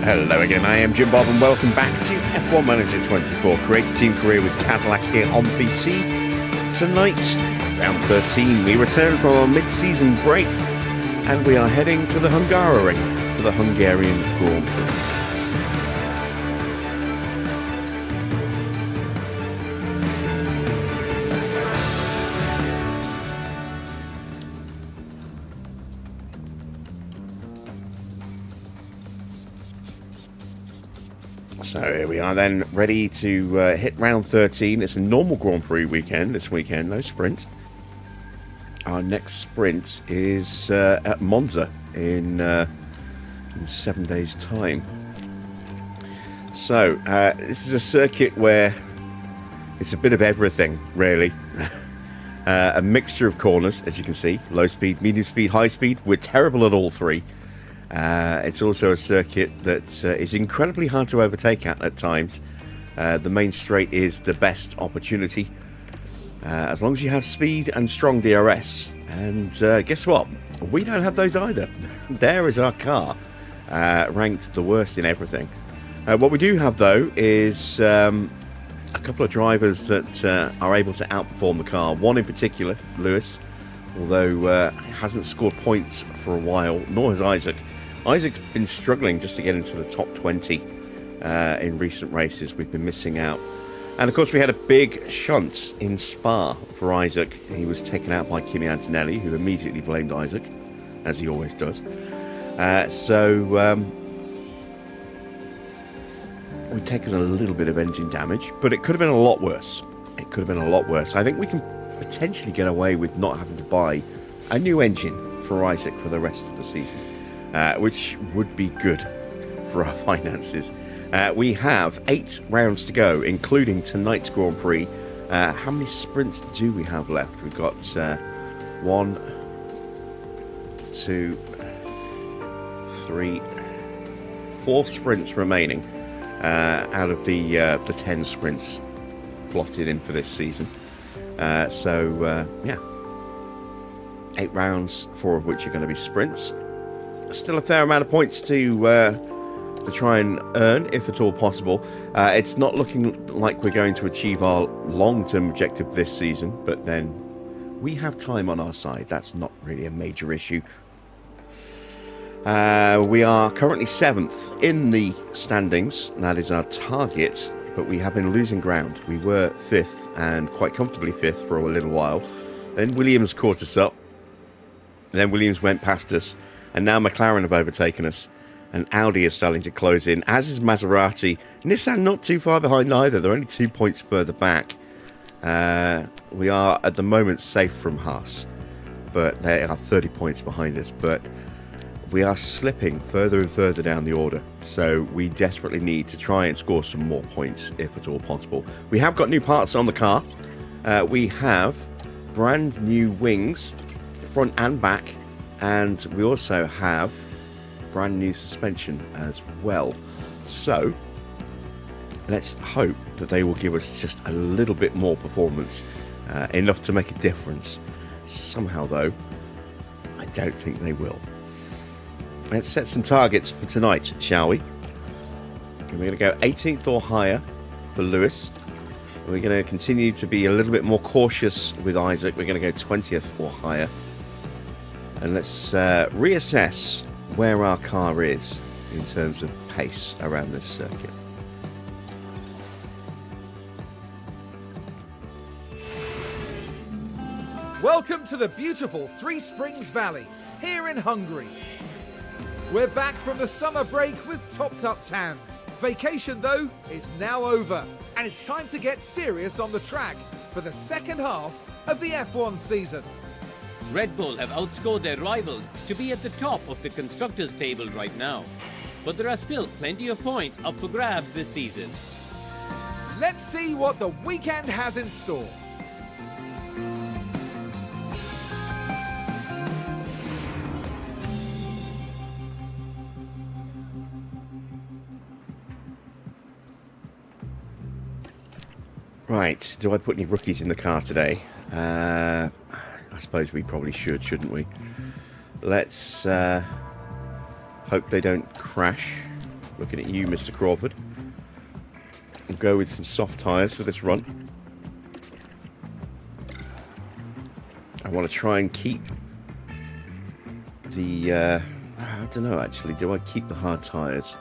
Hello again, I am Jim Bob and welcome back to F1 Manager 24, Create a Team Career with Cadillac here on PC. Tonight, round 13, we return from our mid-season break and we are heading to the Hungary for the Hungarian Grand Prix. So here we are then, ready to hit round 13. It's a normal Grand Prix weekend this weekend, no sprint. Our next sprint is at Monza in 7 days' time. So this is a circuit where it's a bit of everything, really. A mixture of corners, as you can see, low speed, medium speed, high speed. We're terrible at all three. It's also a circuit that is incredibly hard to overtake at times. The main straight is the best opportunity, as long as you have speed and strong DRS. And guess what? We don't have those either. There is our car, ranked the worst in everything. What we do have, though, is a couple of drivers that are able to outperform the car. One in particular, Lewis, although hasn't scored points for a while, nor has Isaac. Isaac's been struggling just to get into the top 20 in recent races. We've been missing out. And of course we had a big shunt in Spa for Isaac. He was taken out by Kimi Antonelli, who immediately blamed Isaac, as he always does. We've taken a little bit of engine damage, but it could have been a lot worse. It could have been a lot worse. I think we can potentially get away with not having to buy a new engine for Isaac for the rest of the season. Which would be good for our finances. We have 8 rounds to go, including tonight's Grand Prix. How many sprints do we have left? We've got 1, 2, 3, 4 sprints remaining out of the 10 sprints plotted in for this season. Yeah, 8 rounds, 4 of which are going to be sprints. Still a fair amount of points to try and earn, if at all possible. It's not looking like we're going to achieve our long-term objective this season, but then we have time on our side. That's not really a major issue. We are currently 7th in the standings. That is our target, but we have been losing ground. We were 5th, and quite comfortably 5th for a little while. Then Williams caught us up. Then Williams went past us. And now McLaren have overtaken us, and Audi is starting to close in, as is Maserati. Nissan not too far behind either. They're only 2 points further back. We are, at the moment, safe from Haas, but they are 30 points behind us. But we are slipping further and further down the order, so we desperately need to try and score some more points, if at all possible. We have got new parts on the car. We have brand new wings, front and back. And we also have brand new suspension as well. So let's hope that they will give us just a little bit more performance, enough to make a difference. Somehow, though, I don't think they will. Let's set some targets for tonight, shall we? And we're going to go 18th or higher for Lewis. We're going to continue to be a little bit more cautious with Isaac. We're going to go 20th or higher. And let's reassess where our car is in terms of pace around this circuit. Welcome to the beautiful Three Springs Valley, here in Hungary. We're back from the summer break with topped-up tans. Vacation, though, is now over, and it's time to get serious on the track for the second half of the F1 season. RedBull have outscored their rivals to be at the top of the constructors' table right now. But there are still plenty of points up for grabs this season. Let's see what the weekend has in store. Right, do I put any rookies in the car today? I suppose we probably should, shouldn't we? Let's hope they don't crash. Looking at you, Mr. Crawford. We'll go with some soft tyres for this run. I want to try and keep the... I don't know, actually. Do I keep the hard tyres?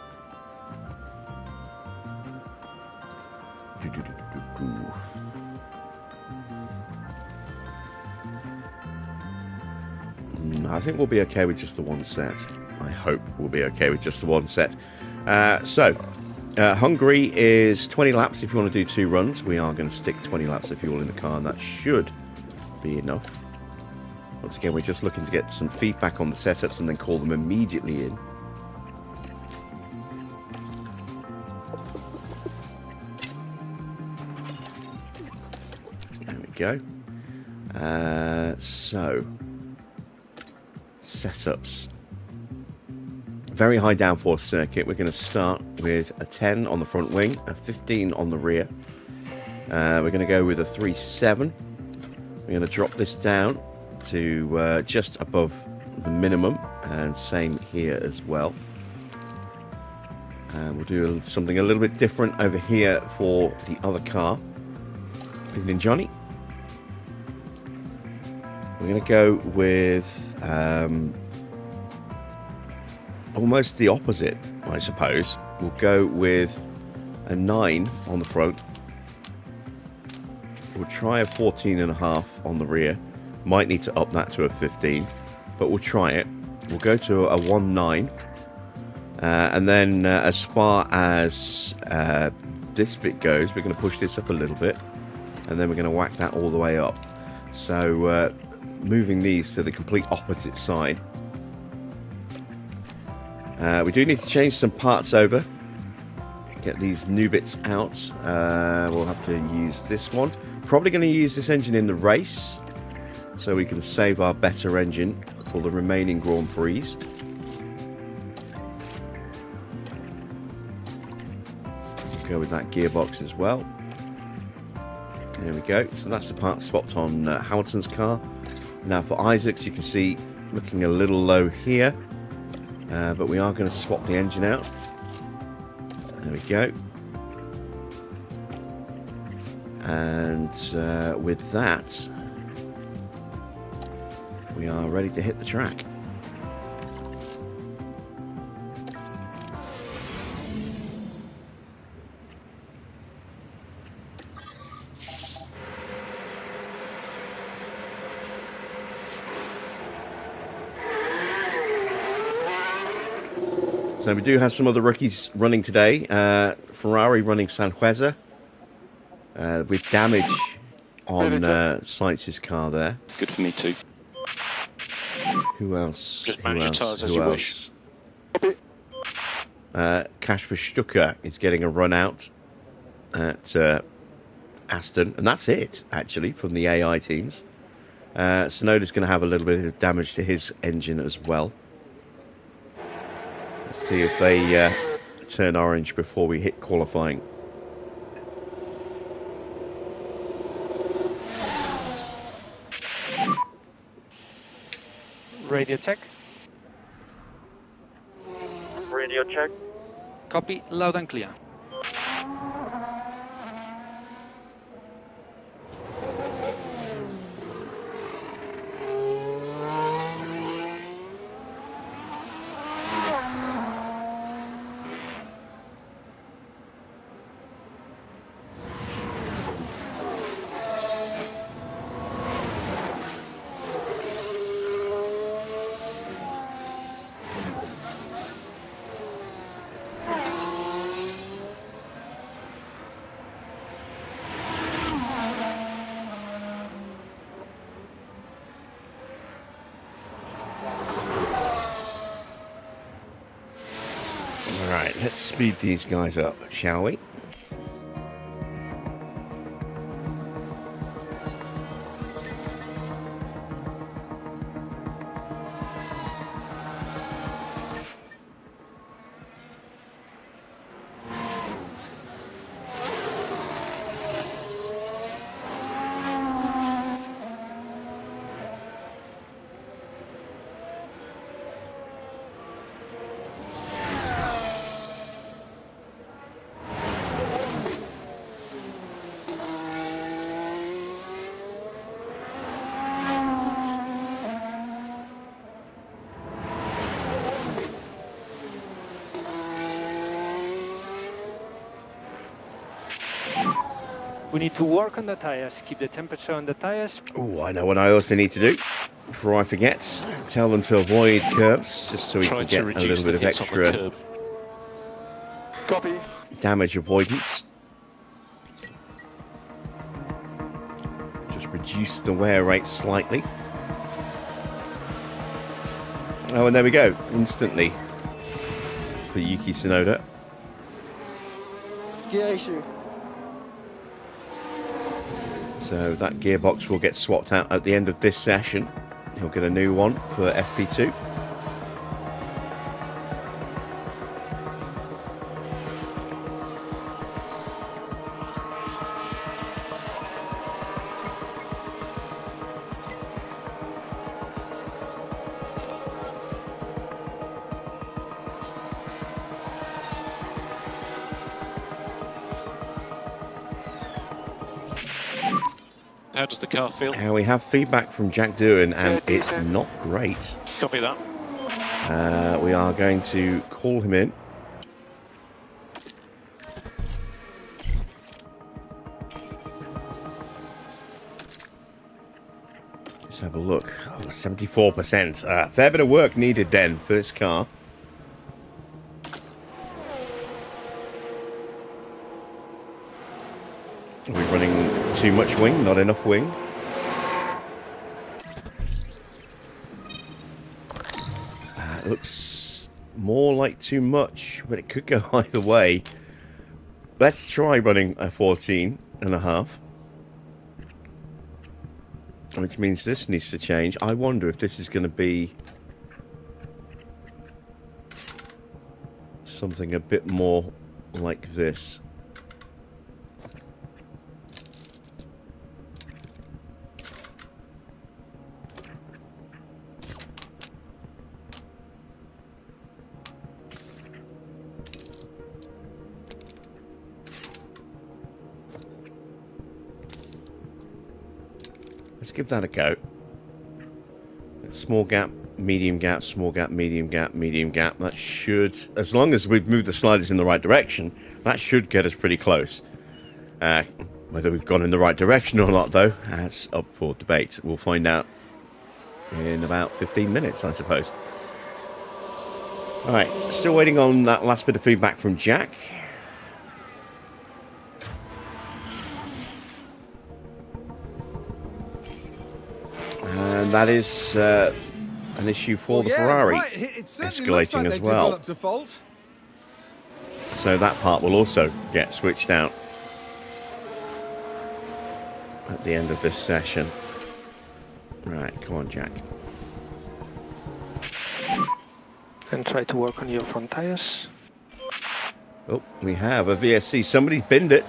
I think we'll be okay with just the one set. I hope we'll be okay with just the one set. Hungary is 20 laps if you want to do 2 runs. We are going to stick 20 laps of fuel in the car, and that should be enough. Once again, we're just looking to get some feedback on the setups and then call them immediately in. There we go. Setups. Very high downforce circuit. We're going to start with a 10 on the front wing, a 15 on the rear. We're going to go with a 3.7. We're going to drop this down to just above the minimum, and same here as well. And we'll do something a little bit different over here for the other car. Evening, Johnny. We're going to go with almost the opposite, I suppose. We'll go with a 9 on the front. We'll try a 14.5 on the rear. Might need to up that to a 15, but we'll try it. We'll go to a 1.9. And then as far as this bit goes, we're going to push this up a little bit. And then we're going to whack that all the way up. So moving these to the complete opposite side. We do need to change some parts over. Get these new bits out. We'll have to use this one. Probably going to use this engine in the race, so we can save our better engine for the remaining Grand Prix. Go with that gearbox as well. There we go. So that's the part swapped on Hamilton's car. Now for Isaac's, you can see looking a little low here, but we are going to swap the engine out. There we go. And with that, we are ready to hit the track. So we do have some other rookies running today. Ferrari running San Jose with damage on Sainz's car there. Good for me too. Who else? Just manage your tyres as you wish. Kasper Stucker is getting a run out at Aston, and that's it actually from the AI teams. Sonoda's going to have a little bit of damage to his engine as well. Let's see if they turn orange before we hit qualifying. Radio check. Radio check. Copy, loud and clear. Right, let's speed these guys up, shall we? We need to work on the tires, keep the temperature on the tires. Oh, I know what I also need to do before I forget. Tell them to avoid curbs, just so we Try can to get a reduce little the bit of hits on the extra curb. Copy. damage avoidance. Just reduce the wear rate slightly. Oh, and there we go. Instantly for Yuki Tsunoda. Gear issue. So that gearbox will get swapped out at the end of this session. He'll get a new one for FP2. How does the car feel? Now we have feedback from Jack Doohan, and it's not great. Copy that. We are going to call him in. Let's have a look. Oh, 74%. Fair bit of work needed then for this car. Are we running too much wing? Not enough wing? Looks more like too much, but it could go either way. Let's try running a 14.5. Which means this needs to change. I wonder if this is going to be something a bit more like this. Let's give that a go. Small gap, medium gap, small gap, medium gap, medium gap. That should, as long as we've moved the sliders in the right direction, that should get us pretty close. Whether we've gone in the right direction or not, though, that's up for debate. We'll find out in about 15 minutes, I suppose. All right, still waiting on that last bit of feedback from Jack. And that is an issue for the Ferrari, right. It certainly looks escalating like as they've well. developed a fault. So that part will also get switched out at the end of this session. Right, come on, Jack. And try to work on your front tires. Oh, we have a VSC. Somebody's binned it.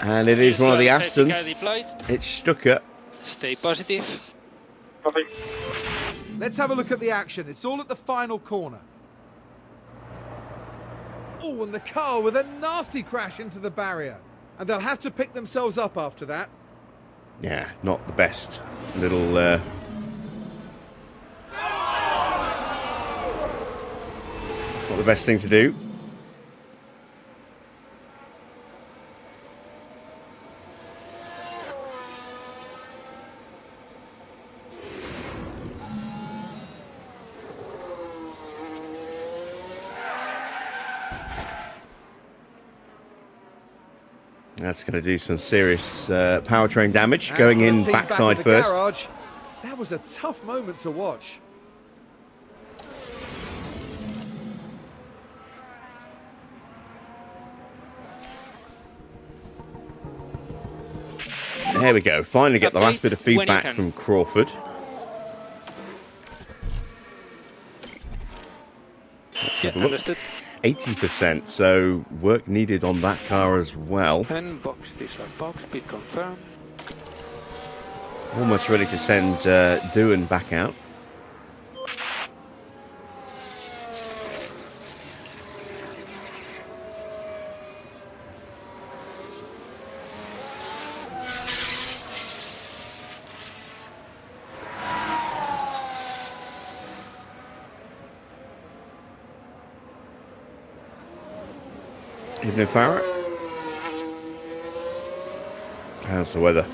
And it is one of the Astons. It's Stucker. Stay positive. Copy. Let's have a look at the action. It's all at the final corner. Oh, and the car with a nasty crash into the barrier. And they'll have to pick themselves up after that. Yeah, not the best little... not the best thing to do. That's going to do some serious powertrain damage, going in backside first. Garage, that was a tough moment to watch. There we go. Finally get the last bit of feedback can. from Crawford. Let's have a look. Understood. 80%, so work needed on that car as well. And box, this one box, speed confirm. Almost ready to send Doohan back out. Evening, Farah. How's the weather?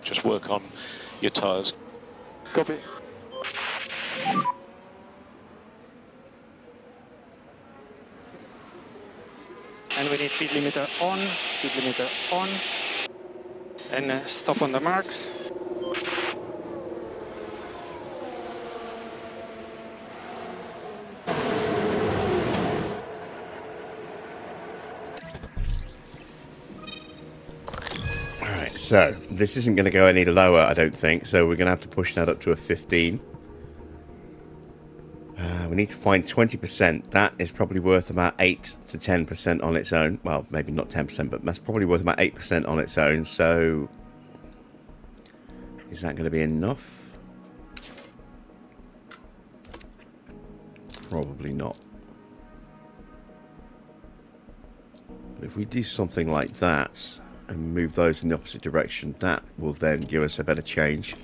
Just work on your tyres. Copy. And we need speed limiter on, and stop on the marks. Alright, so this isn't going to go any lower, I don't think, so we're going to have to push that up to a 15. We need to find 20%. That is probably worth about 8 to 10% on its own. Well, maybe not 10%, but that's probably worth about 8% on its own. So, is that going to be enough? Probably not. But if we do something like that and move those in the opposite direction, that will then give us a better change.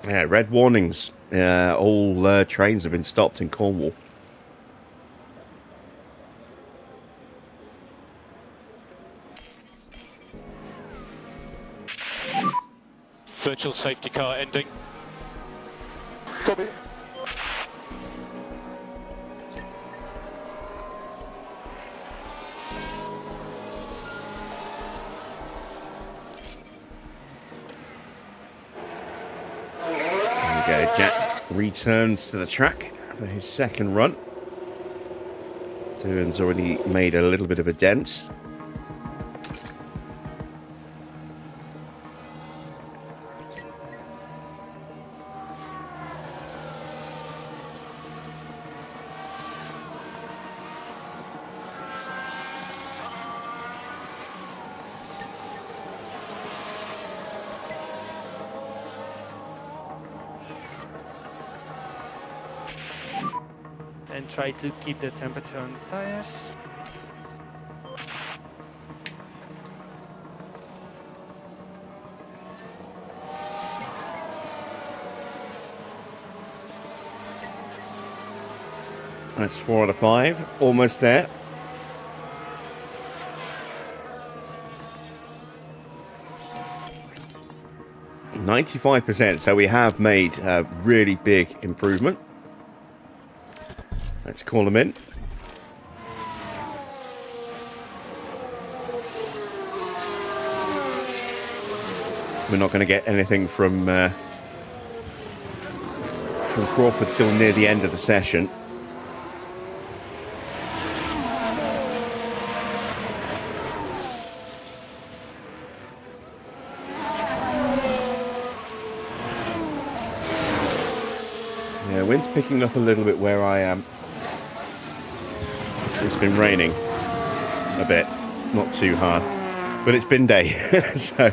Yeah, red warnings. All trains have been stopped in Cornwall. Virtual safety car ending. Copy. There we go. Jack returns to the track for his second run. Doohan's already made a little bit of a dent. And try to keep the temperature on the tires. That's 4 out of 5. Almost there. %. So we have made a really big improvement. Let's call them in. We're not going to get anything from Crawford till near the end of the session. Yeah, wind's picking up a little bit where I am. It's been raining a bit, not too hard, but it's bin day, so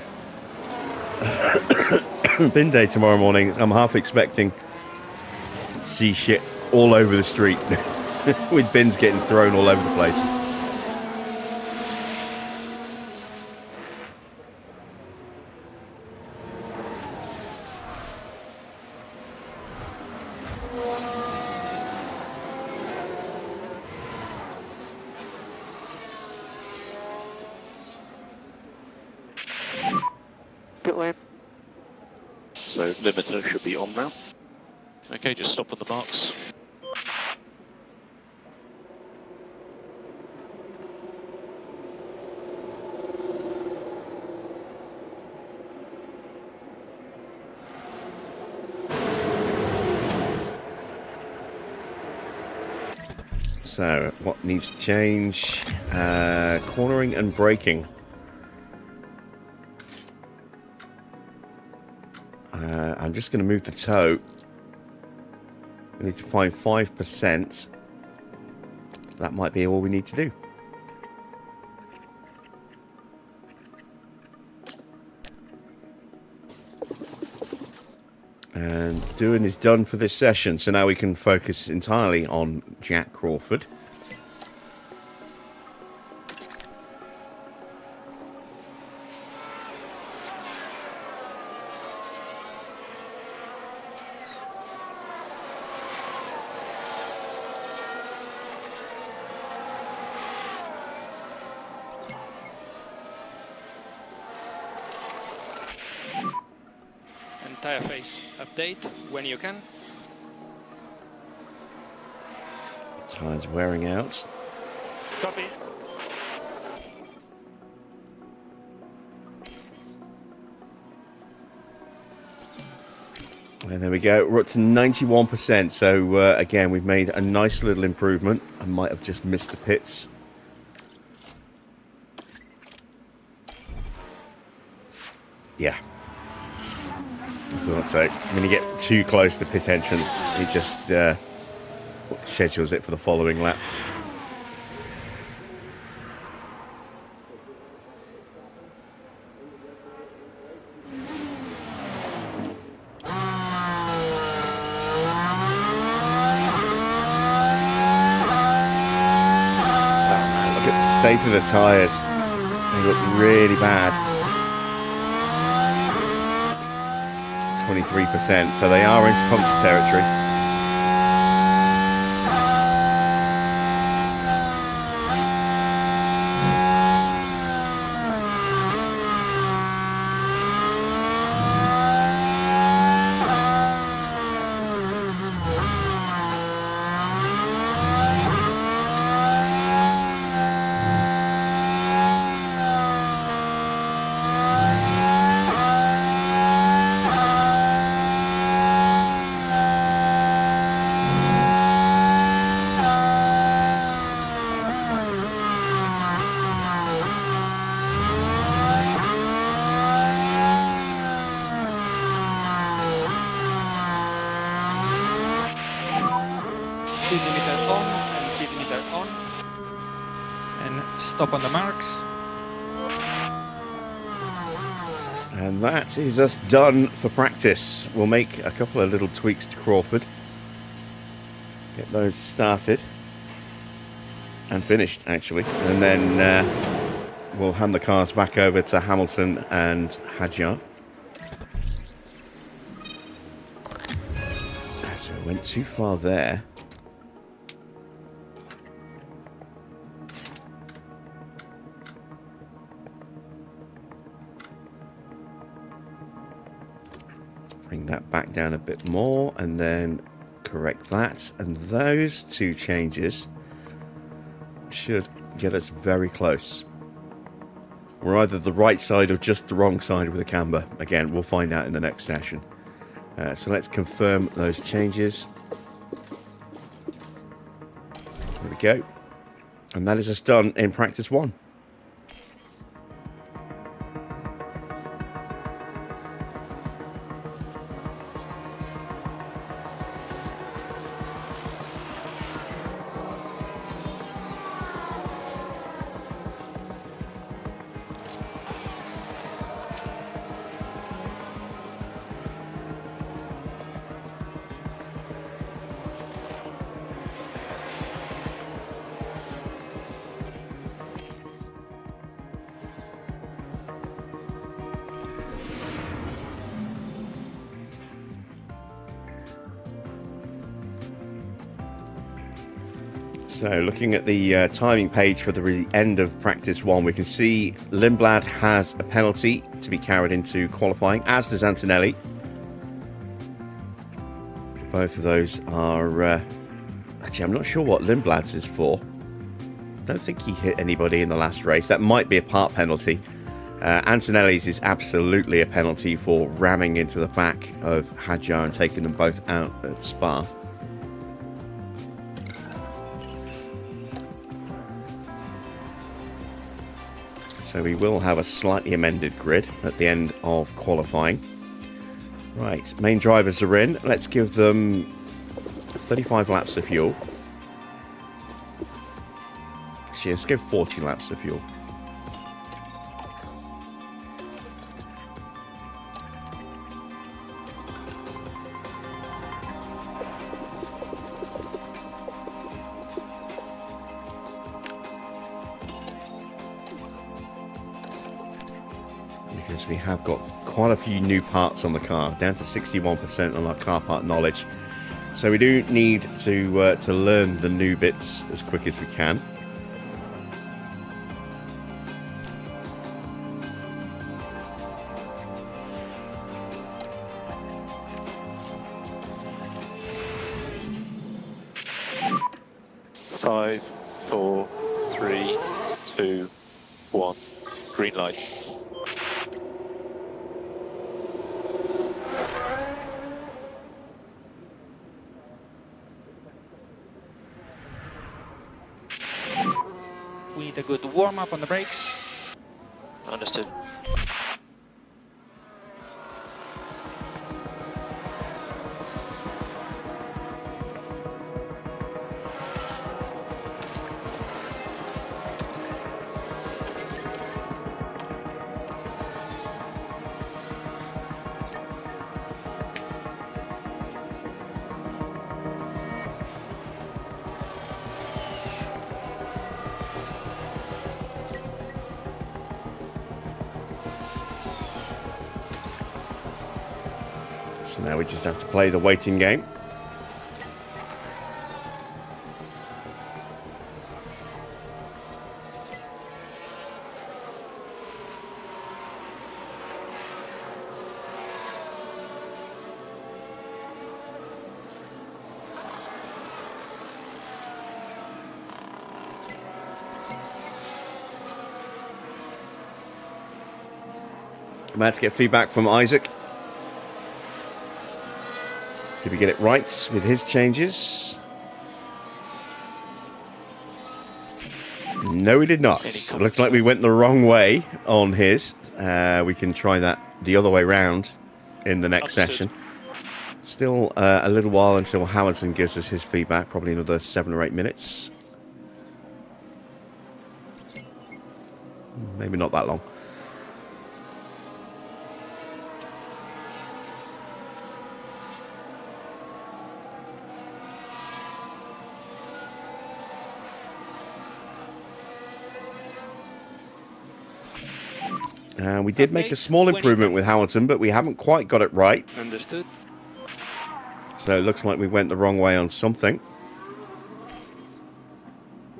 bin day tomorrow morning. I'm half expecting to see shit all over the street with bins getting thrown all over the place. So limiter should be on now. Okay, just stop on the marks. So, what needs to change? Cornering and braking. I'm just going to move the toe. We need to find 5%. That might be all we need to do. And Doohan is done for this session, so now we can focus entirely on Jack Crawford. tire phase update when you can. Tires wearing out. Copy. And there we go. We're up to 91%. So again, we've made a nice little improvement. I might have just missed the pits. Yeah. So when you get too close to pit entrance, it just schedules it for the following lap. State of the tyres, they look really bad. 23%, so they are into puncture territory. Speed limiter on and speed limiter on. And stop on the marks. And that is us done for practice. We'll make a couple of little tweaks to Crawford. Get those started. And finished, actually. And then we'll hand the cars back over to Hamilton and Hadjar. So I went too far there. Bring that back down a bit more and then correct that. And those two changes should get us very close. We're either the right side or just the wrong side with the camber. Again, we'll find out in the next session. So let's confirm those changes. There we go. And that is us done in practice 1. So looking at the timing page for the end of practice 1, we can see Lindblad has a penalty to be carried into qualifying, as does Antonelli. Both of those are... actually, I'm not sure what Lindblad's is for. I don't think he hit anybody in the last race. That might be a part penalty. Antonelli's is absolutely a penalty for ramming into the back of Hadjar and taking them both out at Spa. So we will have a slightly amended grid at the end of qualifying. Right, main drivers are in. Let's give them 35 laps of fuel. Actually, let's go 40 laps of fuel. We have got quite a few new parts on the car, down to 61% on our car part knowledge. So we do need to learn the new bits as quick as we can. 5, 4, 3, 2, 1. Green light. We need a good warm-up on the brakes. Understood. So now we just have to play the waiting game. I'm about to get feedback from Isaac. Did we get it right with his changes? No, we did not. Looks like we went the wrong way on his. We can try that the other way round in the next session. Still a little while until Hamilton gives us his feedback, probably another 7 or 8 minutes. Maybe not that long. We did make a small improvement with Hamilton, but we haven't quite got it right. Understood. So it looks like we went the wrong way on something.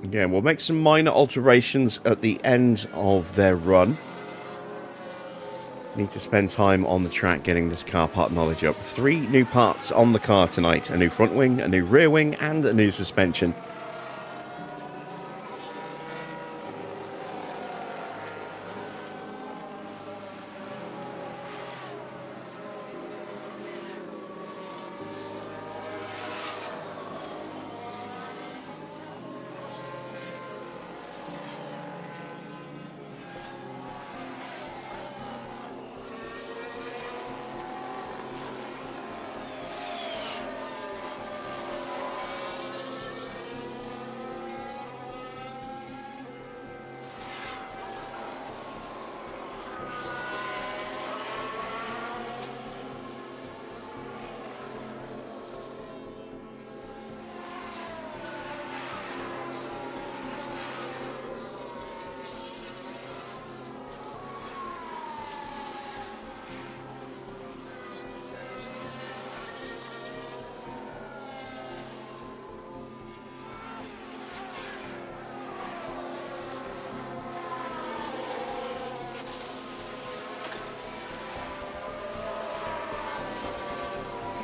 Again, we'll make some minor alterations at the end of their run. Need to spend time on the track getting this car part knowledge up. 3 new parts on the car tonight. A new front wing, a new rear wing, and a new suspension.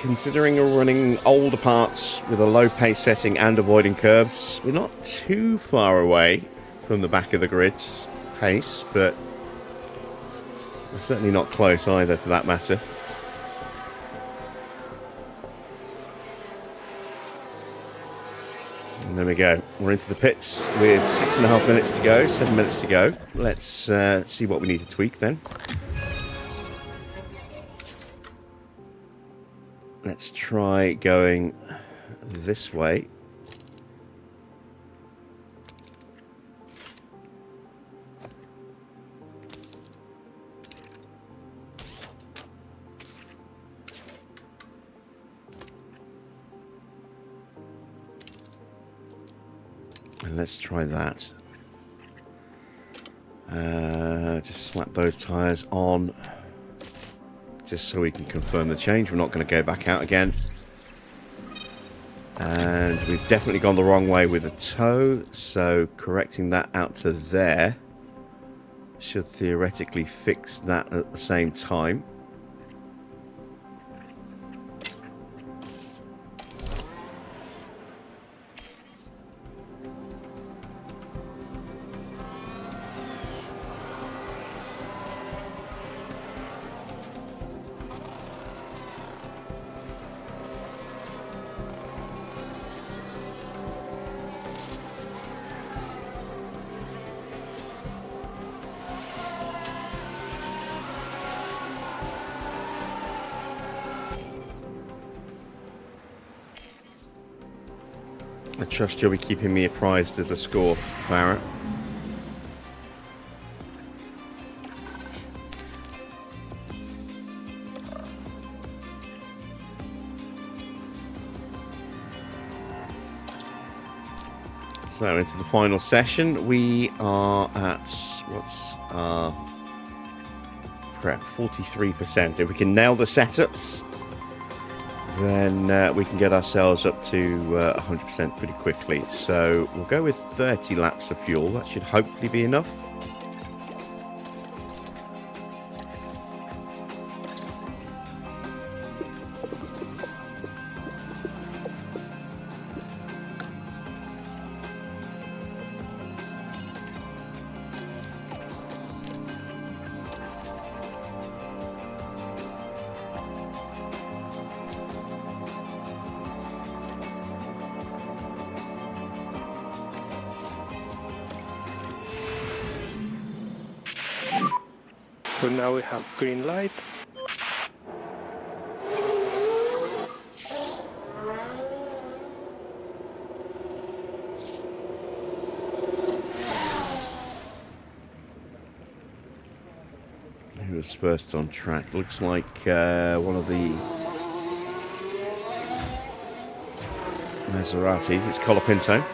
Considering we're running older parts with a low pace setting and avoiding curves, we're not too far away from the back of the grid's pace, but we're certainly not close either for that matter. And there we go. We're into the pits with 6.5 minutes to go, 7 minutes to go. Let's see what we need to tweak then. Let's try going this way. And let's try that. Just slap those tyres on. Just so we can confirm the change. We're not going to go back out again. And we've definitely gone the wrong way with the toe, so correcting that out to there should theoretically fix that at the same time. I trust you'll be keeping me apprised of the score, Farah. So into the final session, we are at, what's our prep, 43%. If we can nail the setups, then we can get ourselves up to 100% pretty quickly. So we'll go with 30 laps of fuel. That should hopefully be enough. So now we have green light. Who was first on track? Looks like one of the Maseratis. It's Colapinto.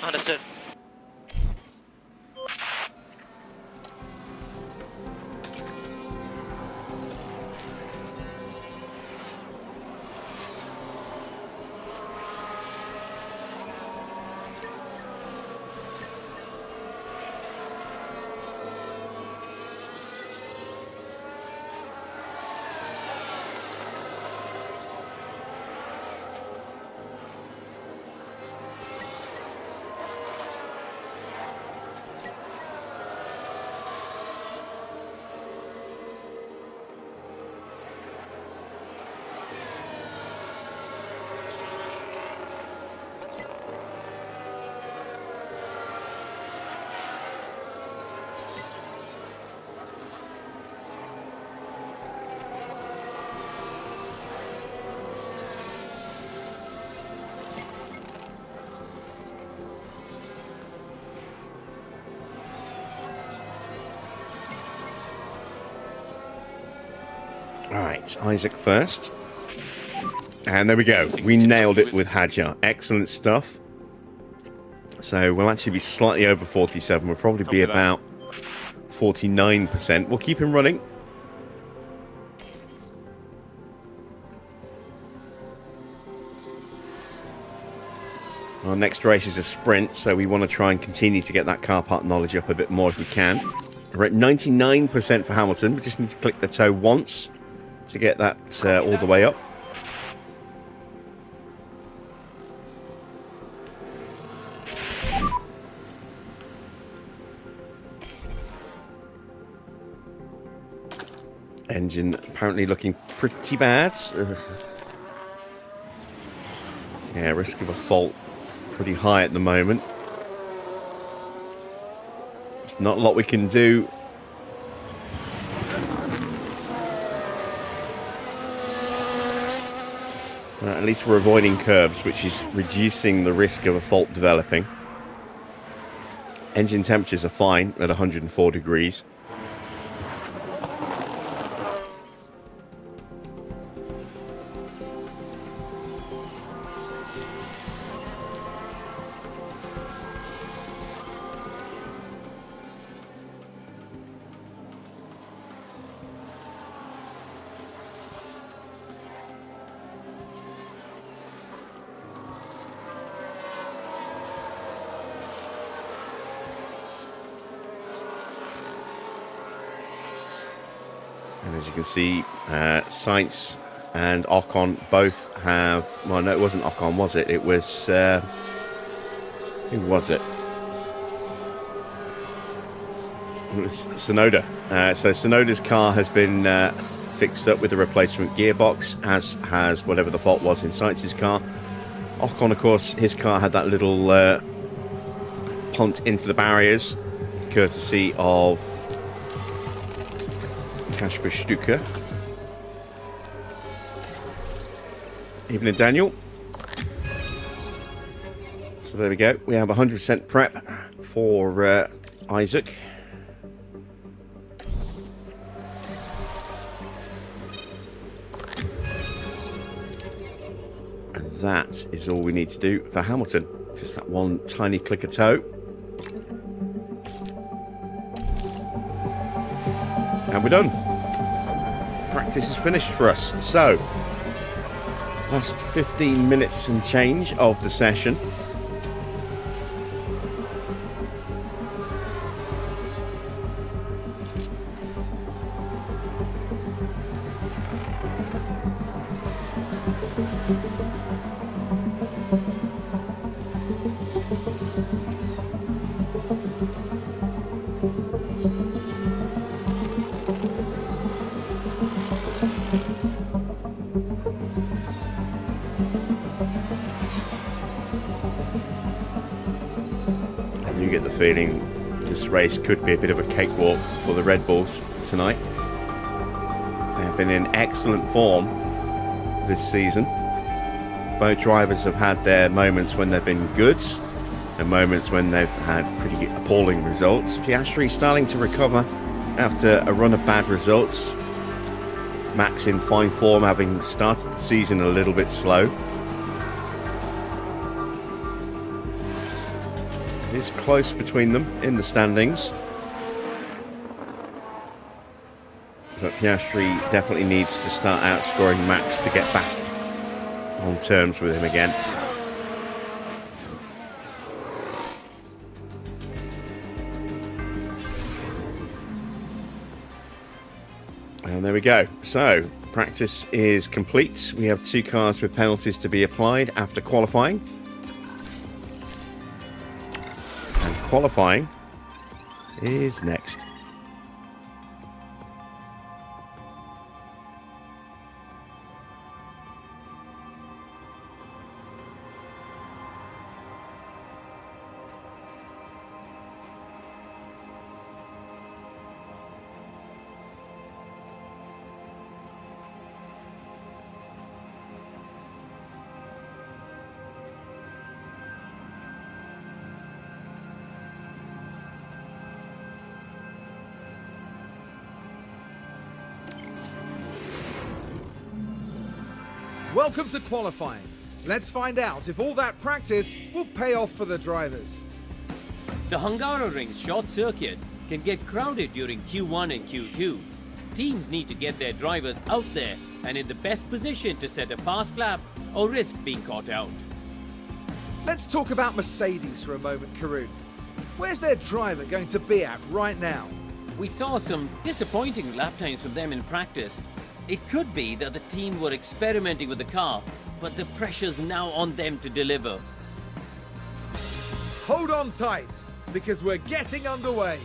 Understood. Right, Isaac first. And there we go. We nailed it with Hadjar. Excellent stuff. So we'll actually be slightly over 47. We'll probably be about 49%. We'll keep him running. Our next race is a sprint, so we want to try and continue to get that car park knowledge up a bit more if we can. We're at 99% for Hamilton. We just need to click the toe once to get that all the way up. Engine apparently looking pretty bad. Yeah, risk of a fault pretty high at the moment. There's not a lot we can do. At least we're avoiding curbs, which is reducing the risk of a fault developing. Engine temperatures are fine at 104 degrees. And as you can see, Sainz and Ocon both have... Well, no, it wasn't Ocon, was it? It was... who was it? It was Tsunoda. So Tsunoda's car has been fixed up with a replacement gearbox, as has whatever the fault was in Sainz's car. Ocon, of course, his car had that little punt into the barriers, courtesy of Kasper Stuker. Evening, Daniel. So there we go. We have 100% prep for Isaac. And that is all we need to do for Hamilton. Just that one tiny click of toe. And we're done. Practice is finished for us. So, last 15 minutes and change of the session. You get the feeling this race could be a bit of a cakewalk for the Red Bulls tonight. They have been in excellent form this season. Both drivers have had their moments when they've been good and moments when they've had pretty appalling results. Piastri starting to recover after a run of bad results. Max in fine form, having started the season a little bit slow. It's close between them in the standings. But Piastri definitely needs to start outscoring Max to get back on terms with him again. And there we go. So, practice is complete. We have 2 cars with penalties to be applied after qualifying. Qualifying is next. Welcome to qualifying. Let's find out if all that practice will pay off for the drivers. The Hungaroring's short circuit can get crowded during Q1 and Q2. Teams need to get their drivers out there and in the best position to set a fast lap or risk being caught out. Let's talk about Mercedes for a moment, Karun. Where's their driver going to be at right now? We saw some disappointing lap times from them in practice. It could be that the team were experimenting with the car, but the pressure's now on them to deliver. Hold on tight, because we're getting underway.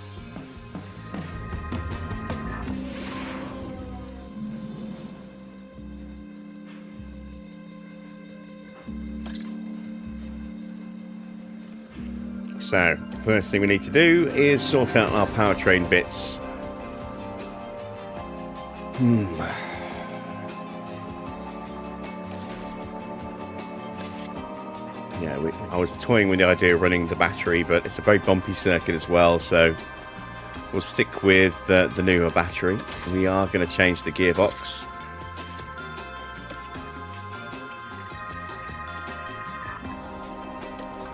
So, first thing we need to do is sort out our powertrain bits. Yeah, I was toying with the idea of running the battery, but it's a very bumpy circuit as well, so we'll stick with the newer battery. We are going to change the gearbox.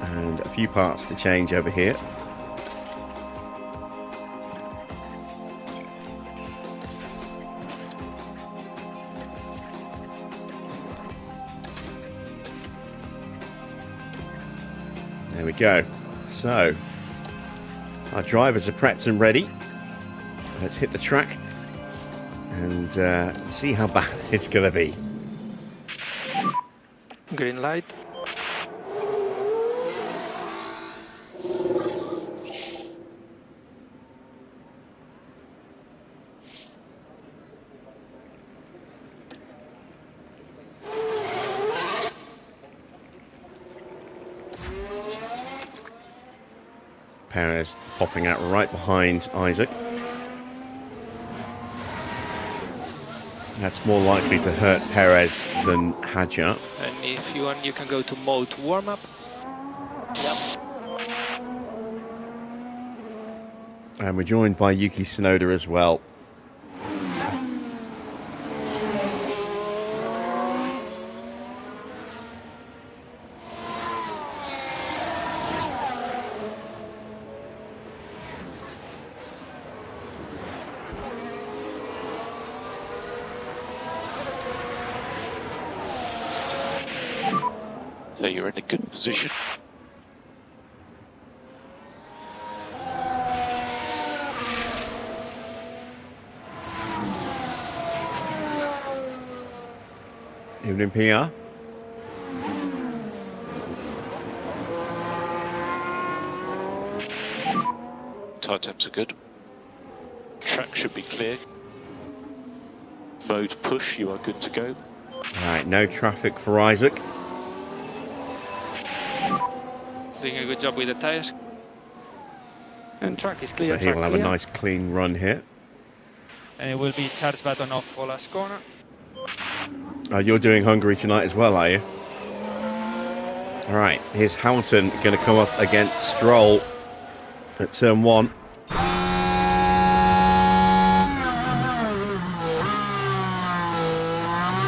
And a few parts to change over here. There we go. So, our drivers are prepped and ready. Let's hit the track and see how bad it's going to be. Green light. Perez popping out right behind Isaac. That's more likely to hurt Perez than Hadjar. And if you want, you can go to mode warm-up. And we're joined by Yuki Tsunoda as well. So you're in a good position. Evening, PR. Tyre temps are good. Track should be clear. Mode push, you are good to go. All right, no traffic for Isaac. Doing a good job with the tyres. And track is clear. So he'll have a nice clean run here. And it will be charge button off for last corner. You're doing Hungary tonight as well, are you? All right, here's Hamilton going to come up against Stroll at turn 1.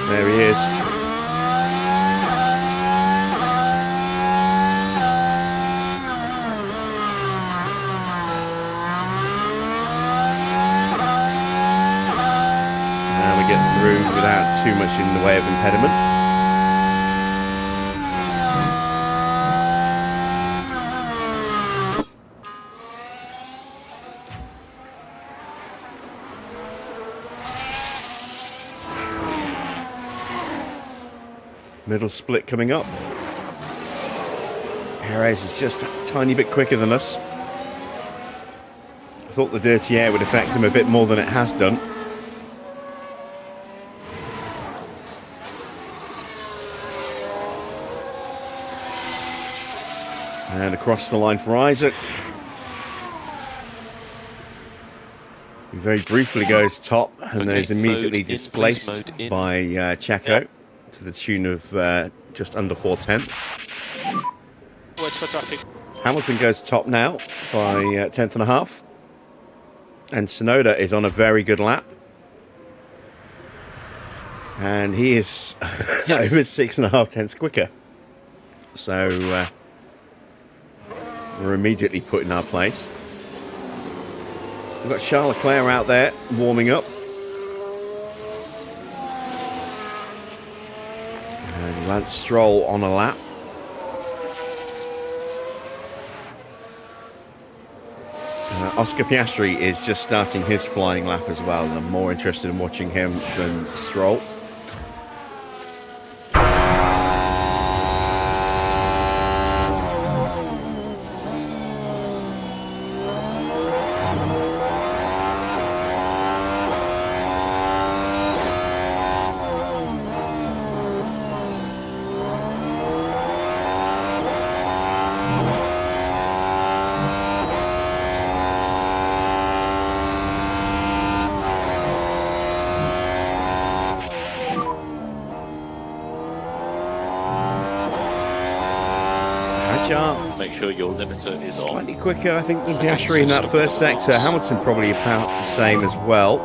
There he is. Now we get through without too much in the way of impediment. Middle split coming up. Perez is just a tiny bit quicker than us. I thought the dirty air would affect him a bit more than it has done. And across the line for Isaac. He very briefly goes top and then is immediately displaced by Checo to the tune of just under 4/10. Watch for traffic. Hamilton goes top now by 10th and a half. And Tsunoda is on a very good lap. And he is over 6.5 tenths quicker. So we're immediately put in our place. We've got Charles Leclerc out there warming up. And Lance Stroll on a lap. Oscar Piastri is just starting his flying lap as well, and I'm more interested in watching him than Stroll. Make sure your limiter is on. Slightly quicker, I think, than Piastri in that first sector. Hamilton probably about the same as well.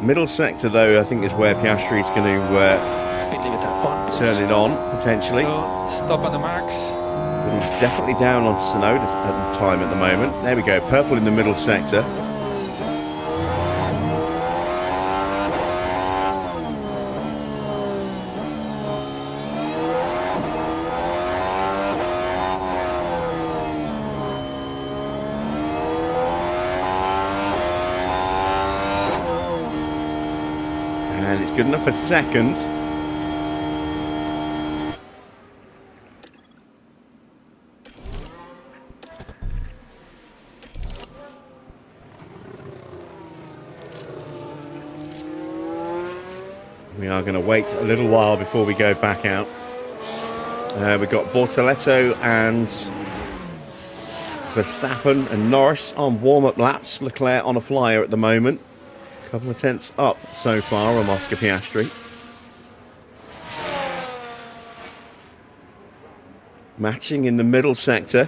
Middle sector, though, I think is where Piastri is going to turn it on, potentially. Stop on the marks. But he's definitely down on Tsunoda at the time at the moment. There we go, purple in the middle sector. And it's good enough for second. We are going to wait a little while before we go back out. We've got Bortoletto and Verstappen and Norris on warm-up laps. Leclerc on a flyer at the moment. Couple of tenths up so far on Oscar Piastri. Matching in the middle sector.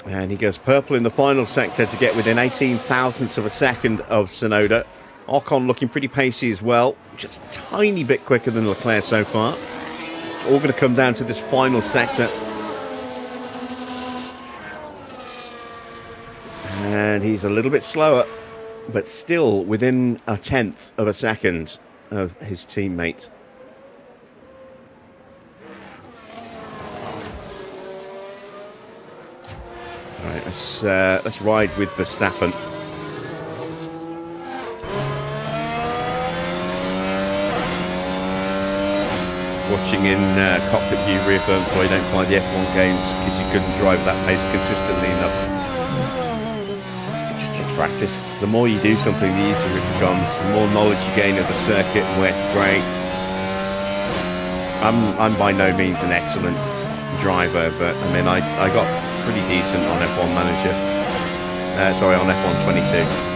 And he goes purple in the final sector to get within 18 thousandths of a second of Tsunoda. Ocon looking pretty pacey as well. Just a tiny bit quicker than Leclerc so far. It's all going to come down to this final sector. And he's a little bit slower, but still within a tenth of a second of his teammate. All right, let's ride with Verstappen. Watching in cockpit view reaffirms why you don't play the F1 games, because you couldn't drive that pace consistently enough. It just takes practice. The more you do something, the easier it becomes. The more knowledge you gain of the circuit and where to brake. I'm by no means an excellent driver, but I mean I got pretty decent on F1 Manager. Sorry, on F1 22.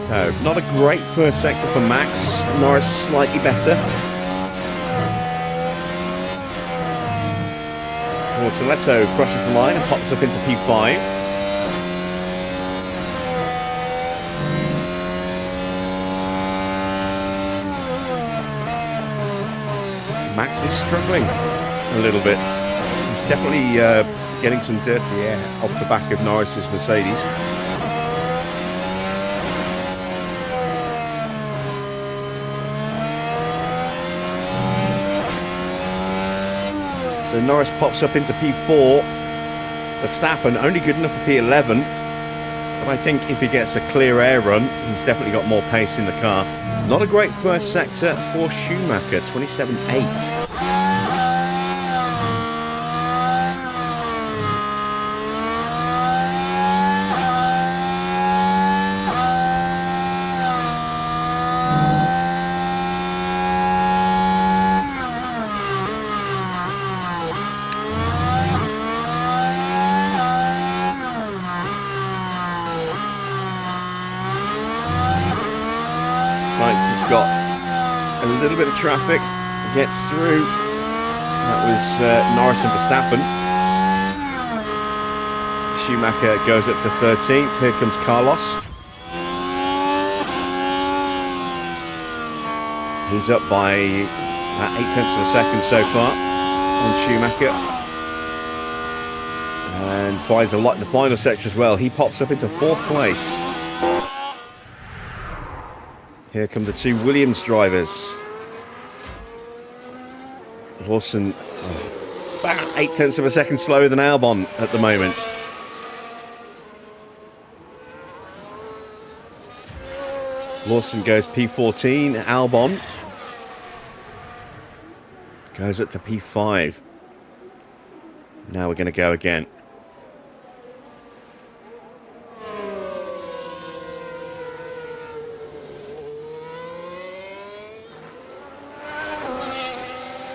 So, not a great first sector for Max. Norris slightly better. Bortoletto crosses the line and pops up into P5. Max is struggling a little bit. He's definitely getting some dirty air off the back of Norris's Mercedes. So Norris pops up into P4. Verstappen only good enough for P11. But I think if he gets a clear air run, he's definitely got more pace in the car. Not a great first sector for Schumacher, 27.8. Got a little bit of traffic, gets through. That was Norris and Verstappen. Schumacher goes up to 13th. Here comes Carlos. He's up by about 0.8 of a second so far on Schumacher. And finds a lot in the final section as well. He pops up into 4th place. Here come the two Williams drivers. Lawson, about 0.8 of a second slower than Albon at the moment. Lawson goes P14. Albon goes up to P5. Now we're going to go again.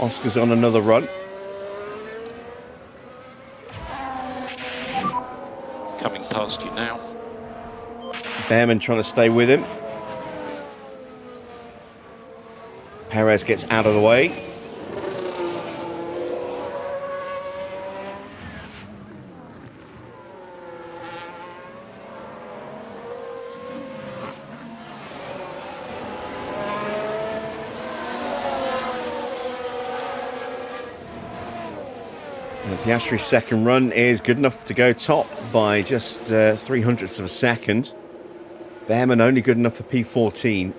Oscar's on another run. Coming past you now. Behrman trying to stay with him. Perez gets out of the way. Piastri's second run is good enough to go top by just 0.03 of a second. Behrman only good enough for P14.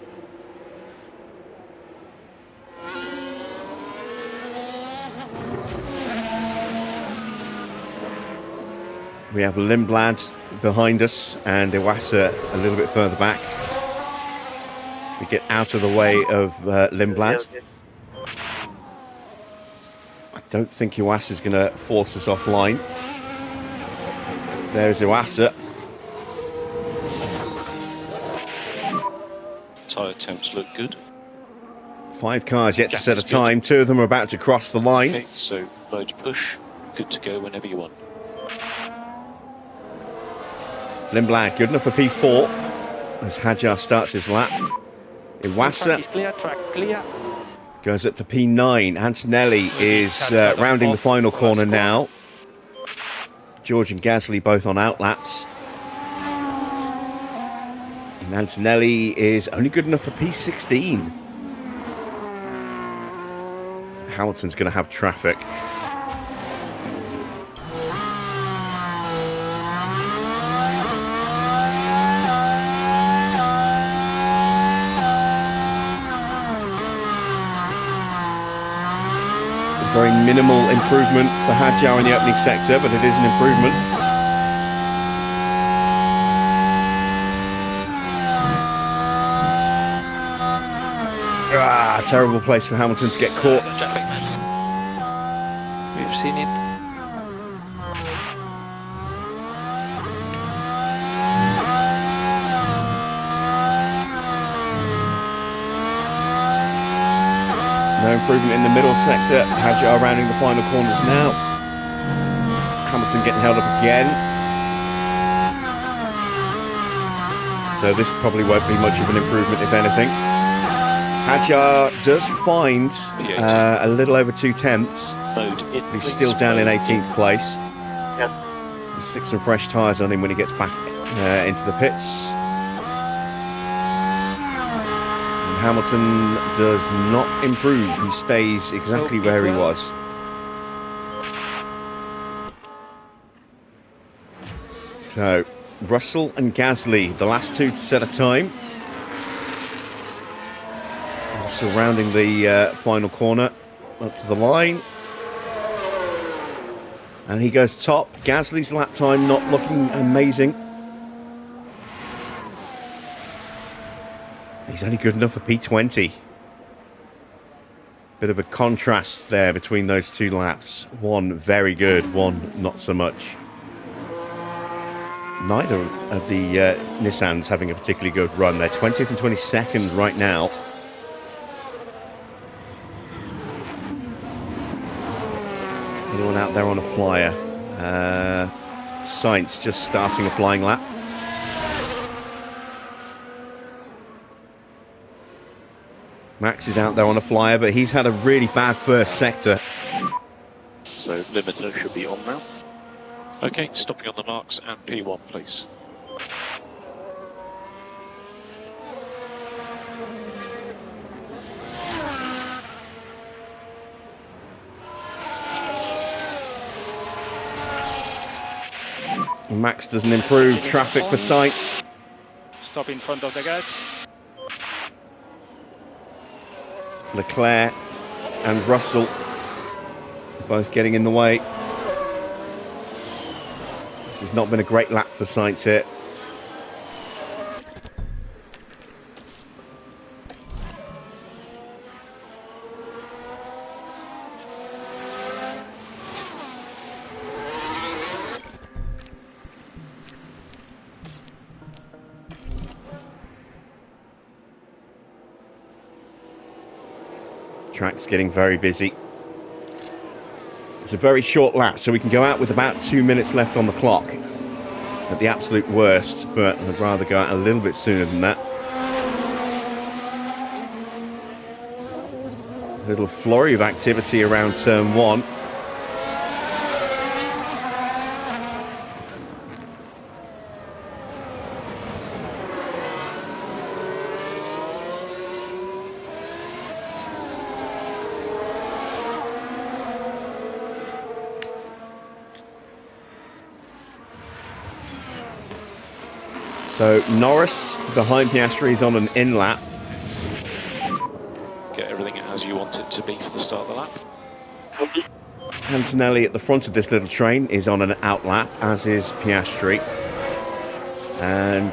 We have Lindblad behind us and Iwasa a little bit further back. We get out of the way of Lindblad. I don't think Iwasa is going to force us offline. There's Iwasa. Tyre temps look good. 5 cars yet to set a time. 2 of them are about to cross the line. Okay, so load push. Good to go whenever you want. Lindblad, good enough for P4 as Hajar starts his lap. Iwasa Clear, track clear. goes up to P9. Antonelli is rounding the final corner now. George and Gasly both on outlaps. And Antonelli is only good enough for P16. Hamilton's going to have traffic. Very minimal improvement for Hajar in the opening sector, but it is an improvement. Terrible place for Hamilton to get caught. We've seen it. No improvement in the middle sector. Hajar rounding the final corners now. Hamilton getting held up again. So this probably won't be much of an improvement, if anything. Hajar does find a little over 2/10. He's still down in 18th place. He'll stick some fresh tyres on him when he gets back into the pits. And Hamilton does not improve. He stays exactly where he was. So, Russell and Gasly, the last 2 to set a time. Surrounding the final corner up to the line, and he goes top. Gasly's lap time not looking amazing. He's only good enough for P20. Bit of a contrast there between those 2 laps. One very good, one not so much. Neither of the Nissans having a particularly good run. They're 20th and 22nd right now. Anyone out there on a flyer? Sainz just starting a flying lap. Max is out there on a flyer, but he's had a really bad first sector. So limiter should be on now. Okay, stopping on the marks and P1, please. Max doesn't improve. Traffic for Sainz. Stop in front of the guards. Leclerc and Russell both getting in the way. This has not been a great lap for Sainz here. Track's getting very busy. It's a very short lap, so we can go out with about 2 minutes left on the clock at the absolute worst, but I'd rather go out a little bit sooner than that. A little flurry of activity around turn 1. So Norris behind Piastri is on an in lap. Get everything as you want it to be for the start of the lap. Antonelli at the front of this little train is on an out lap, as is Piastri. And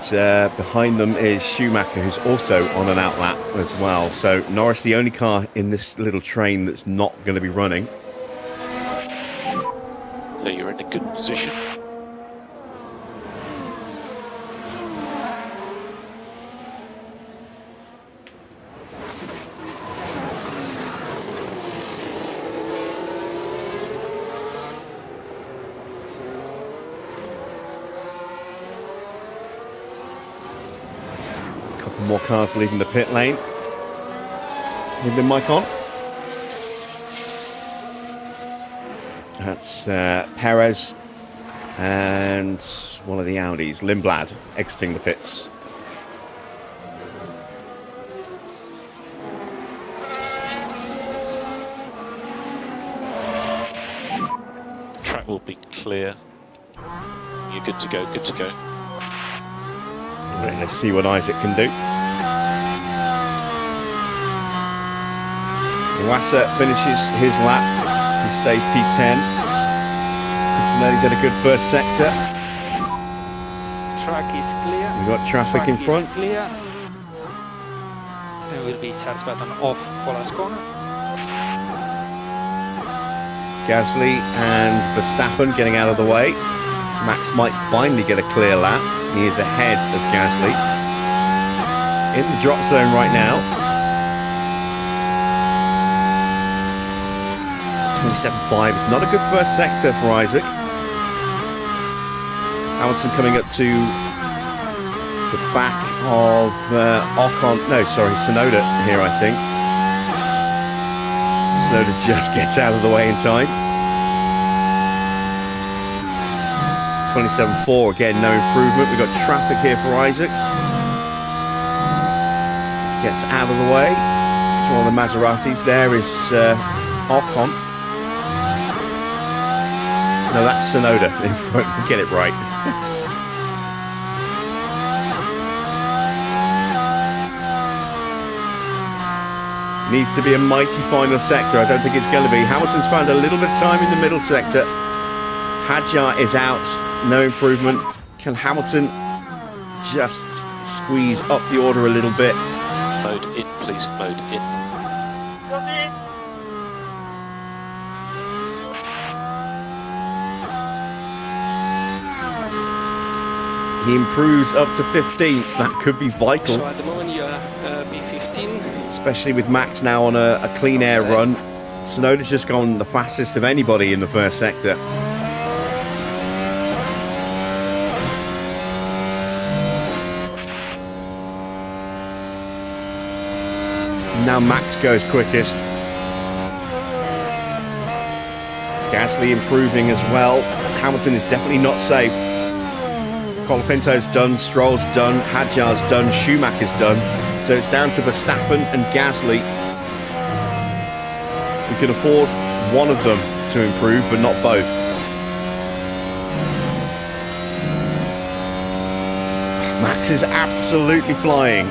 behind them is Schumacher, who's also on an out lap as well. So Norris, the only car in this little train that's not going to be running. So you're in a good position. More cars leaving the pit lane. With the mic on. That's Perez and one of the Audis, Lindblad, exiting the pits. Track will be clear. You're good to go, good to go. Right, let's see what Isaac can do. Wasser finishes his lap. He stays P10. Cincinnati's had a good first sector. Track is clear. We've got traffic Track in front. is clear. There will be charge button off for last corner. Gasly and Verstappen getting out of the way. Max might finally get a clear lap. He is ahead of Gasly. In the drop zone right now. 27.5. It's not a good first sector for Isaac. Hamilton coming up to the back of Ocon. No, sorry, Tsunoda here, I think. Tsunoda just gets out of the way in time. 27.4, again, no improvement. We've got traffic here for Isaac. Gets out of the way. It's one of the Maseratis. There is Ocon. No, that's Tsunoda in front. Get it right. Needs to be a mighty final sector. I don't think it's going to be. Hamilton's found a little bit of time in the middle sector. Hadjar is out. No improvement. Can Hamilton just squeeze up the order a little bit? Mode in, please. Mode in. He improves up to 15th. That could be vital. So at the moment you are B15. Especially with Max now on a clean air run. Tsunoda's just gone the fastest of anybody in the first sector. Now Max goes quickest. Gasly improving as well. Hamilton is definitely not safe. Colapinto's done, Stroll's done, Hadjar's done, Schumacher's done. So it's down to Verstappen and Gasly. We can afford one of them to improve, but not both. Max is absolutely flying.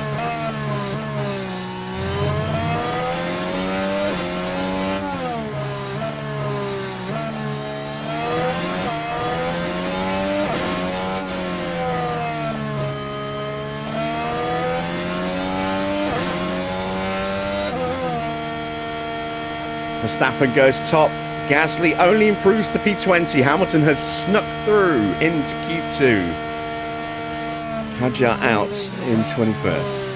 Verstappen goes top. Gasly only improves to P20. Hamilton has snuck through into Q2. Hadjar out in 21st.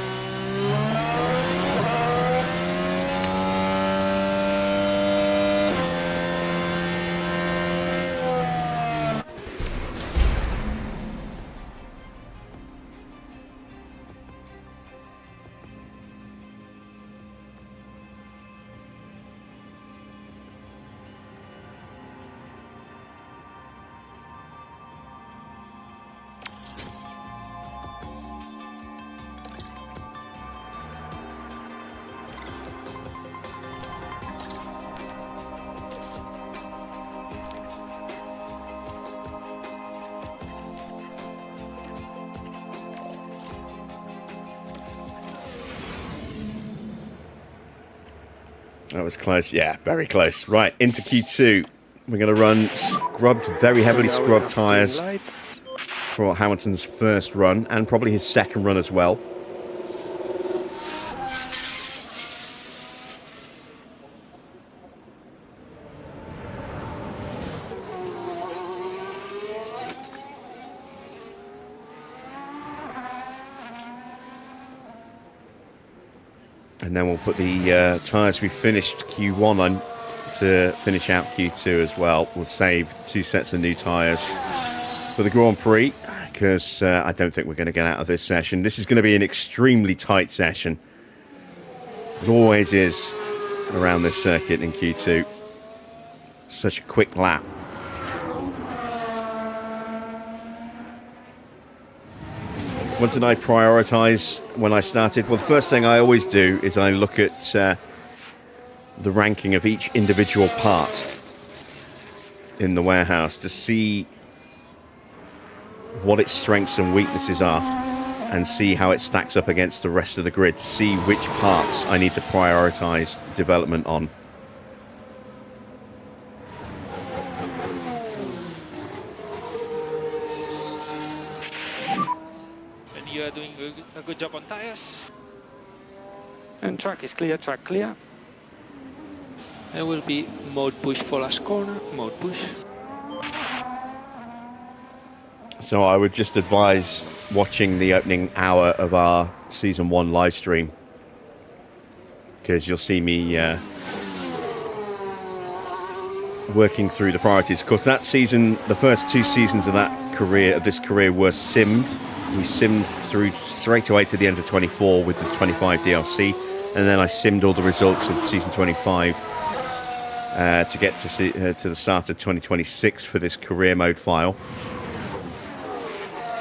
That was close. Yeah, very close. Right, into Q2. We're going to run scrubbed, very heavily scrubbed tyres for Hamilton's first run and probably his second run as well. And then we'll put the tyres we finished Q1 on to finish out Q2 as well. We'll save 2 sets of new tyres for the Grand Prix, because I don't think we're going to get out of this session. This is going to be an extremely tight session. It always is around this circuit in Q2. Such a quick lap. What did I prioritise when I started? Well, the first thing I always do is I look at the ranking of each individual part in the warehouse to see what its strengths and weaknesses are, and see how it stacks up against the rest of the grid, to see which parts I need to prioritise development on. And you are doing a good job on tires. And track is clear, track clear. There will be mode push for last corner, mode push. So I would just advise watching the opening hour of our Season 1 live stream, because you'll see me working through the priorities. Of course, that season, the first 2 seasons of this career were simmed. We simmed through straight away to the end of 24 with the 25 DLC, and then I simmed all the results of Season 25 to get to the start of 2026 for this career mode file.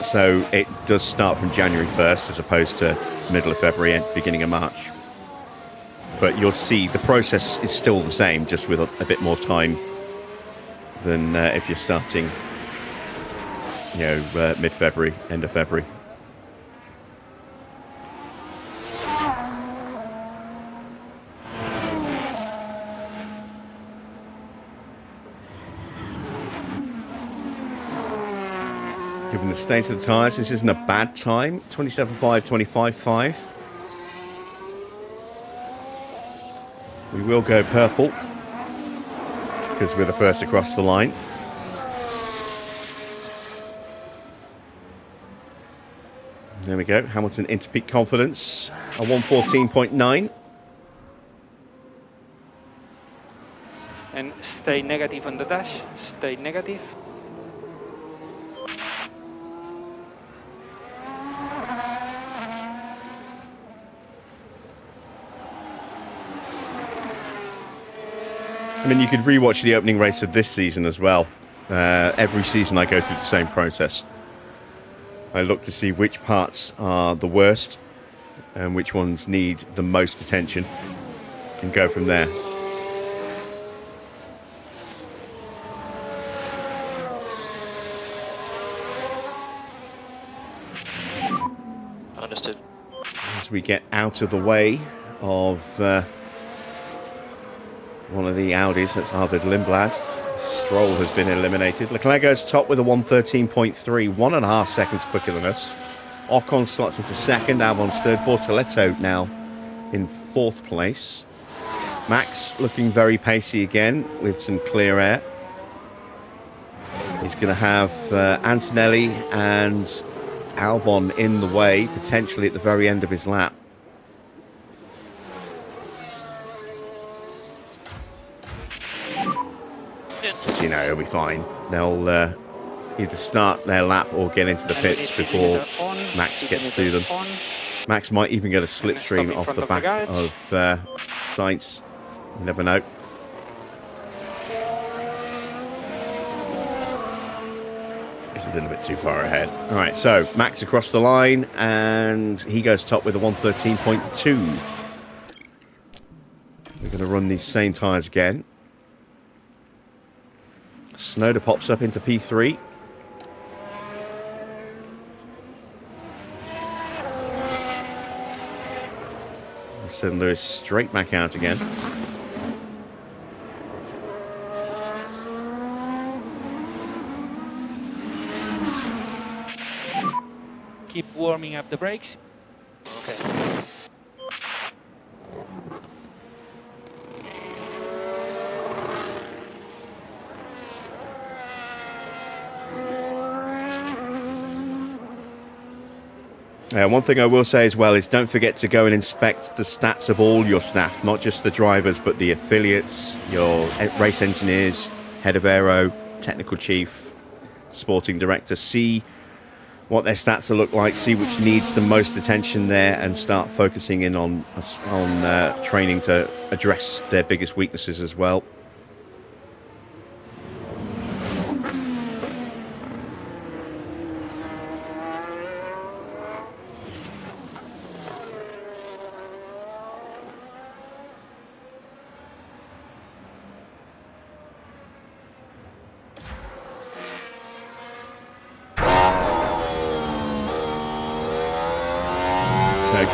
So it does start from January 1st as opposed to middle of February and beginning of March. But you'll see the process is still the same, just with a bit more time than if you're starting, mid-February, end of February. Given the state of the tyres, this isn't a bad time. 27.5, 25.5. We will go purple, because we're the first across the line. There we go. Hamilton into peak confidence. A 114.9. And stay negative on the dash. Stay negative. I mean, you could rewatch the opening race of this season as well. Every season I go through the same process. I look to see which parts are the worst and which ones need the most attention, and go from there. Understood. As we get out of the way of one of the Audis, that's Arvid Lindblad. Stroll has been eliminated. Leclerc goes top with a 113.3, 1.5 seconds quicker than us. Ocon slots into second, Albon's third, Bortoletto now in 4th place. Max looking very pacey again with some clear air. He's going to have Antonelli and Albon in the way, potentially at the very end of his lap. He'll be fine. They'll either start their lap or get into the pits before Max gets to them. Max might even get a slipstream off the back of Sainz. You never know. It's a little bit too far ahead. All right, so Max across the line, and he goes top with a 113.2. We're going to run these same tyres again. Snowder pops up into P3. Send Lewis straight back out again. warming up the brakes. Okay. One thing I will say as well is don't forget to go and inspect the stats of all your staff, not just the drivers, but the affiliates, your race engineers, head of aero, technical chief, sporting director. See what their stats will look like, see which needs the most attention there, and start focusing in on training to address their biggest weaknesses as well.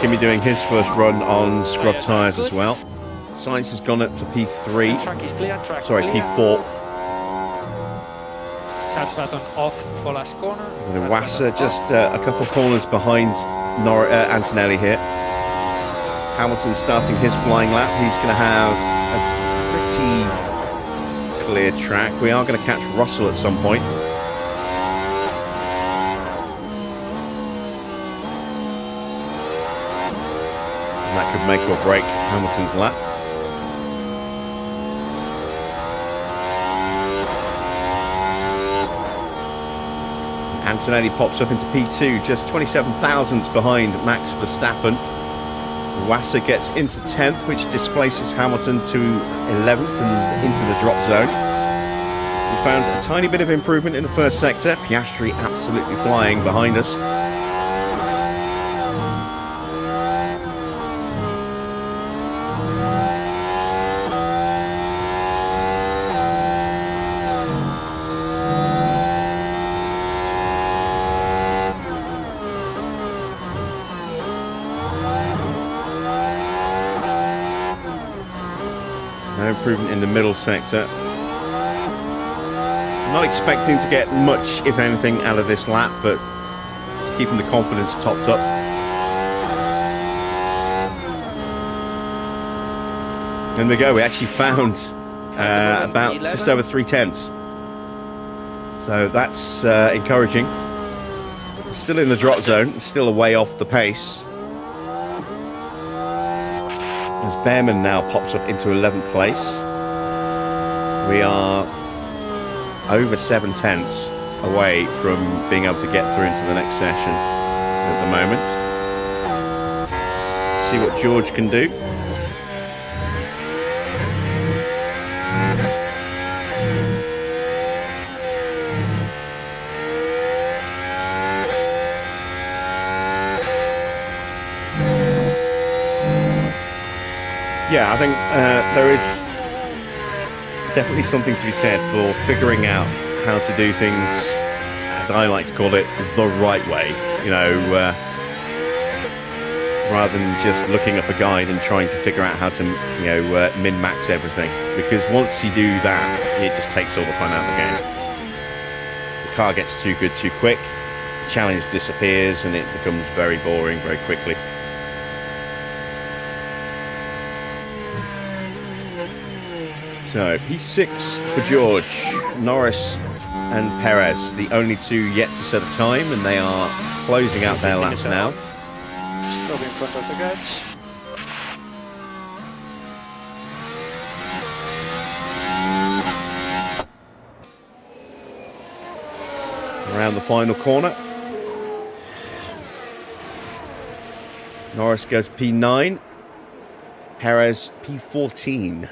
Kimi doing his first run on scrub tyres as well. Sainz has gone up to P3. Track is clear, track Sorry, clear. P4. Start button off for last corner. The Wasser just a couple corners behind Antonelli here. Hamilton starting his flying lap. He's going to have a pretty clear track. We are going to catch Russell at some point. That could make or break Hamilton's lap. Antonelli pops up into P2, just 27 thousandths behind Max Verstappen. Wasser gets into 10th, which displaces Hamilton to 11th and into the drop zone. We found a tiny bit of improvement in the first sector. Piastri absolutely flying behind us. No improvement in the middle sector. Not expecting to get much, if anything, out of this lap, but it's keeping the confidence topped up. And we go. We actually found about just over 3/10. So that's encouraging. Still in the drop zone, still a way off the pace. As Behrman now pops up into 11th place. We are over 7/10 away from being able to get through into the next session at the moment. See what George can do. Yeah, I think there is definitely something to be said for figuring out how to do things, as I like to call it, the right way. You know, rather than just looking up a guide and trying to figure out how to, min-max everything. Because once you do that, it just takes all the fun out of the game. The car gets too good too quick, the challenge disappears, and it becomes very boring very quickly. So, P6 for George, Norris and Perez, the only two yet to set a time, and they are closing out their laps now. Stop in front of the guards. Around the final corner. Norris goes P9, Perez P14.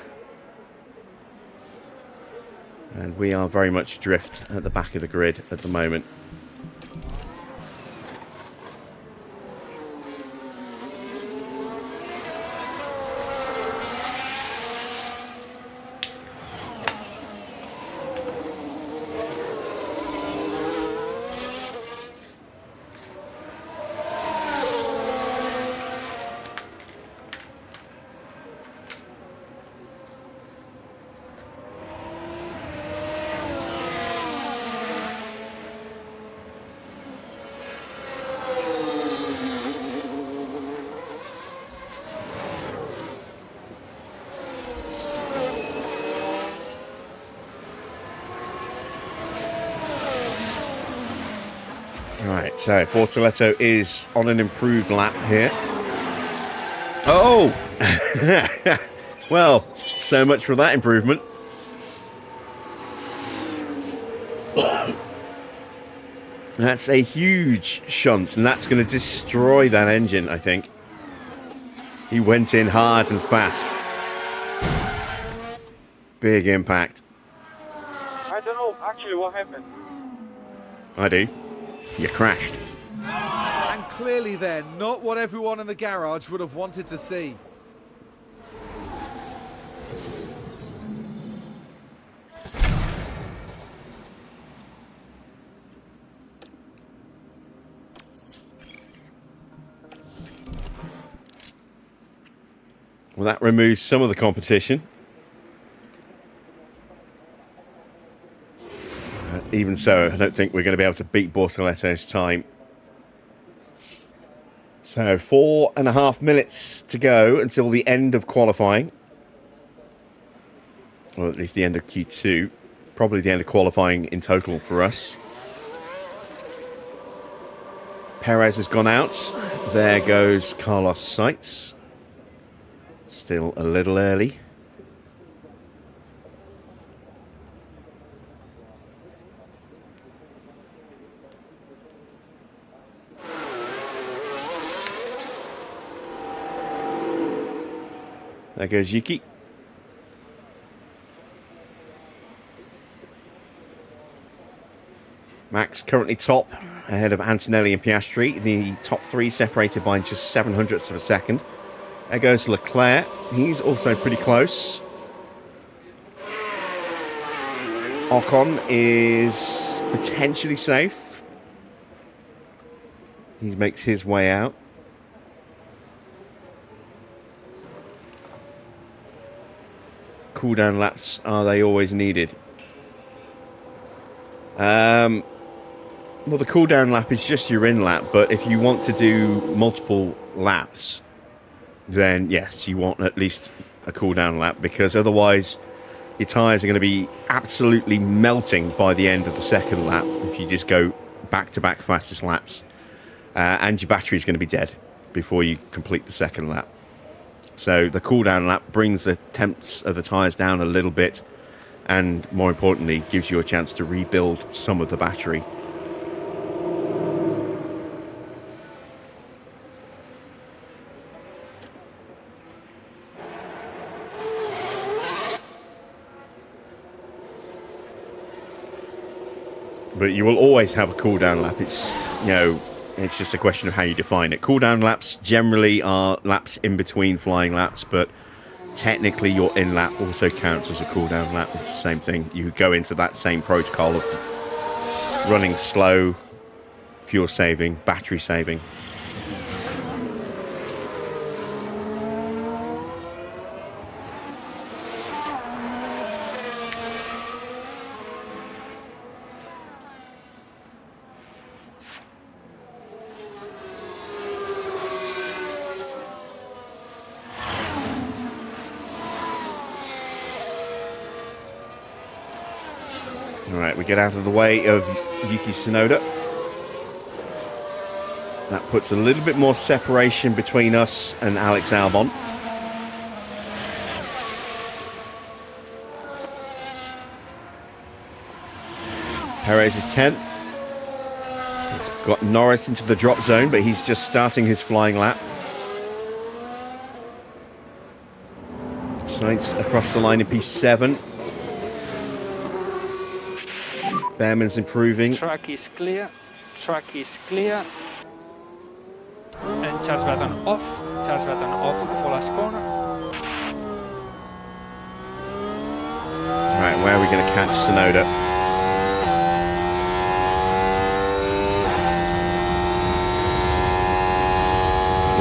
And we are very much adrift at the back of the grid at the moment. So, Bortoletto is on an improved lap here. Oh! Well, so much for that improvement. That's a huge shunt, and that's going to destroy that engine, I think. He went in hard and fast. Big impact. I don't know actually what happened. I do. You crashed. And clearly then, not what everyone in the garage would have wanted to see. Well, that removes some of the competition. Even so, I don't think we're going to be able to beat Bortoletto's time. So, 4.5 minutes to go until the end of qualifying. Or at least the end of Q2. Probably the end of qualifying in total for us. Perez has gone out. There goes Carlos Sainz. Still a little early. There goes Yuki. Max currently top, ahead of Antonelli and Piastri. The top three separated by just 0.07 of a second. There goes Leclerc. He's also pretty close. Ocon is potentially safe. He makes his way out. Cooldown laps, are they always needed? Well, the cooldown lap is just your in lap, but if you want to do multiple laps, then yes, you want at least a cooldown lap, because otherwise your tyres are going to be absolutely melting by the end of the second lap if you just go back-to-back fastest laps. And your battery is going to be dead before you complete the second lap. So the cooldown lap brings the temps of the tyres down a little bit, and more importantly, gives you a chance to rebuild some of the battery. But you will always have a cooldown lap. It's, you know, it's just a question of how you define it. Cooldown laps generally are laps in between flying laps, but technically your in-lap also counts as a cooldown lap. It's the same thing. You go into that same protocol of running slow, fuel saving, battery saving. Alright, we get out of the way of Yuki Tsunoda. That puts a little bit more separation between us and Alex Albon. Perez is 10th. It's got Norris into the drop zone, but he's just starting his flying lap. Sainz across the line in P7. Behrman's improving. Track is clear. Track is clear. And charge button off. Charge button off for last corner. Right, where are we going to catch Tsunoda?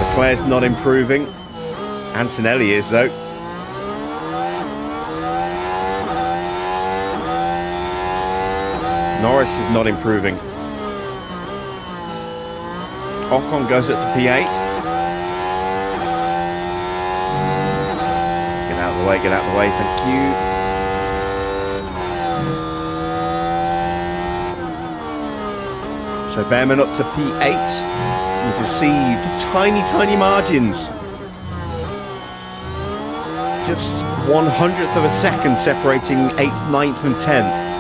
Leclerc's not improving. Antonelli is, though. Norris is not improving. Ocon goes up to P8. Get out of the way, get out of the way, thank you. So Behrman up to P8. You can see the tiny margins. Just 1/100th of a second separating 8th, 9th and 10th.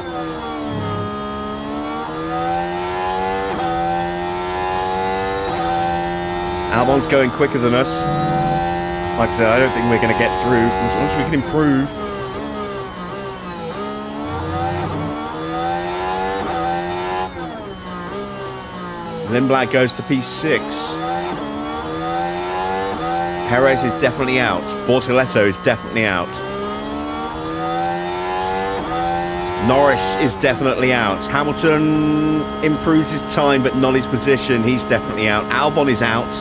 Albon's going quicker than us. Like I said, I don't think we're going to get through. As long as we can improve. Lindblad goes to P6. Perez is definitely out. Bortoleto is definitely out. Norris is definitely out. Hamilton improves his time but not his position. He's definitely out. Albon is out.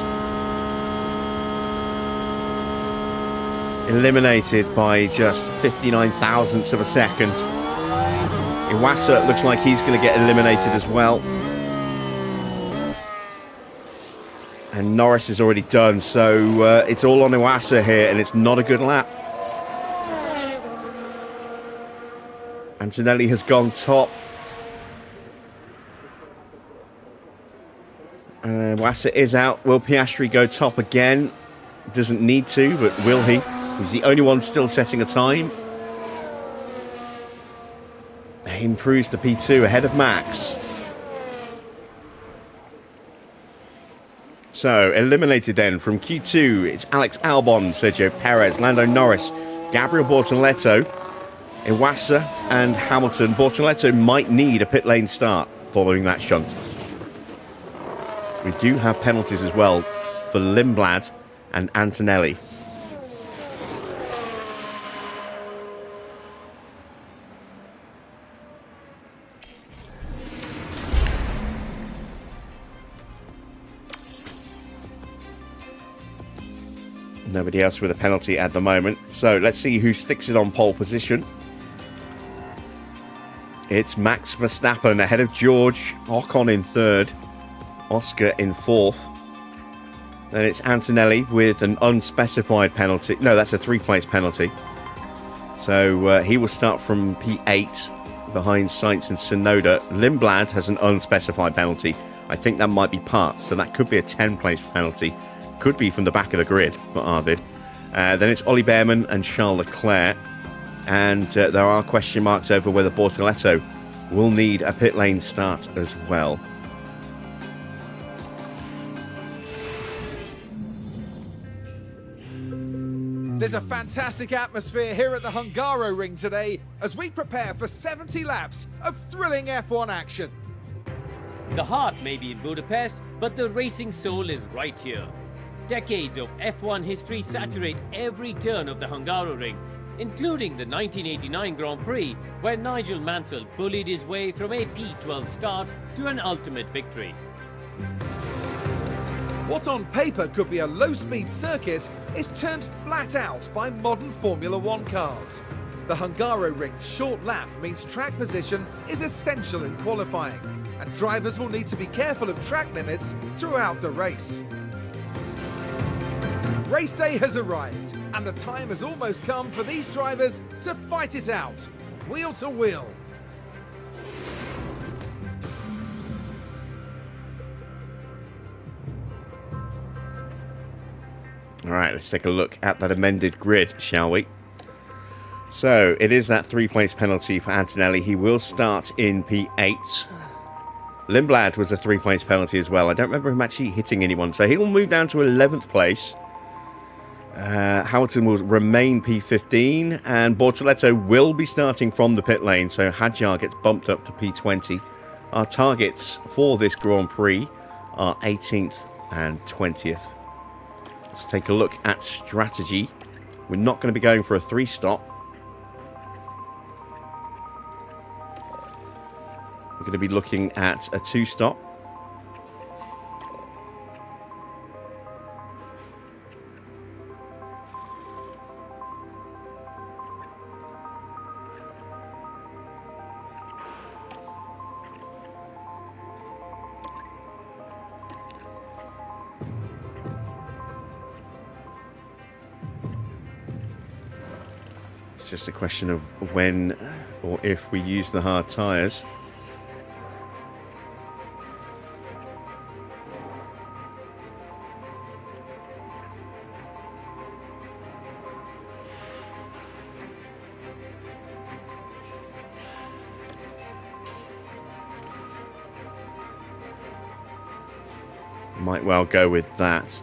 Eliminated by just 59 thousandths of a second. Iwasa looks like he's going to get eliminated as well. And Norris is already done, so it's all on Iwasa here, and it's not a good lap. Antonelli has gone top. Iwasa is out. Will Piastri go top again? Doesn't need to, but will he? He's the only one still setting a time. He improves to P2 ahead of Max. So, eliminated then from Q2, it's Alex Albon, Sergio Perez, Lando Norris, Gabriel Bortoleto, Iwasa and Hamilton. Bortoleto might need a pit lane start following that shunt. We do have penalties as well for Lindblad and Antonelli. Nobody else with a penalty at the moment. So let's see who sticks it on pole position. It's Max Verstappen ahead of George. Ocon in third. Oscar in fourth. Then it's Antonelli with an unspecified penalty. No, that's a three-place penalty. So he will start from P8 behind Sainz and Tsunoda. Lindblad has an unspecified penalty. I think that might be part, so that could be a 10-place penalty. Could be from the back of the grid for Arvid. Then it's Ollie Behrman and Charles Leclerc. And there are question marks over whether Bortoleto will need a pit lane start as well. There's a fantastic atmosphere here at the Hungaroring today as we prepare for 70 laps of thrilling F1 action. The heart may be in Budapest, but the racing soul is right here. Decades of F1 history saturate every turn of the Hungaroring, including the 1989 Grand Prix, where Nigel Mansell bullied his way from a P12 start to an ultimate victory. What on paper could be a low-speed circuit is turned flat out by modern Formula One cars. The Hungaroring's short lap means track position is essential in qualifying, and drivers will need to be careful of track limits throughout the race. Race day has arrived, and the time has almost come for these drivers to fight it out, wheel to wheel. All right, let's take a look at that amended grid, shall we? So, it is that three-place penalty for Antonelli. He will start in P8. Lindblad was a three-place penalty as well. I don't remember him actually hitting anyone, so he will move down to 11th place. Hamilton will remain P15, and Bortoleto will be starting from the pit lane, so Hadjar gets bumped up to P20. Our targets for this Grand Prix are 18th and 20th. Let's take a look at strategy. We're not going to be going for a 3-stop. We're going to be looking at a 2-stop. Just a question of when or if we use the hard tyres. Might well go with that.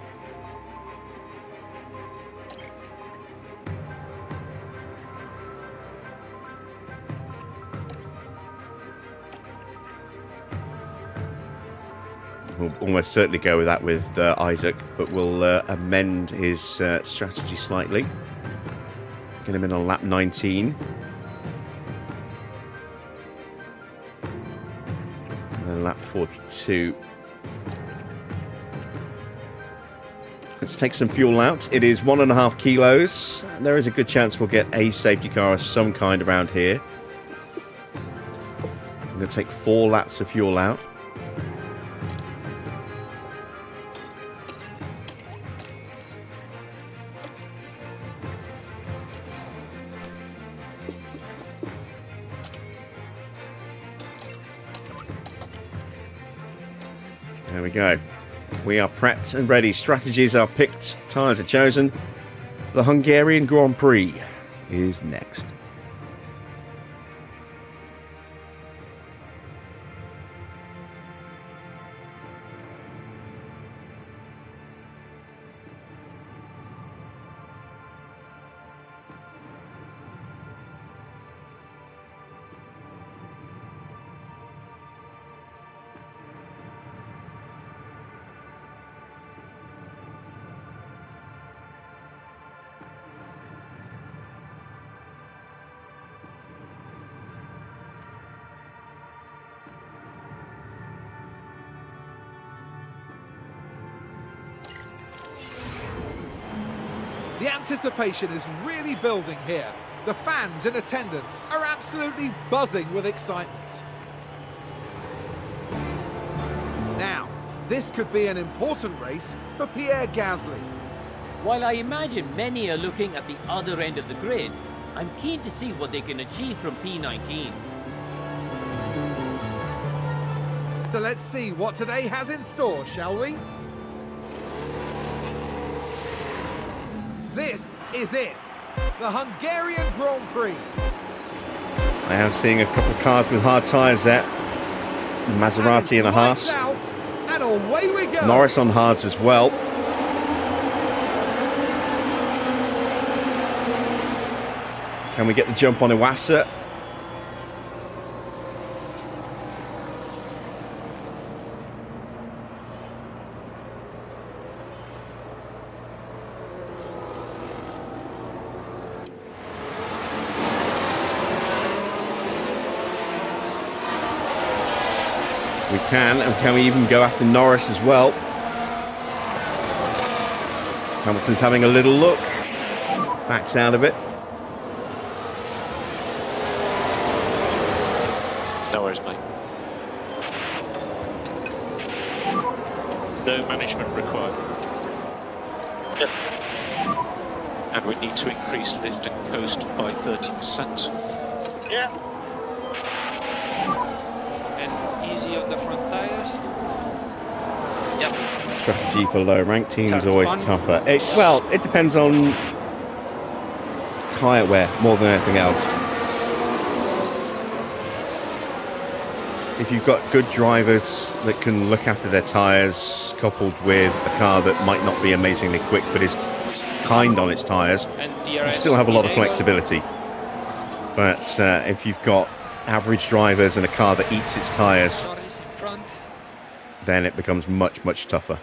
We'll almost certainly go with that with Isaac, but we'll amend his strategy slightly. Get him in on lap 19. And then lap 42. Let's take some fuel out. It is 1.5 kilos. There is a good chance we'll get a safety car of some kind around here. I'm going to take 4 laps of fuel out. There we go. We are prepped and ready. Strategies are picked. Tyres are chosen. The Hungarian Grand Prix is next. The anticipation is really building here. The fans in attendance are absolutely buzzing with excitement. Now, this could be an important race for Pierre Gasly. While I imagine many are looking at the other end of the grid, I'm keen to see what they can achieve from P19. So let's see what today has in store, shall we? This is it, the Hungarian Grand Prix. I am seeing a couple of cars with hard tyres there. Maserati and a Haas. Out, and away we go. Norris on hards as well. Can we get the jump on Iwasa? We can, and can we even go after Norris as well? Hamilton's having a little look. Backs out of it. No worries, mate. No management required. Yep. And we need to increase lift and coast by 30%. Yeah. On the front tires. Yep. Strategy for low rank teams is always tougher. Well, it depends on tyre wear more than anything else. If you've got good drivers that can look after their tyres, coupled with a car that might not be amazingly quick but is kind on its tyres, you still have a lot of flexibility. But if you've got average drivers and a car that eats its tyres, then it becomes much, much tougher.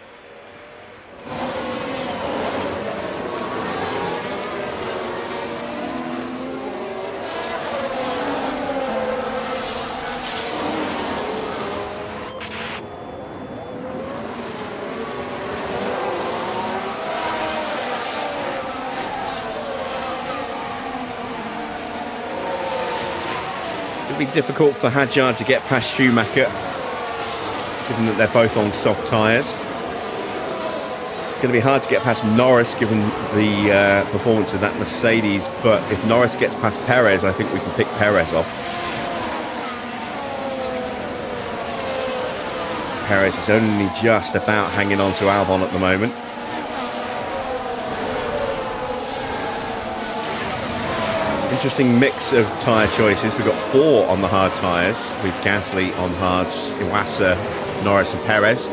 It's going to be difficult for Hadjar to get past Schumacher, given that they're both on soft tyres. It's going to be hard to get past Norris, given the performance of that Mercedes, but if Norris gets past Perez, I think we can pick Perez off. Perez is only just about hanging on to Albon at the moment. Interesting mix of tyre choices. We've got 4 on the hard tyres, with Gasly on hards, Iwasa, Norris and Perez.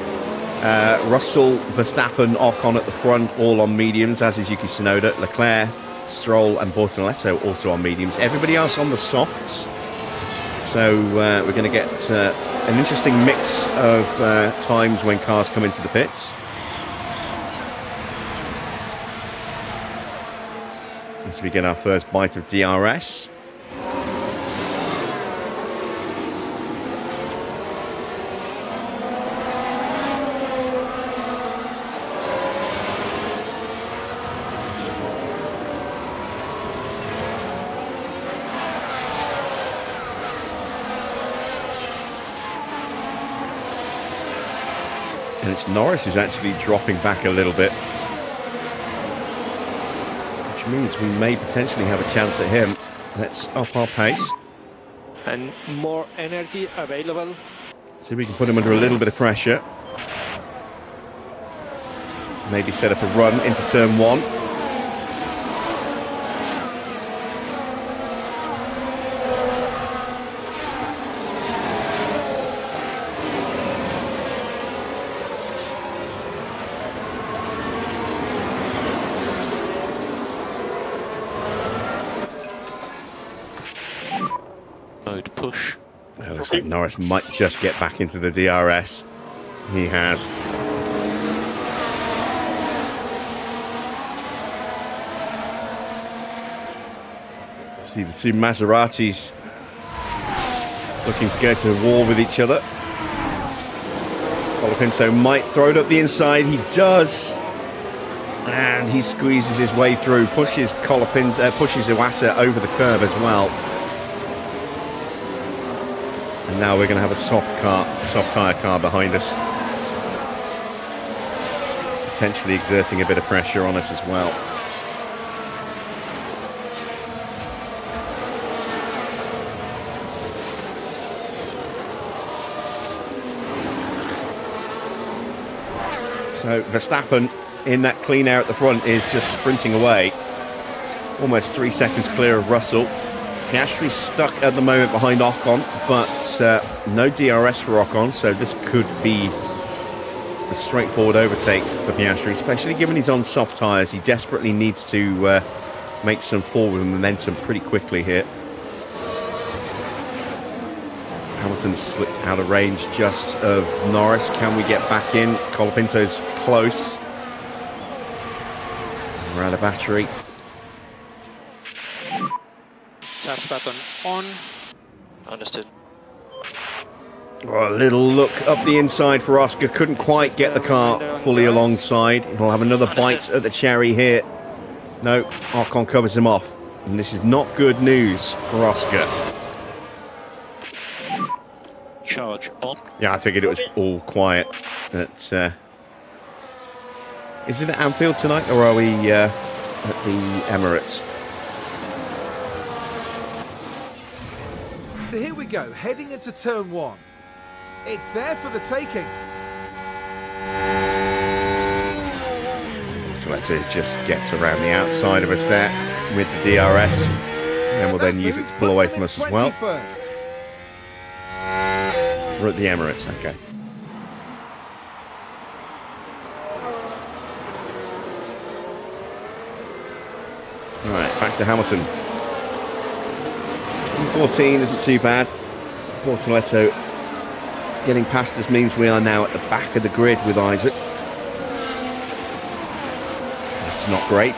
Russell, Verstappen, Ocon at the front, all on mediums, as is Yuki Tsunoda. Leclerc, Stroll and Bortoletto also on mediums. Everybody else on the softs. So we're going to get an interesting mix of times when cars come into the pits. As we get our first bite of DRS. And it's Norris who's actually dropping back a little bit, which means we may potentially have a chance at him. Let's up our pace. And more energy available. See if we can put him under a little bit of pressure. Maybe set up a run into turn 1. Mode push. It looks like Norris might just get back into the DRS. He has. See the two Maseratis looking to go to war with each other. Colapinto might throw it up the inside. He does. And he squeezes his way through, pushes Iwasa over the curb as well. And now we're going to have a soft tyre car behind us. Potentially exerting a bit of pressure on us as well. So Verstappen in that clean air at the front is just sprinting away. Almost 3 seconds clear of Russell. Piastri stuck at the moment behind Ocon, but no DRS for Ocon, so this could be a straightforward overtake for Piastri, especially given he's on soft tyres. He desperately needs to make some forward momentum pretty quickly here. Hamilton slipped out of range just of Norris. Can we get back in? Colapinto's close. We're out of battery. Charge button on. Understood. Oh, a little look up the inside for Oscar. Couldn't quite get the car fully alongside. He'll have another bite at the cherry here. No, Ocon covers him off. And this is not good news for Oscar. Charge on. Yeah, I figured it was all quiet. But, is it at Anfield tonight, or are we at the Emirates? Here we go, heading into turn 1. It's there for the taking. So let's just get around the outside of us there with the DRS. And we'll then use it to pull away from us as well. First. We're at the Emirates, okay. Alright, back to Hamilton. 14 isn't too bad. Bortoletto getting past us means we are now at the back of the grid with Isaac. That's not great.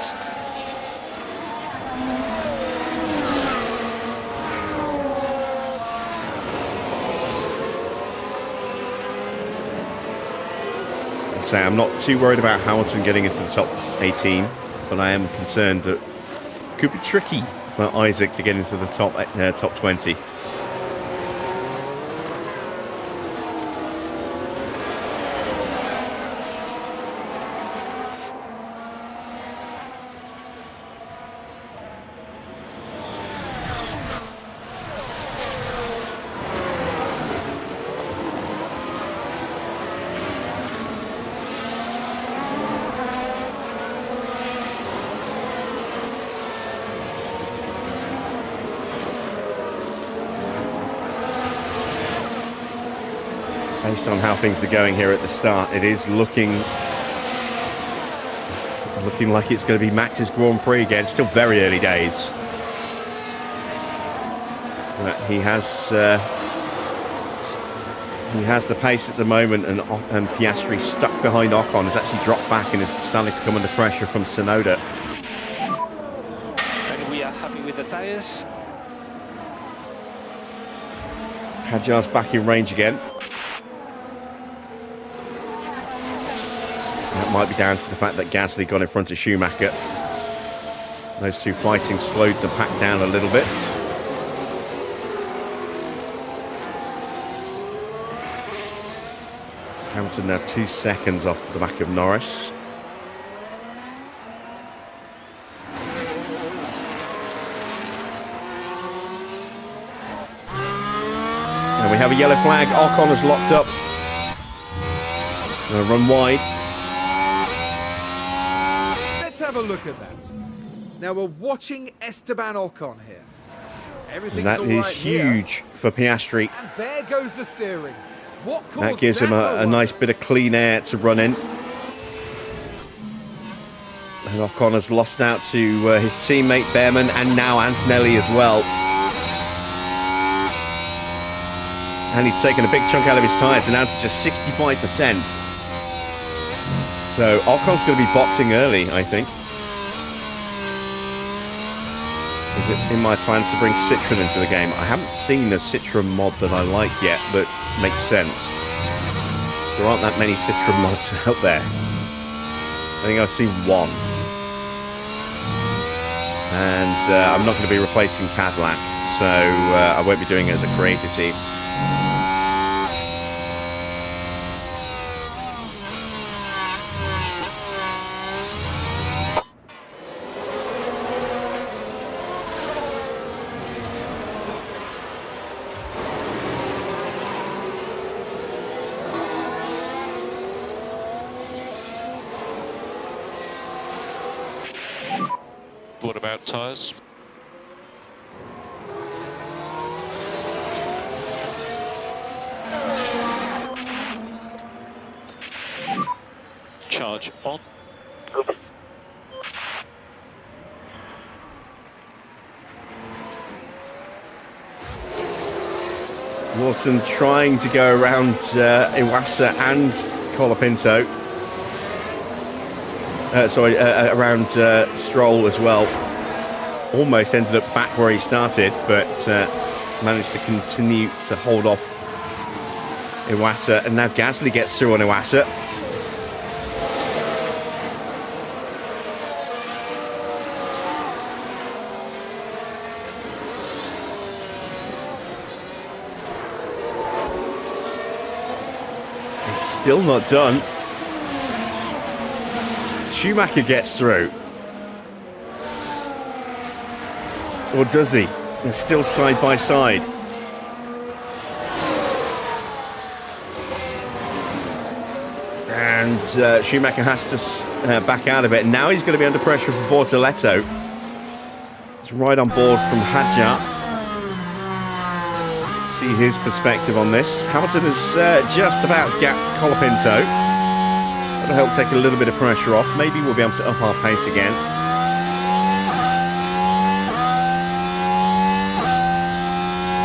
So I'm not too worried about Hamilton getting into the top 18, but I am concerned that it could be tricky for Isaac to get into the top 20. Based on how things are going here at the start, it is looking like it's going to be Max's Grand Prix again. Still very early days. But he has the pace at the moment, and Piastri stuck behind Ocon has actually dropped back and is starting to come under pressure from Tsunoda. And we are happy with the tyres. Hadjar's back in range again. That might be down to the fact that Gasly got in front of Schumacher. Those two fighting slowed the pack down a little bit. Hamilton now 2 seconds off the back of Norris. And we have a yellow flag. Ocon is locked up. Gonna run wide. Let's have a look at that. Now we're watching Esteban Ocon here. Everything's That all is right here. huge for Piastri. And there goes the steering. What caused That gives him a nice bit of clean air to run in. And Ocon has lost out to his teammate Behrman and now Antonelli as well. And he's taken a big chunk out of his tyres and down to just 65%. So Ocon's going to be boxing early, I think. Is it in my plans to bring Citroen into the game? I haven't seen a Citroen mod that I like yet, but makes sense. There aren't that many Citroen mods out there. I think I've seen one. And I'm not going to be replacing Cadillac, so I won't be doing it as a creator team. What about tyres? Charge on. Lawson trying to go around Iwasa and Colapinto. Around Stroll as well. Almost ended up back where he started, but managed to continue to hold off Iwasa. And now Gasly gets through on Iwasa. It's still not done. Schumacher gets through. Or does he? They're still side by side. And Schumacher has to back out of it. Now he's going to be under pressure from Bortoletto. It's right on board from Hadjar. See his perspective on this. Hamilton has just about gapped Colapinto. That'll help take a little bit of pressure off. Maybe we'll be able to up our pace again.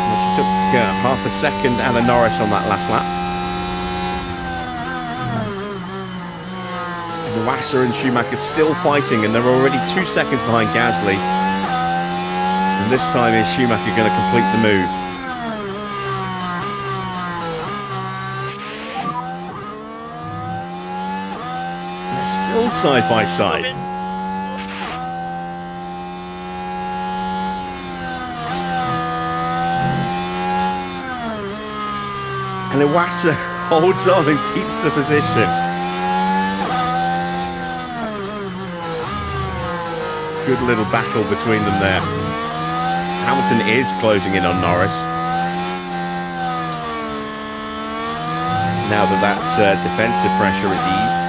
Which took half a second out of Norris on that last lap. Iwasa and Schumacher still fighting, and they're already 2 seconds behind Gasly. And this time is Schumacher going to complete the move. Still side by side. And Iwasa holds on and keeps the position. Good little battle between them there. Hamilton is closing in on Norris. Now that defensive pressure is eased.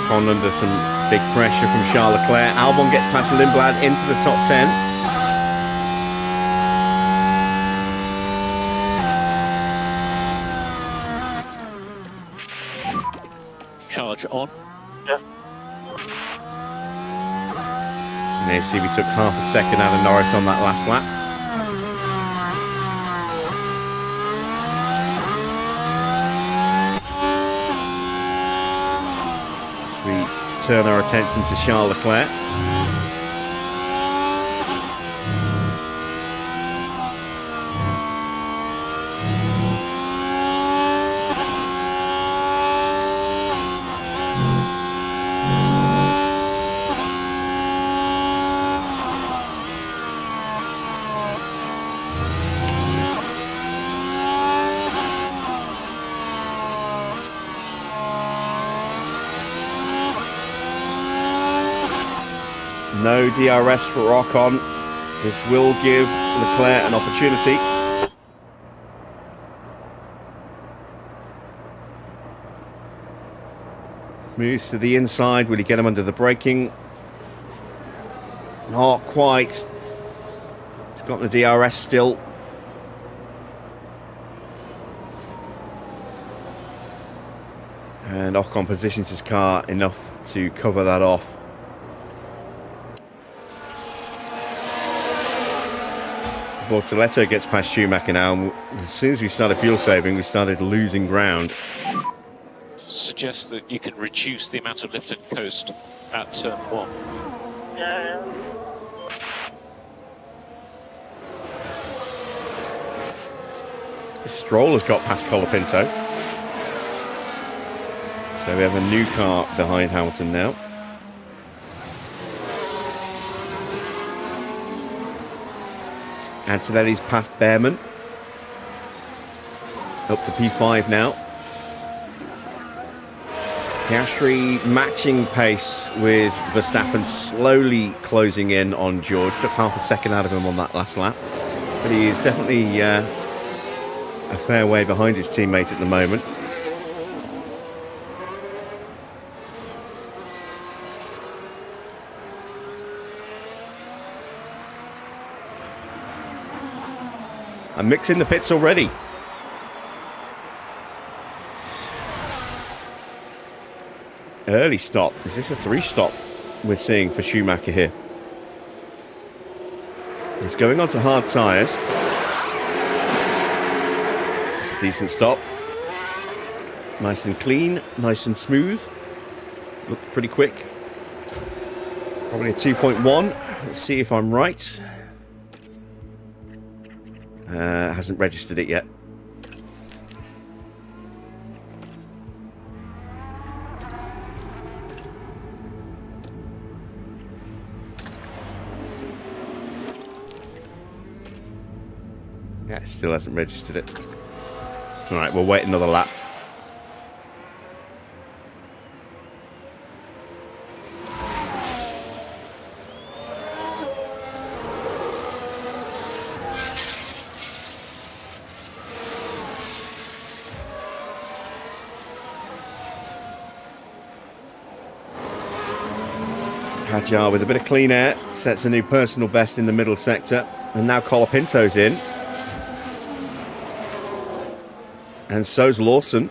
Ocon under some big pressure from Charles Leclerc. Albon gets past Lindblad into the top 10. Charge on. Yeah. And there you see we took half a second out of Norris on that last lap. We turn our attention to Charles Leclerc. No DRS for Ocon. This will give Leclerc an opportunity. Moves to the inside. Will he get him under the braking? Not quite. He's got the DRS still. And Ocon positions his car enough to cover that off. Bortoletto gets past Schumacher now, and as soon as we started fuel saving, we started losing ground. Suggests that you can reduce the amount of lift and coast at turn 1. Yeah. Stroll has got past Colapinto. So we have a new car behind Hamilton now. Antonelli's past Behrman. Up to P5 now. Piastri matching pace with Verstappen, slowly closing in on George. Took half a second out of him on that last lap. But he is definitely a fair way behind his teammate at the moment. I'm mixing the pits already. Early stop. Is this a 3-stop we're seeing for Schumacher here? He's going on to hard tyres. It's a decent stop. Nice and clean, nice and smooth. Looks pretty quick. Probably a 2.1. Let's see if I'm right. Hasn't registered it yet. Yeah, it still hasn't registered it. All right, we'll wait another lap. Hadjar with a bit of clean air sets a new personal best in the middle sector, and now Colapinto's in, and so's Lawson.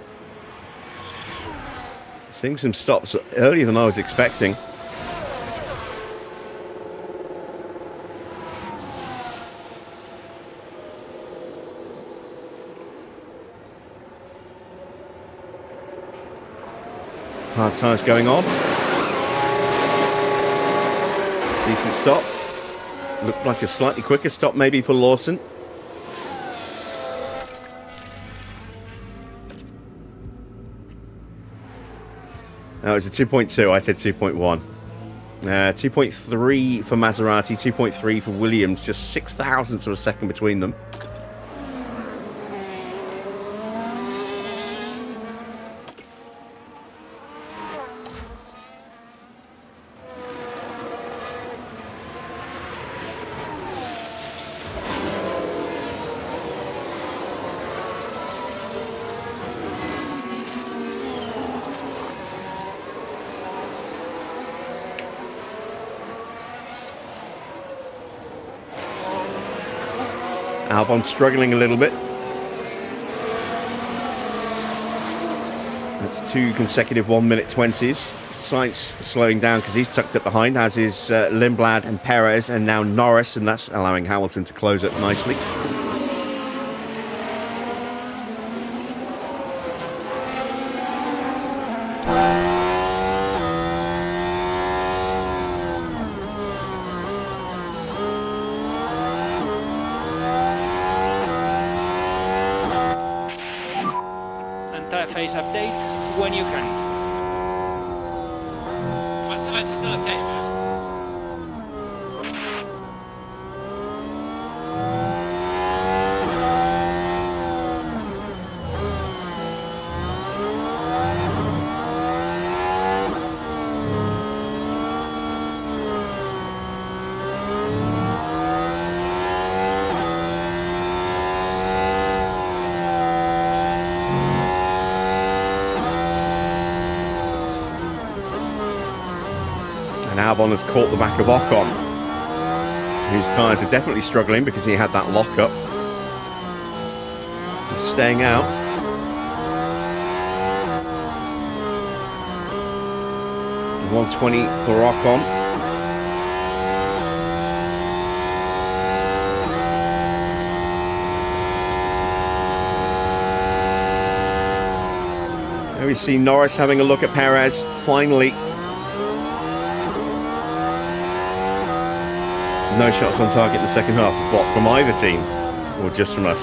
Seeing some stops earlier than I was expecting. Hard tyres going on. Decent stop. Looked like a slightly quicker stop maybe for Lawson. No, it was a 2.2. I said 2.1. 2.3 for Maserati, 2.3 for Williams. Just 6 thousandths of a second between them. Albon struggling a little bit. That's 2 consecutive 1 minute 20s. Sainz slowing down because he's tucked up behind, as is Lindblad and Perez, and now Norris, and that's allowing Hamilton to close up nicely. Phase update when you can. It's still okay. Albon has caught the back of Ocon, whose tyres are definitely struggling because he had that lock-up. He's staying out. .120 for Ocon. There we see Norris having a look at Perez, finally. No shots on target in the second half. What, from either team? Or just from us?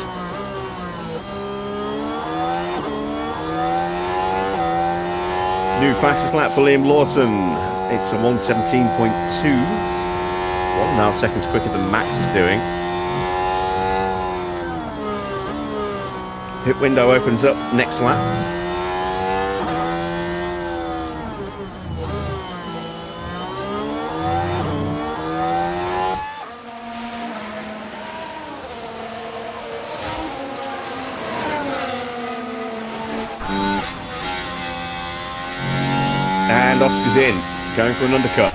New fastest lap for Liam Lawson. It's a 1:17.2. 1.5 seconds quicker than Max is doing. Pit window opens up next lap. And Oscar's in, going for an undercut.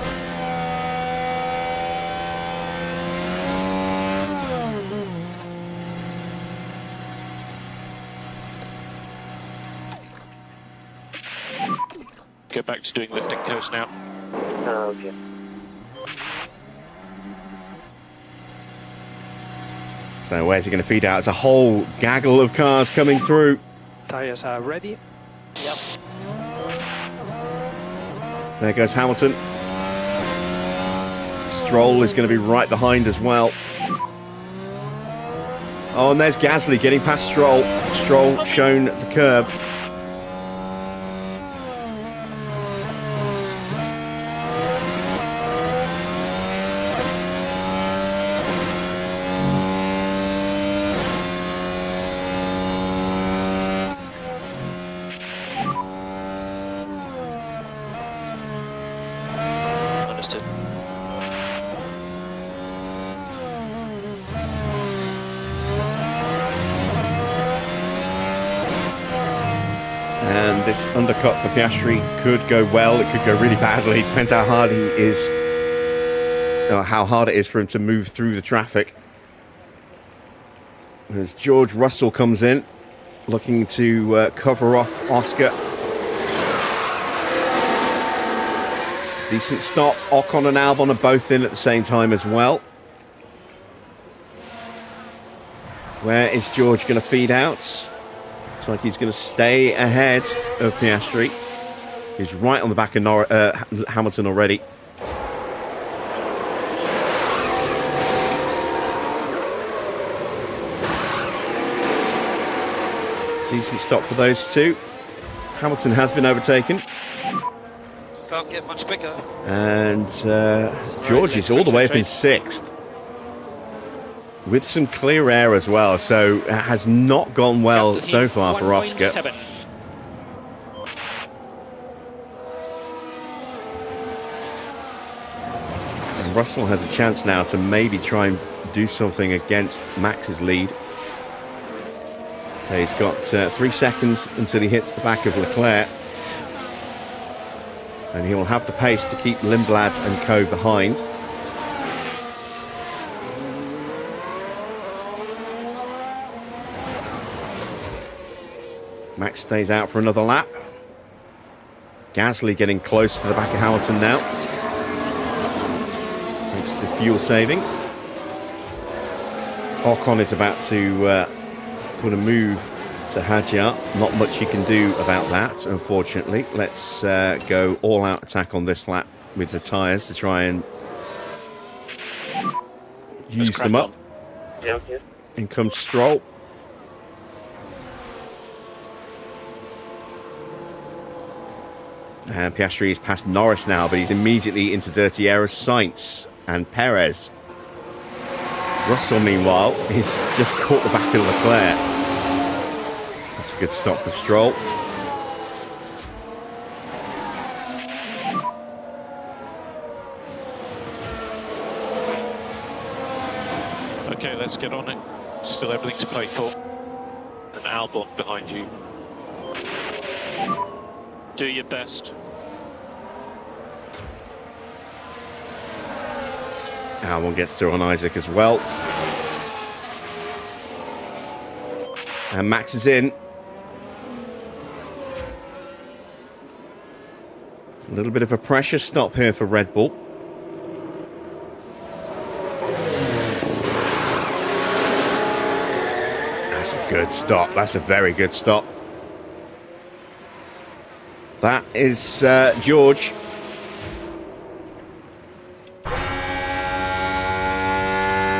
Go back to doing lifting coast now. Okay. So where's he going to feed out? It's a whole gaggle of cars coming through. Tires are ready. Yep. There goes Hamilton. Stroll is going to be right behind as well. Oh, and there's Gasly getting past Stroll. Stroll shown the curb. Understood. And this undercut for Piastri could go well, it could go really badly. It depends how hard he is, or how hard it is for him to move through the traffic. As George Russell comes in, looking to cover off Oscar. Decent stop. Ocon and Albon are both in at the same time as well. Where is George going to feed out? Looks like he's going to stay ahead of Piastri. He's right on the back of Hamilton already. Decent stop for those two. Hamilton has been overtaken. Can't get much quicker. And George is all the way up in 6th. With some clear air as well, so it has not gone well so far for Oscar. 1.7. And Russell has a chance now to maybe try and do something against Max's lead. So he's got 3 seconds until he hits the back of Leclerc. And he will have the pace to keep Lindblad and co behind. stays out for another lap. Gasly getting close to the back of Hamilton now. Thanks to fuel saving. Ocon is about to put a move to Hadjar. Not much you can do about that, unfortunately. Let's go all-out attack on this lap with the tyres to try and use them up. Yeah, okay. In comes Stroll. And Piastri is past Norris now, but he's immediately into dirty air as Sainz and Perez. Russell, meanwhile, is just caught the back of Leclerc. That's a good stop for Stroll. Okay, let's get on it. Still everything to play for. And Albon behind you. Do your best. Albon gets through on Isaac as well. And Max is in. A little bit of a pressure stop here for Red Bull. That's a good stop. That's a very good stop. That is George.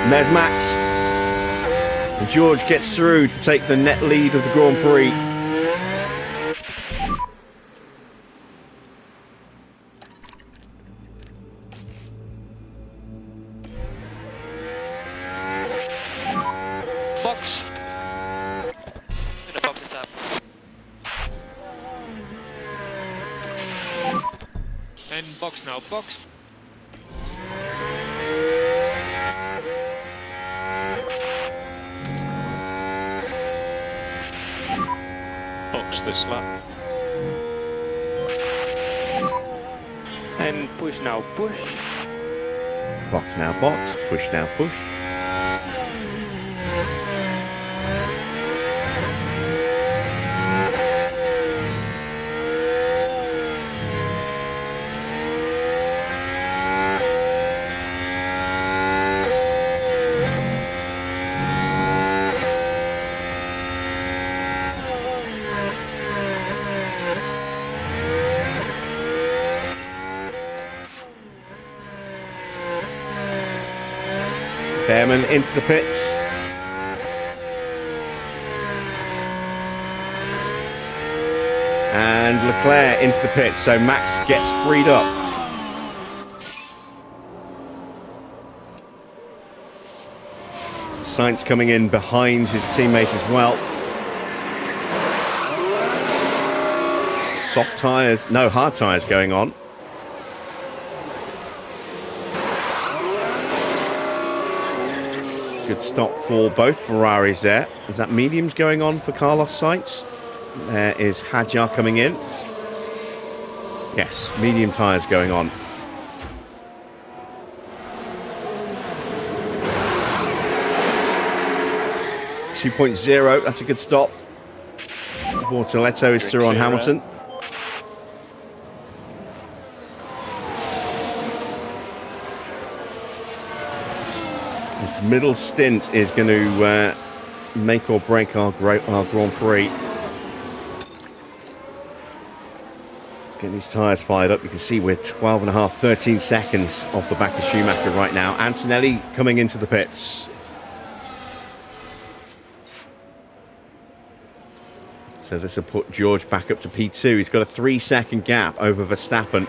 And there's Max. And George gets through to take the net lead of the Grand Prix. Box. I'm gonna box this up. And box now, box. Box this lap. And push now, push. Box now, box. Push now, push. Behrman into the pits. And Leclerc into the pits, so Max gets freed up. Sainz coming in behind his teammate as well. Soft tyres, no, hard tyres going on. Good stop for both Ferraris there. Is that mediums going on for Carlos Sainz? There is Hadjar coming in. Yes, medium tyres going on. .0, that's a good stop. Bortoletto is through on Hamilton. This middle stint is going to make or break our Grand Prix. Let's get these tyres fired up. You can see we're 12.5, 13 seconds off the back of Schumacher right now. Antonelli coming into the pits. So this will put George back up to P2. He's got a 3-second gap over Verstappen.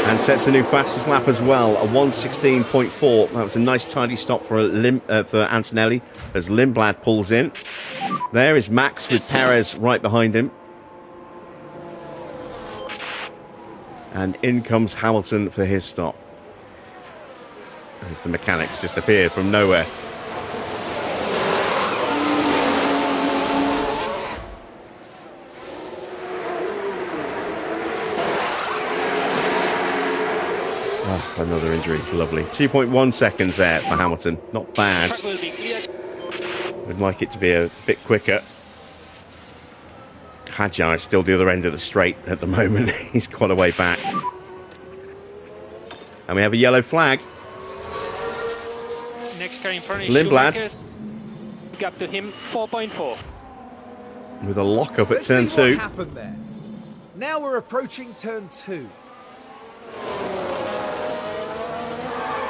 And sets a new fastest lap as well, a 1:16.4. That was a nice tidy stop for Antonelli as Lindblad pulls in. There is Max with Perez right behind him. And in comes Hamilton for his stop. As the mechanics just appear from nowhere. Another injury, lovely. 2.1 seconds there for Hamilton, not bad. Would like it to be a bit quicker. Hadjar is still the other end of the straight at the moment. He's quite a way back. And we have a yellow flag. Next car in front It's is Lindblad. Schumacher. Gap to him, 4.4. With a lock-up at Let's turn see what 2. happened there. Now we're approaching turn 2.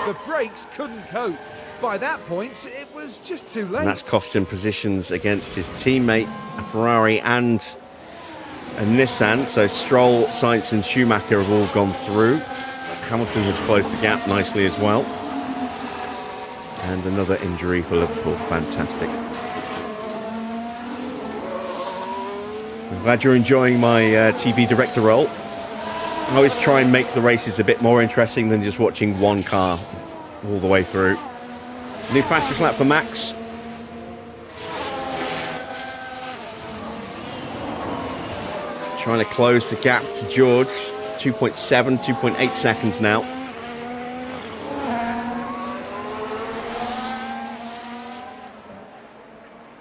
The brakes couldn't cope. By that point, it was just too late. And that's cost him positions against his teammate, a Ferrari and a Nissan. So Stroll, Sainz and Schumacher have all gone through. Hamilton has closed the gap nicely as well. And another injury for Liverpool. Fantastic. I'm glad you're enjoying my TV director role. I always try and make the races a bit more interesting than just watching one car all the way through. New fastest lap for Max. Trying to close the gap to George. 2.7, 2.8 seconds now.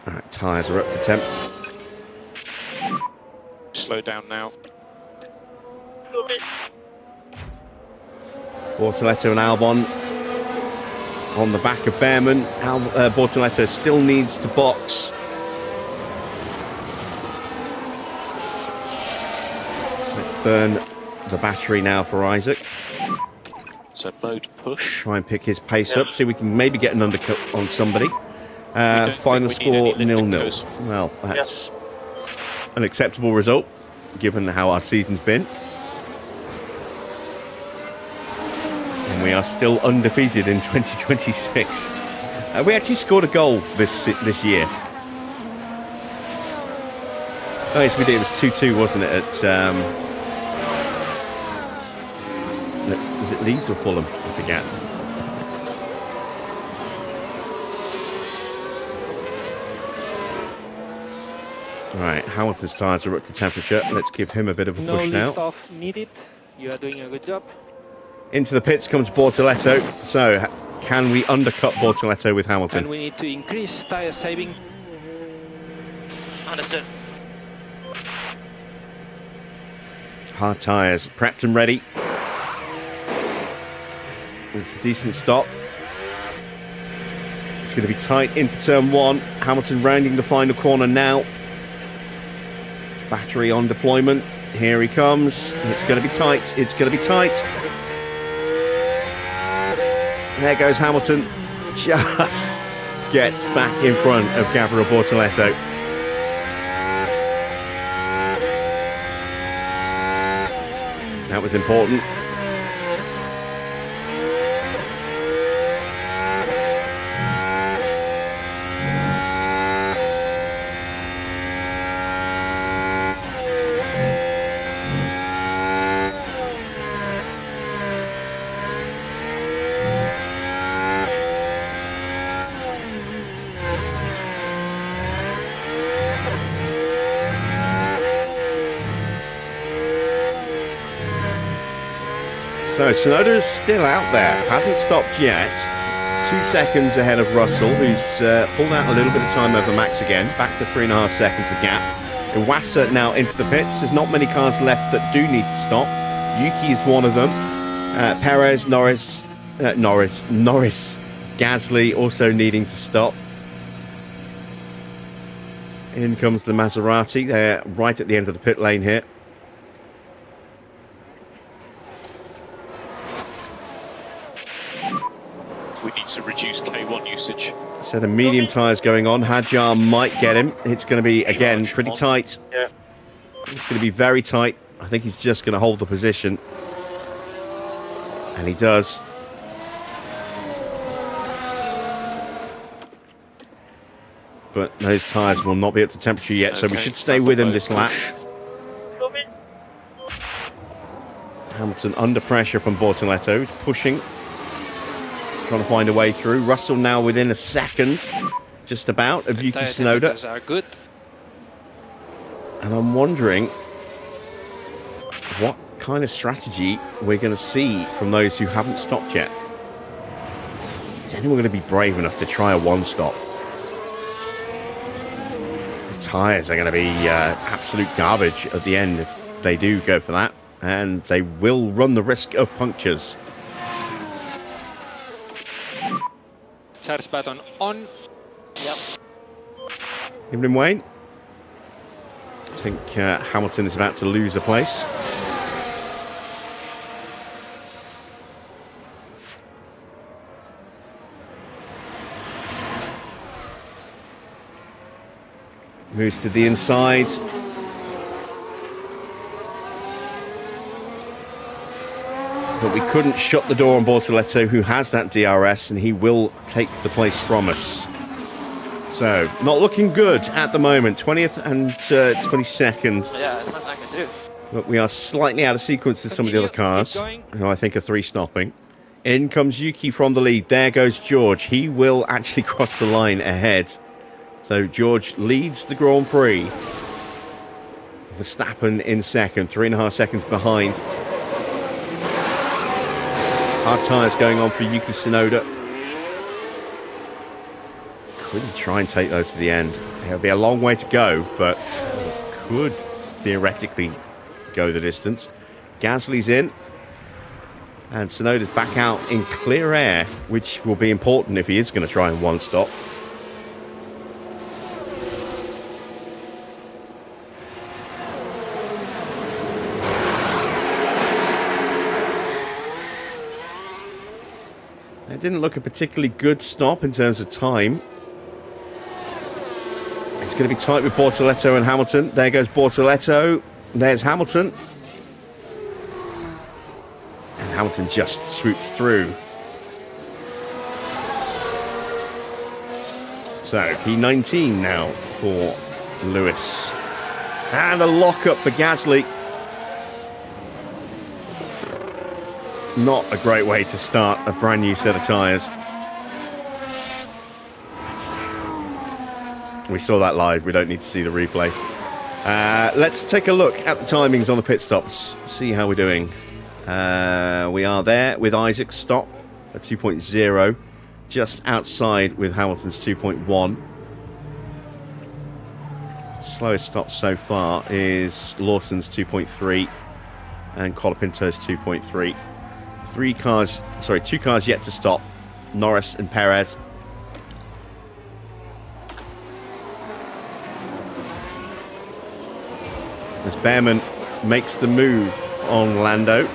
Right, tyres are up to temp. Slow down now. Bortoleto and Albon on the back of Behrman. Bortoleto still needs to box. Let's burn the battery now for Isaac. So mode push. Try and pick his pace up, see if we can maybe get an undercut on somebody. Final think we need score any lifting 0-0. goes. Well, that's an acceptable result given how our season's been. And we are still undefeated in 2026. We actually scored a goal this year. Oh, yes, we did. It was 2-2, wasn't it? At was it Leeds or Fulham? I forget. Right, Hamilton's tyres are up to temperature. Let's give him a bit of a No push lift now. off needed. You are doing a good job. Into the pits comes Bortoleto. So, can we undercut Bortoleto with Hamilton? And we need to increase tire saving. Understood. Hard tyres, prepped and ready. It's a decent stop. It's going to be tight into turn 1. Hamilton rounding the final corner now. Battery on deployment. Here he comes. It's going to be tight. It's going to be tight. There goes Hamilton. Just gets back in front of Gabriel Bortoleto. That was important. So Tsunoda's still out there, hasn't stopped yet. 2 seconds ahead of Russell, who's pulled out a little bit of time over Max again, back to 3.5 seconds of gap. Iwasa now into the pits. There's not many cars left that do need to stop. Yuki is one of them. Perez, Norris, Gasly also needing to stop. In comes the Maserati. They're right at the end of the pit lane here. We need to reduce K1 usage. So the medium tyres going on. Hadjar might get him. It's going to be, again, pretty tight. Yeah. It's going to be very tight. I think he's just going to hold the position. And he does. But those tyres will not be up to temperature yet, so we Okay, should stay with him this lap. Stop it. Hamilton under pressure from Bortoleto. He's pushing. Trying to find a way through. Russell now within a second, just about, of Yuki Tire Tsunoda. temperatures are good. And I'm wondering what kind of strategy we're going to see from those who haven't stopped yet. Is anyone going to be brave enough to try a one-stop? tyres are going to be absolute garbage at the end if they do go for that. And they will run the risk of punctures. Tires baton on. Yep. Evening, Wayne. I think Hamilton is about to lose a place. Moves to the inside. But we couldn't shut the door on Bortoletto, who has that DRS, and he will take the place from us. So, not looking good at the moment. 20th and 22nd. Yeah, it's nothing I can do. But we are slightly out of sequence with some of the other cars, who I think are 3 stopping. In comes Yuki from the lead. There goes George. He will actually cross the line ahead. So George leads the Grand Prix. Verstappen in second, 3.5 seconds behind. Hard tyres going on for Yuki Tsunoda. Could he try and take those to the end? It'll be a long way to go, but could theoretically go the distance. Gasly's in. And Tsunoda's back out in clear air, which will be important if he is going to try and one stop. It didn't look a particularly good stop in terms of time. It's going to be tight with Bortoletto and Hamilton. There goes Bortoletto. There's Hamilton. And Hamilton just swoops through. So, P19 now for Lewis. And a lock-up for Gasly. Not a great way to start a brand new set of tyres. We saw that live. We don't need to see the replay. Let's take a look at the timings on the pit stops. See how we're doing. We are there with Isaac's stop at 2.0. Just outside with Hamilton's 2.1. Slowest stop so far is Lawson's 2.3 and Colapinto's 2.3. Two cars yet to stop. Norris and Perez. As Behrman makes the move on Lando.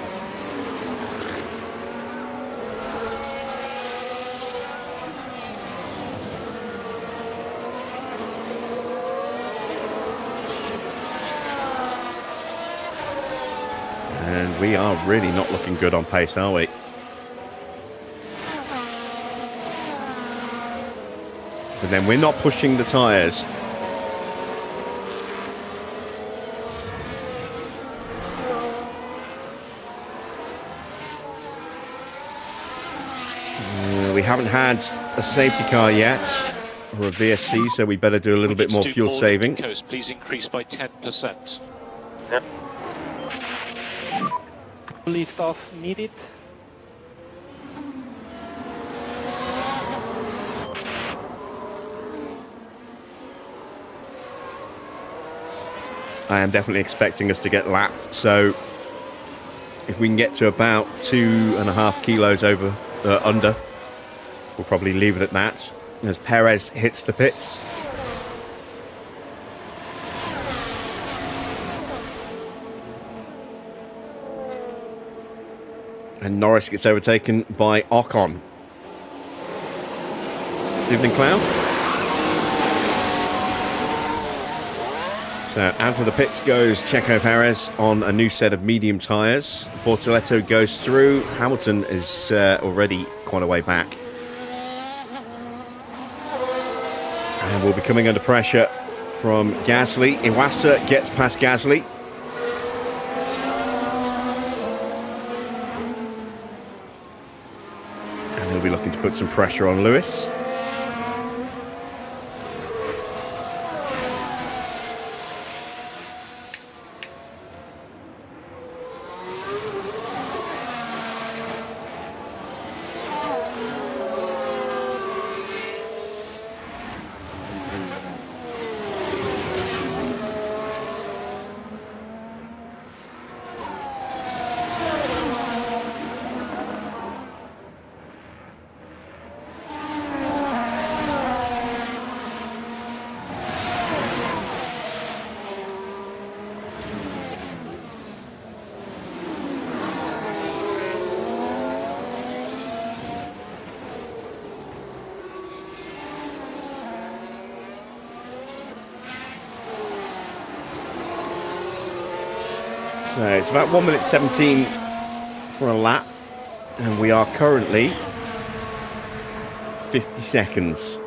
And we are really not looking good on pace, are we? But then we're not pushing the tyres. We haven't had a safety car yet, or a VSC, so we better do a little bit more fuel saving. Please increase by 10%. Yep. Lift off needed. I am definitely expecting us to get lapped, so if we can get to about 2.5 kilos under, we'll probably leave it at that as Perez hits the pits. And Norris gets overtaken by Ocon. Evening, Cloud. So out of the pits goes Checo Perez on a new set of medium tyres. Bortoletto goes through. Hamilton is already quite a way back. And we'll be coming under pressure from Gasly. Iwasa gets past Gasly. And he'll be looking to put some pressure on Lewis. So it's about 1 minute 17 for a lap, and we are currently 50 seconds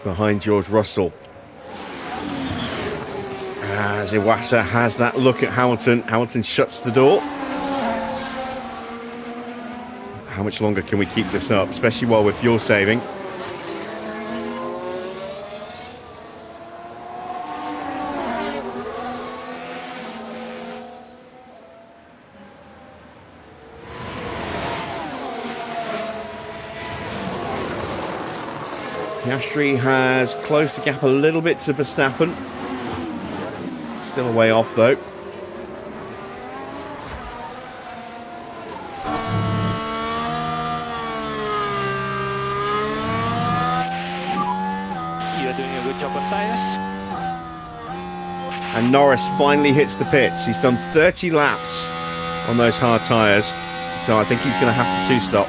behind George Russell. As Iwasa has that look at Hamilton, Hamilton shuts the door. How much longer can we keep this up, especially while we're fuel saving? Piastri has closed the gap a little bit to Verstappen. Still a way off though. You're doing a good job on tires. And Norris finally hits the pits. He's done 30 laps on those hard tyres, so I think he's going to have to two-stop.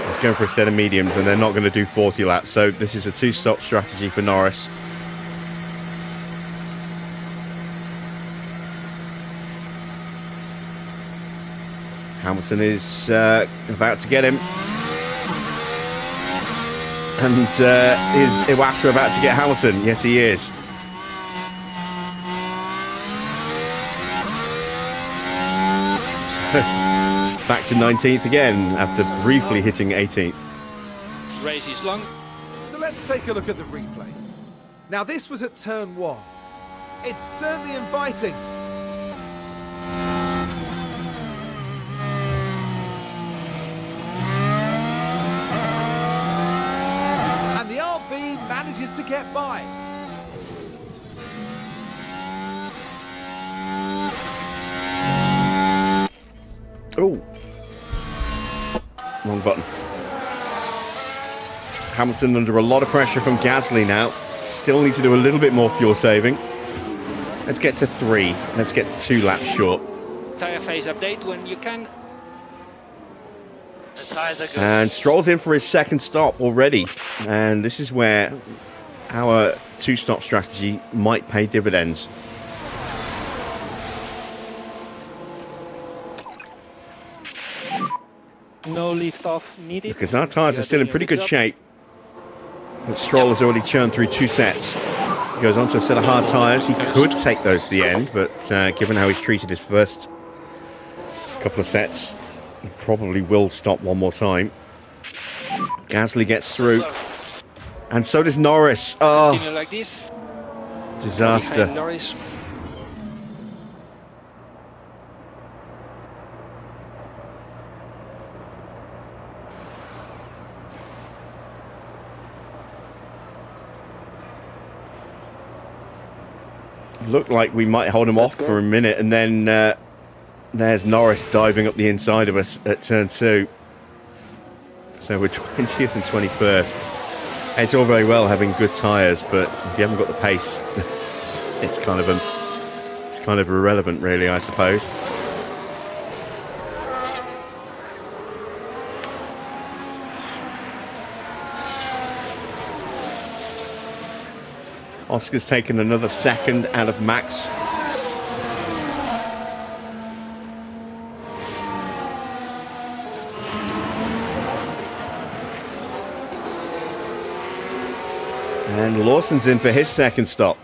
He's going for a set of mediums, and they're not going to do 40 laps, so this is a two-stop strategy for Norris. Hamilton is about to get him. And is Iwasa about to get Hamilton? Yes, he is. So, back to 19th again after briefly hitting 18th. Race is long. So let's take a look at the replay. Now this was at turn 1. It's certainly inviting. And the RB manages to get by. Oh, wrong button. Hamilton under a lot of pressure from Gasly now. Still need to do a little bit more fuel saving. Let's get to 3. Let's get to 2 laps short. Tire phase update when you can. The tires are good. And Stroll's in for his second stop already. And this is where our two-stop strategy might pay dividends. No lift off needed. Because our tyres are still in pretty good shape. But Stroll has already churned through 2 sets. He goes on to a set of hard tyres. He could take those to the end, but given how he's treated his first couple of sets, he probably will stop one more time. Gasly gets through. And so does Norris. Continue Oh, like this. disaster. Behind Norris. Looked like we might hold him off for a minute, and then there's Norris diving up the inside of us at turn 2. So we're 20th and 21st. It's all very well having good tyres, but if you haven't got the pace, it's kind of irrelevant, really, I suppose. Oscar's taken another second out of Max. And Lawson's in for his second stop.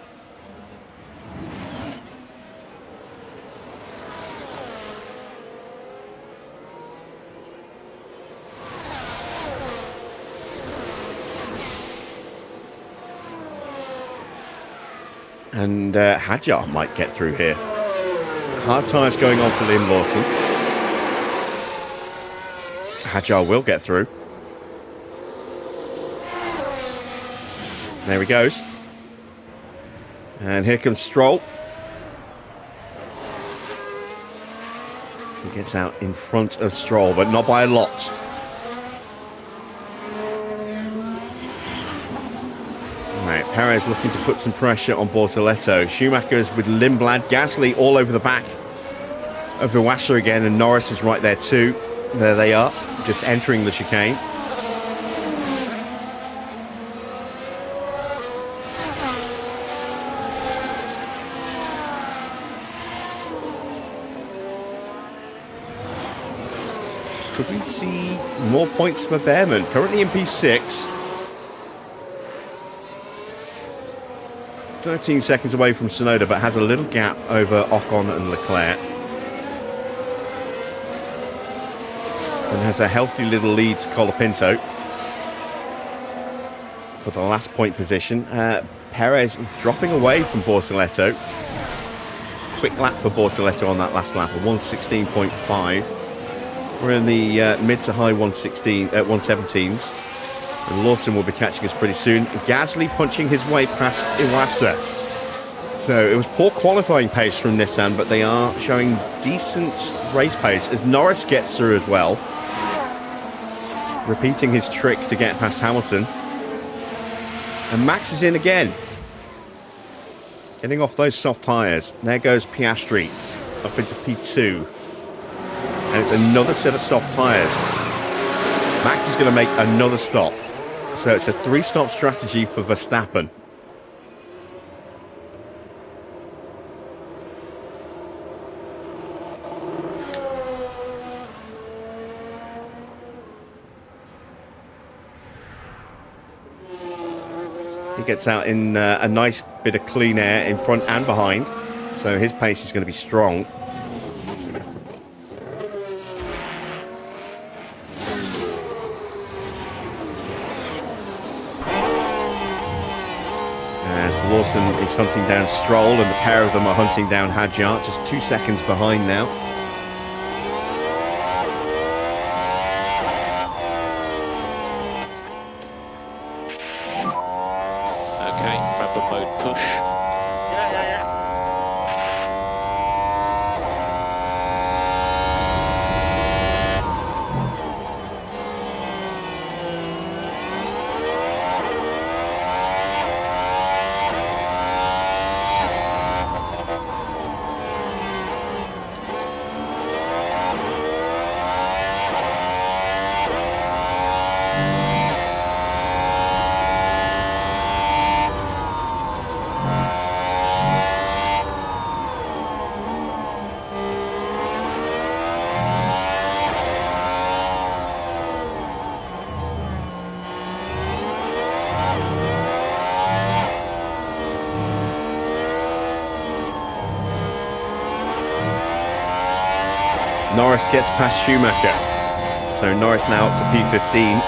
And Hadjar might get through here. Hard tyres going on for Liam Lawson. Hadjar will get through. There he goes. And here comes Stroll. He gets out in front of Stroll, but not by a lot. Right, Perez looking to put some pressure on Bortoletto. Schumacher's with Lindblad. Gasly all over the back of Iwasa again, and Norris is right there too. There they are, just entering the chicane. Could we see more points for Behrman? Currently in P6. 13 seconds away from Tsunoda, but has a little gap over Ocon and Leclerc. And has a healthy little lead to Colapinto for the last point position. Perez is dropping away from Bortoleto. Quick lap for Bortoleto on that last lap, a 116.5. We're in the mid to high 117s. And Lawson will be catching us pretty soon. Gasly punching his way past Iwasa. So it was poor qualifying pace from Nissan, but they are showing decent race pace as Norris gets through as well. Repeating his trick to get past Hamilton. And Max is in again. Getting off those soft tyres. There goes Piastri up into P2. And it's another set of soft tyres. Max is going to make another stop. So it's a 3-stop strategy for Verstappen. He gets out in a nice bit of clean air in front and behind. So his pace is going to be strong. Lawson is hunting down Stroll, and the pair of them are hunting down Hadjar, just 2 seconds behind now. Okay, remember mode push. Yeah. Norris gets past Schumacher. So Norris now up to P15.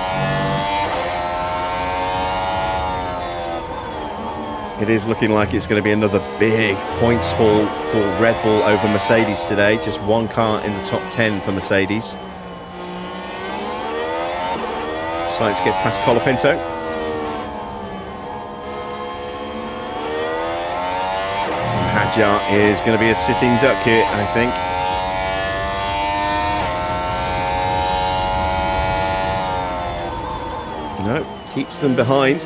It is looking like it's going to be another big points haul for Red Bull over Mercedes today. Just one car in the top 10 for Mercedes. Sainz gets past Colapinto. Hadjar is going to be a sitting duck here, I think. No, keeps them behind.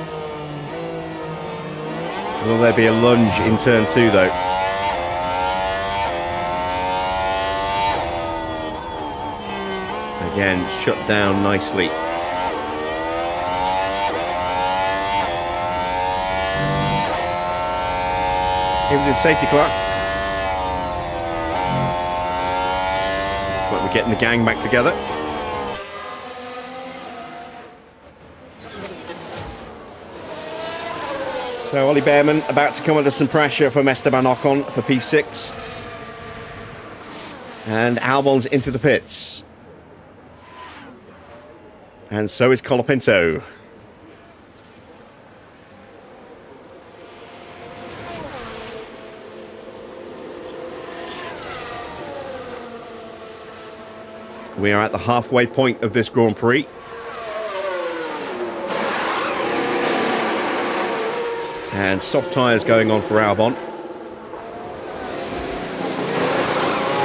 Will there be a lunge in turn 2 though? Again, shut down nicely. Even in safety car. Looks like we're getting the gang back together. So Ollie Behrman about to come under some pressure from Esteban Ocon for P6. And Albon's into the pits. And so is Colapinto. We are at the halfway point of this Grand Prix. And soft tyres going on for Albon.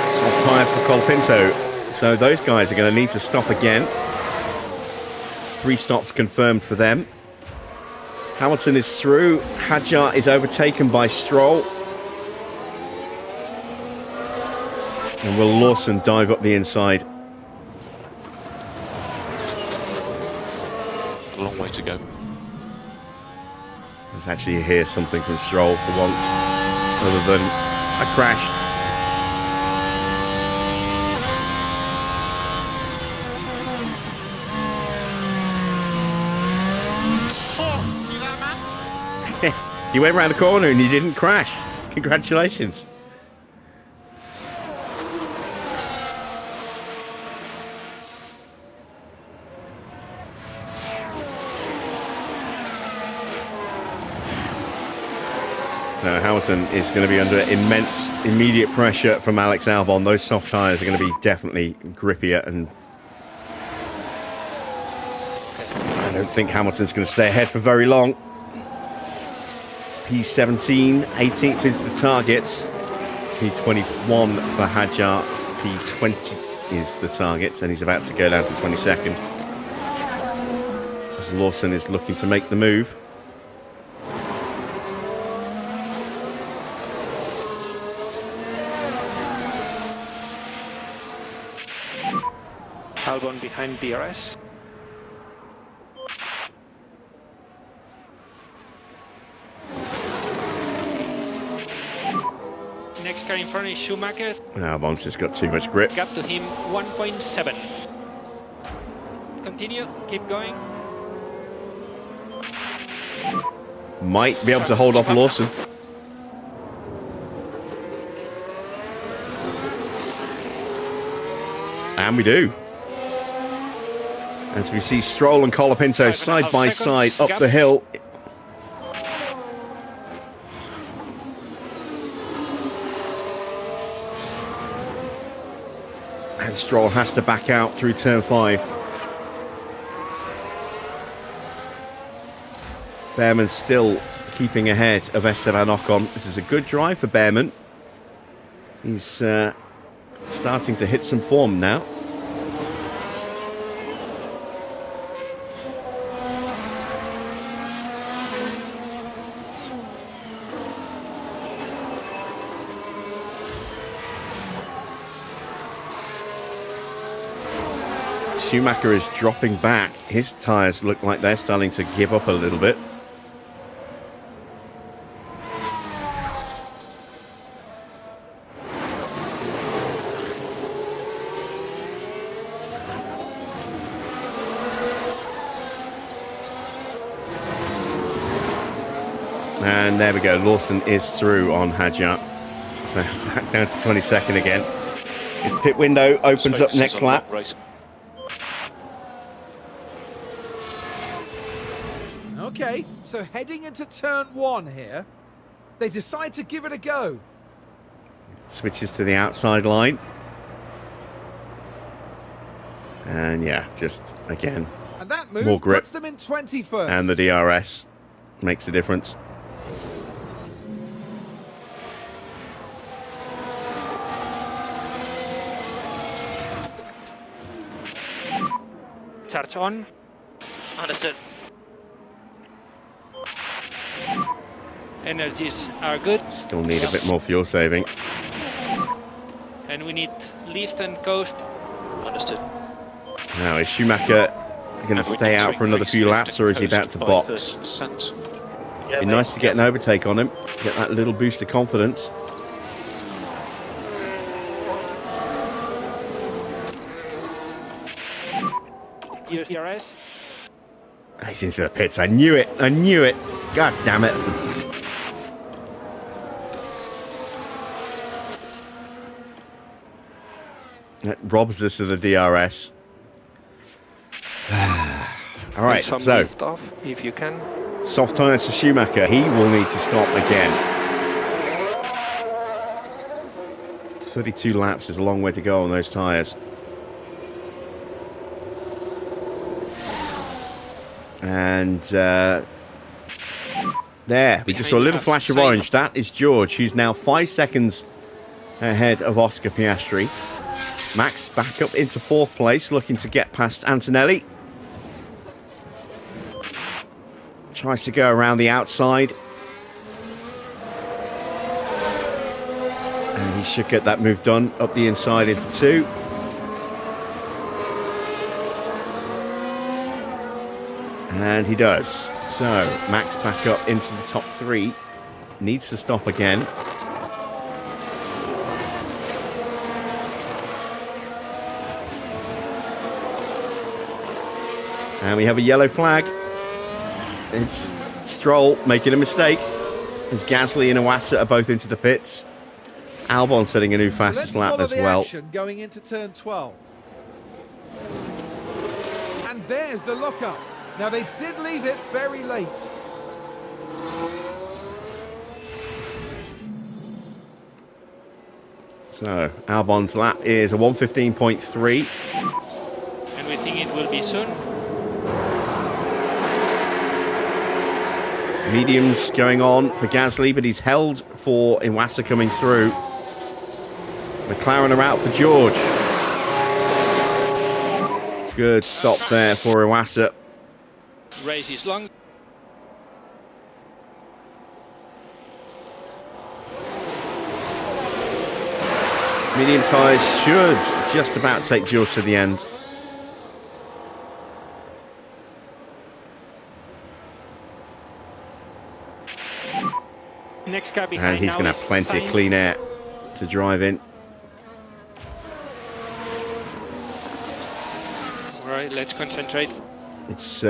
Soft tyres for Colapinto. So those guys are going to need to stop again. 3 stops confirmed for them. Hamilton is through. Hadjar is overtaken by Stroll. And will Lawson dive up the inside? A long way to go. Let's actually hear something from Stroll for once, other than I crashed. You went round the corner and you didn't crash. Congratulations. So Hamilton is going to be under immense immediate pressure from Alex Albon. Those soft tyres are going to be definitely grippier, and I don't think Hamilton's going to stay ahead for very long. P17, 18th is the target. P21 for Hadjar. P20 is the target, and he's about to go down to 22nd. As Lawson is looking to make the move. Albon behind DRS. Next car in front is Schumacher. Albon's just got too much grip. Gap to him 1.7. Continue, keep going. Might be able to hold off Lawson. And we do. As we see Stroll and Colapinto side by side up the hill. And Stroll has to back out through turn 5. Behrman still keeping ahead of Esteban Ocon. This is a good drive for Behrman. He's starting to hit some form now. Schumacher is dropping back. His tyres look like they're starting to give up a little bit. And there we go. Lawson is through on Hadjar. So back down to 22nd again. His pit window opens up next lap. Okay, so heading into turn 1 here, they decide to give it a go. Switches to the outside line. And yeah, just again, And that move more grip. puts them in 21st. And the DRS makes a difference. Charge on. Understood. Energies are good. Still need a bit more fuel saving. And we need lift and coast. Understood. Now, is Schumacher going to stay out for another few laps, or is he about to box? 30%. Be nice to get an overtake on him, get that little boost of confidence. DRS. He's into the pits. I knew it. I knew it. God damn it. That robs us of the DRS. All right, Some so lift off, if you can. soft tyres for Schumacher. He will need to stop again. 32 laps is a long way to go on those tyres. And there, we just saw a little flash of orange. That is George, who's now 5 seconds ahead of Oscar Piastri. Max back up into 4th place, looking to get past Antonelli. Tries to go around the outside. And he should get that move done up the inside into 2. And he does. So, Max back up into the top 3. Needs to stop again. And we have a yellow flag. It's Stroll making a mistake. As Gasly and Iwasa are both into the pits. Albon setting a new fastest lap as well. Action going into turn 12. And there's the lockup. Now they did leave it very late. So Albon's lap is a 1:15.3. And we think it will be soon. Mediums going on for Gasly, but he's held for Iwasa coming through. McLaren are out for George. Good stop there for Iwasa. Race is long. Medium tyres should just about take George to the end. Next car behind And he's going to have plenty of clean air to drive in. All right, let's concentrate. It's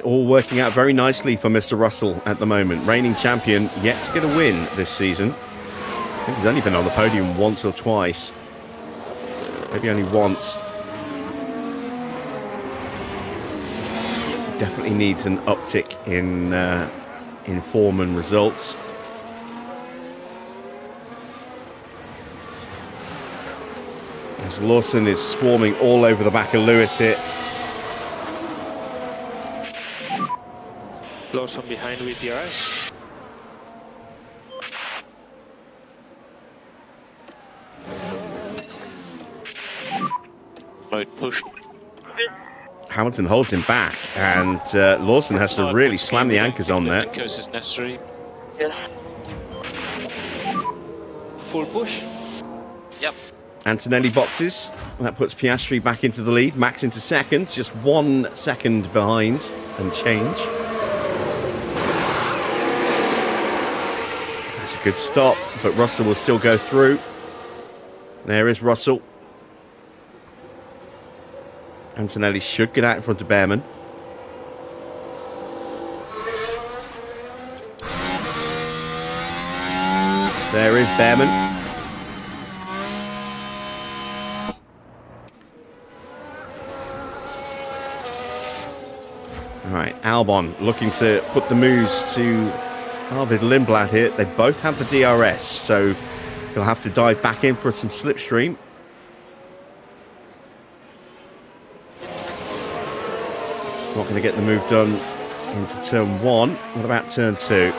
all working out very nicely for Mr. Russell at the moment. Reigning champion, yet to get a win this season. I think he's only been on the podium once or twice. Maybe only once. Definitely needs an uptick in form and results. As Lawson is swarming all over the back of Lewis here. Lawson behind with DRS. Mode push. Hamilton holds him back, and Lawson has to really slam the anchors on there. Course is necessary. Yes. Full push. Yep. Antonelli boxes. That puts Piastri back into the lead. Max into second, just 1 second behind and change. That's a good stop, but Russell will still go through. There is Russell. Antonelli should get out in front of Behrman. There is Behrman. All right, Albon looking to put the moves to Arvid Lindblad here. They both have the DRS, so he'll have to dive back in for some slipstream. Not going to get the move done into turn 1. What about turn 2?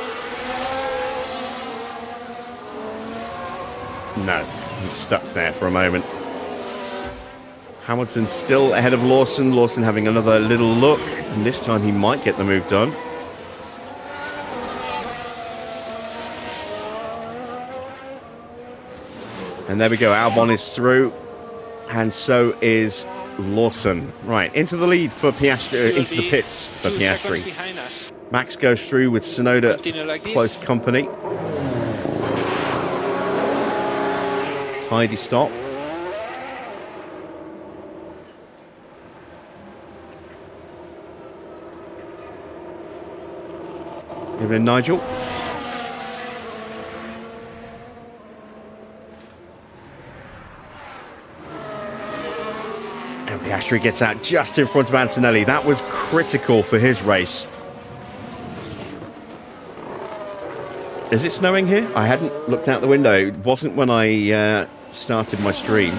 No, he's stuck there for a moment. Hamilton still ahead of Lawson. Lawson having another little look, and this time he might get the move done. And there we go. Albon is through, and so is Lawson. Right, into the lead for Piastri, into the pits for Piastri. Max goes through with Tsunoda like close company. Tidy stop. Evelyn Nigel. And Piastri gets out just in front of Antonelli. That was critical for his race. Is it snowing here? I hadn't looked out the window. It wasn't when I started my stream.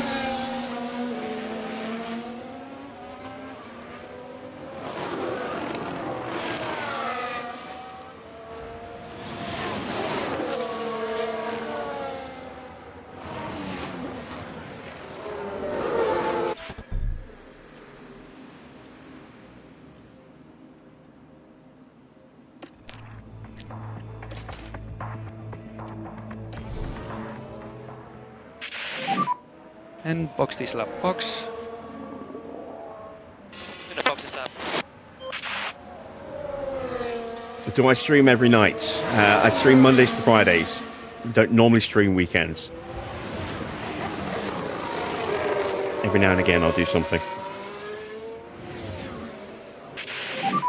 And box this lap. Box. I'm gonna box this up. Do I stream every night? I stream Mondays to Fridays. Don't normally stream weekends. Every now and again I'll do something.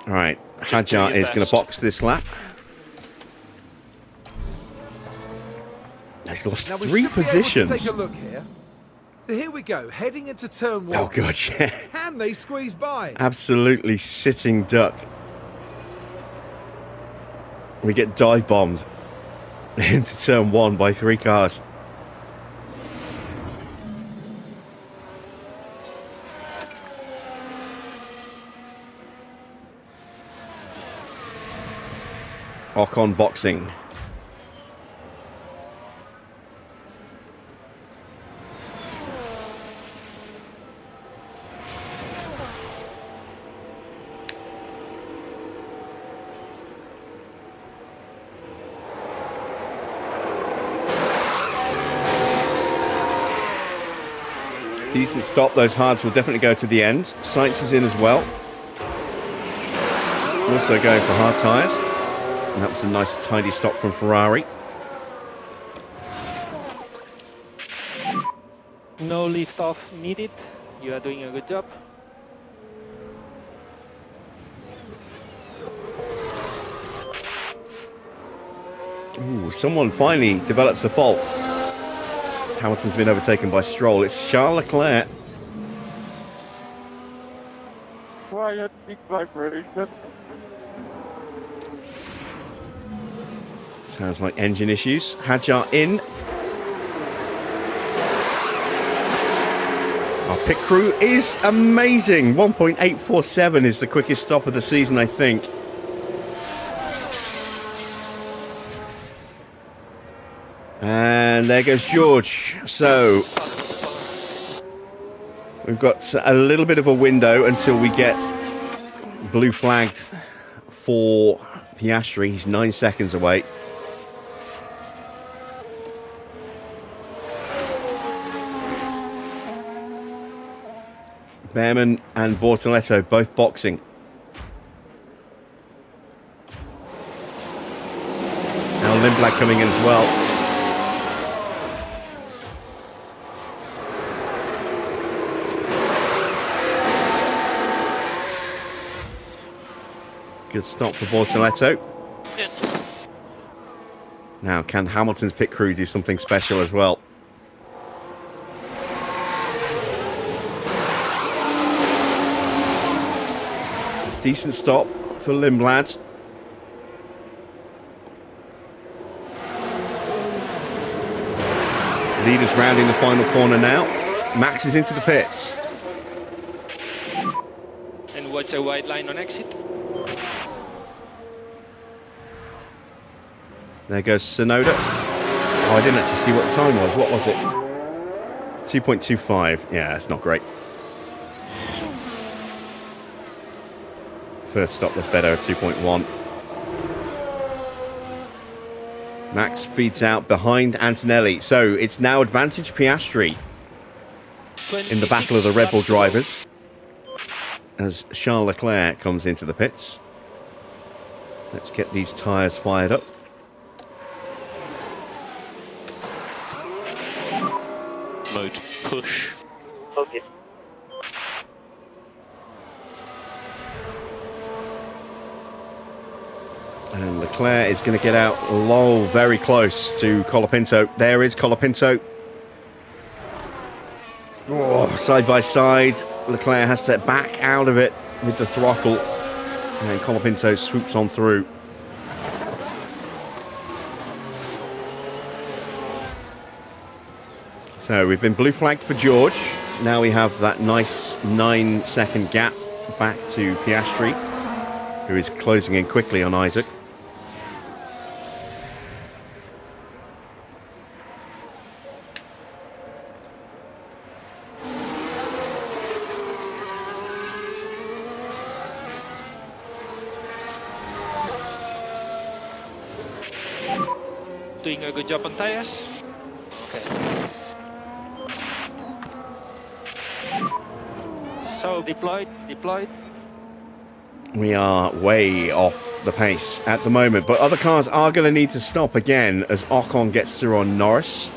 Alright, Hadjar is going to box this lap. He's lost Now we 3 should positions. be able to take a look here. So here we go, heading into turn 1. Oh, God, yeah. Can they squeeze by? Absolutely sitting duck. We get dive bombed into turn 1 by 3 cars. Ocon boxing. Decent stop. Those hards will definitely go to the end. Sainz is in as well. Also going for hard tyres. And that was a nice tidy stop from Ferrari. No lift off needed. You are doing a good job. Ooh, someone finally develops a fault. Hamilton's been overtaken by Stroll. It's Charles Leclerc. Quiet, big vibration. Sounds like engine issues. Hadjar in. Our pit crew is amazing. 1.847 is the quickest stop of the season, I think. And there goes George. So we've got a little bit of a window until we get blue flagged for Piastri. He's 9 seconds away. Behrman and Bortoletto both boxing. Now Lindblad coming in as well. Good stop for Bortoletto. Now, can Hamilton's pit crew do something special as well? Decent stop for Lindblad. Leaders rounding the final corner now. Max is into the pits. And watch a white line on exit. There goes Tsunoda. Oh, I didn't actually see what the time was. What was it? 2.25. Yeah, that's not great. First stop was better at 2.1. Max feeds out behind Antonelli. So it's now advantage Piastri in the battle of the Red Bull drivers as Charles Leclerc comes into the pits. Let's get these tyres fired up. Mode push. Okay. And Leclerc is going to get out low, very close to Colapinto. There is Colapinto. Oh, side by side. Leclerc has to back out of it with the throttle. And Colapinto swoops on through. So we've been blue flagged for George. Now we have that nice 9-second gap back to Piastri, who is closing in quickly on Isaac. Doing a good job on tires. So deployed. We are way off the pace at the moment, but other cars are going to need to stop again as Ocon gets through on Norris.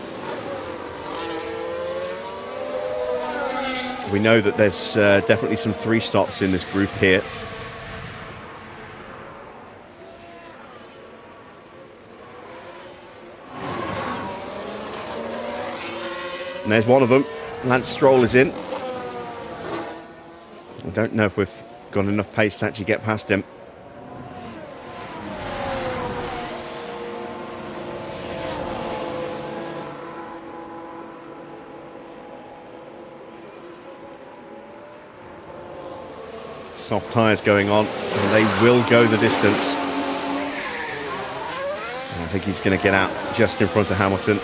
We know that there's definitely some 3 stops in this group here. And there's one of them. Lance Stroll is in. I don't know if we've got enough pace to actually get past him. Soft tyres going on, and they will go the distance. I think he's going to get out just in front of Hamilton.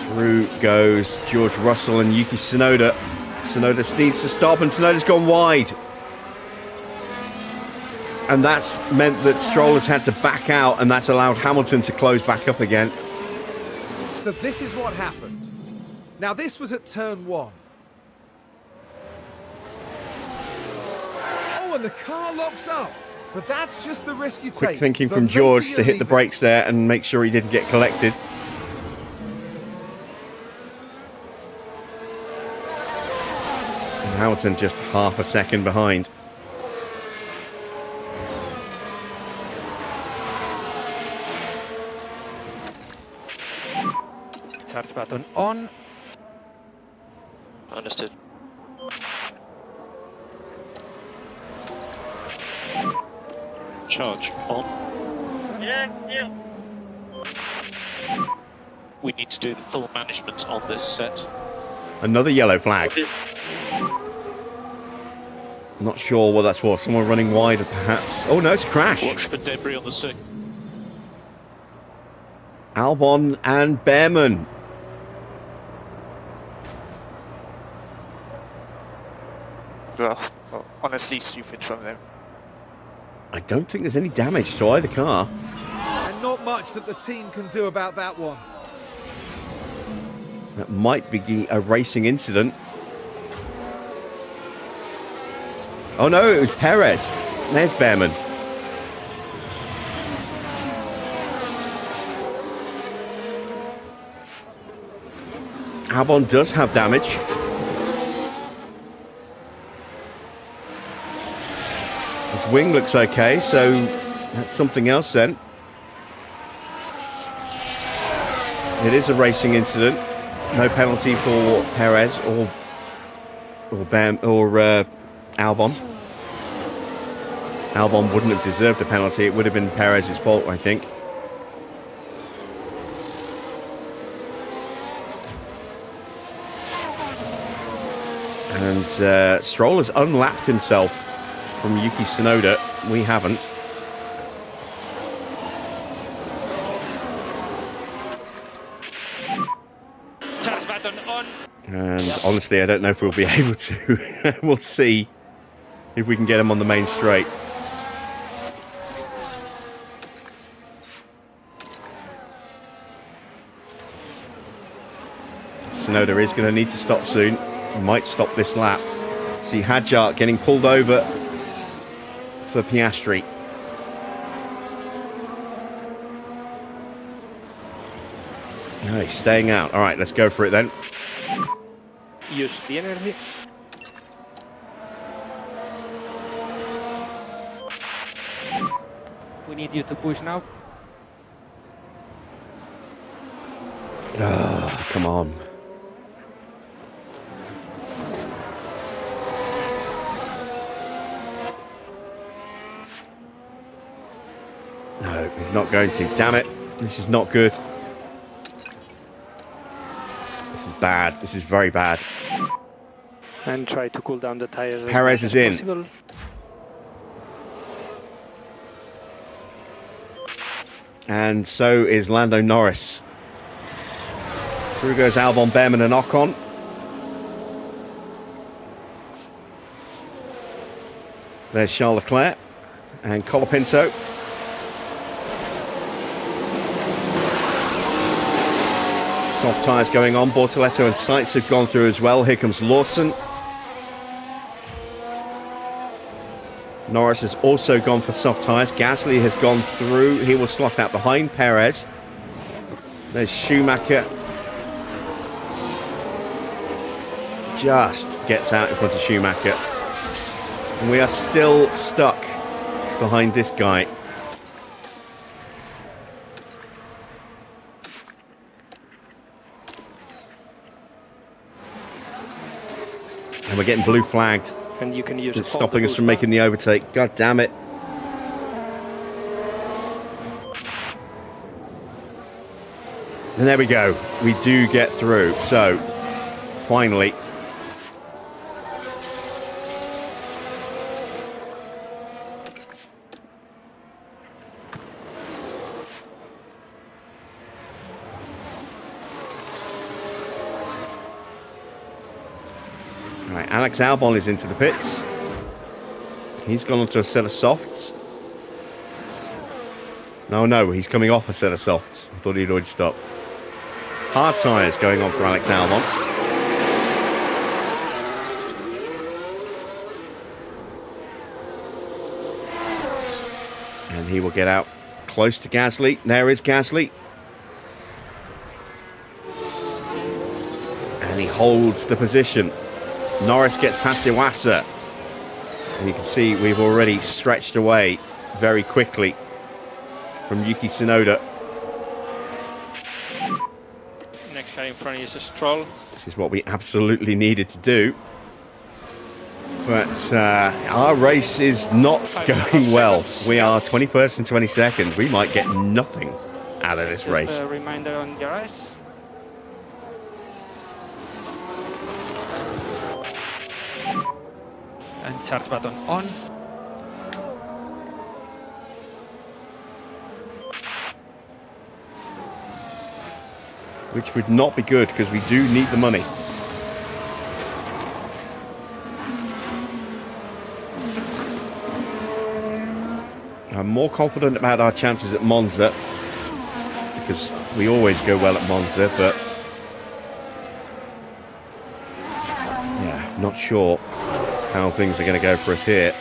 Through goes George Russell and Yuki Tsunoda. Tsunoda needs to stop, and Tsunoda's gone wide. And that's meant that Stroll has had to back out, and that's allowed Hamilton to close back up again. But this is what happened. Now, this was at turn 1. Oh, and the car locks up. But that's just the risk you take. Quick thinking from George to hit the brakes there and make sure he didn't get collected. And Hamilton just half a second behind. Charge button on. Understood. Charge on. Yeah, yeah. We need to do the full management on this set. Another yellow flag. Okay. Not sure what that's for. Someone running wide, perhaps. Oh no, it's a crash. Watch for debris on the circuit. Albon and Behrman. Well, honestly stupid from them. I don't think there's any damage to either car. And not much that the team can do about that one. That might be a racing incident. Oh no, it was Perez. There's Behrman. Albon does have damage. His wing looks okay, so that's something else then. It is a racing incident. No penalty for Perez or Albon. Albon wouldn't have deserved a penalty. It would have been Perez's fault, I think. And Stroll has unlapped himself from Yuki Tsunoda. We haven't. Charge button on. And honestly, I don't know if we'll be able to. We'll see if we can get him on the main straight. Tsunoda is going to need to stop soon. He might stop this lap. See Hadjar getting pulled over for Piastri. No, he's staying out. All right, let's go for it then. Use the energy. We need you to push now. Oh, come on. No, he's not going to. Damn it. This is not good. This is bad. This is very bad. And try to cool down the tires. Perez is in. Possible. And so is Lando Norris. Through goes Albon, Behrman and Ocon. There's Charles Leclerc and Colapinto. Soft tyres going on. Bortoletto and Sainz have gone through as well. Here comes Lawson. Norris has also gone for soft tyres. Gasly has gone through. He will slot out behind Perez. There's Schumacher. Just gets out in front of Schumacher. And we are still stuck behind this guy. And we're getting blue flagged. And you can use It's stopping us from making the overtake. God damn it. And there we go. We do get through. So, finally. Right, Alex Albon is into the pits. He's gone onto a set of softs. No, he's coming off a set of softs. I thought he'd already stopped. Hard tyres going on for Alex Albon. And he will get out close to Gasly. There is Gasly. And he holds the position. Norris gets past Iwasa. And you can see we've already stretched away very quickly from Yuki Tsunoda. Next guy in front is a Stroll. This is what we absolutely needed to do. But our race is not going well. We are 21st and 22nd. We might get nothing out of this race. A reminder on garage. And charge button on. Which would not be good because we do need the money. I'm more confident about our chances at Monza because we always go well at Monza, but yeah, not sure how things are going to go for us here.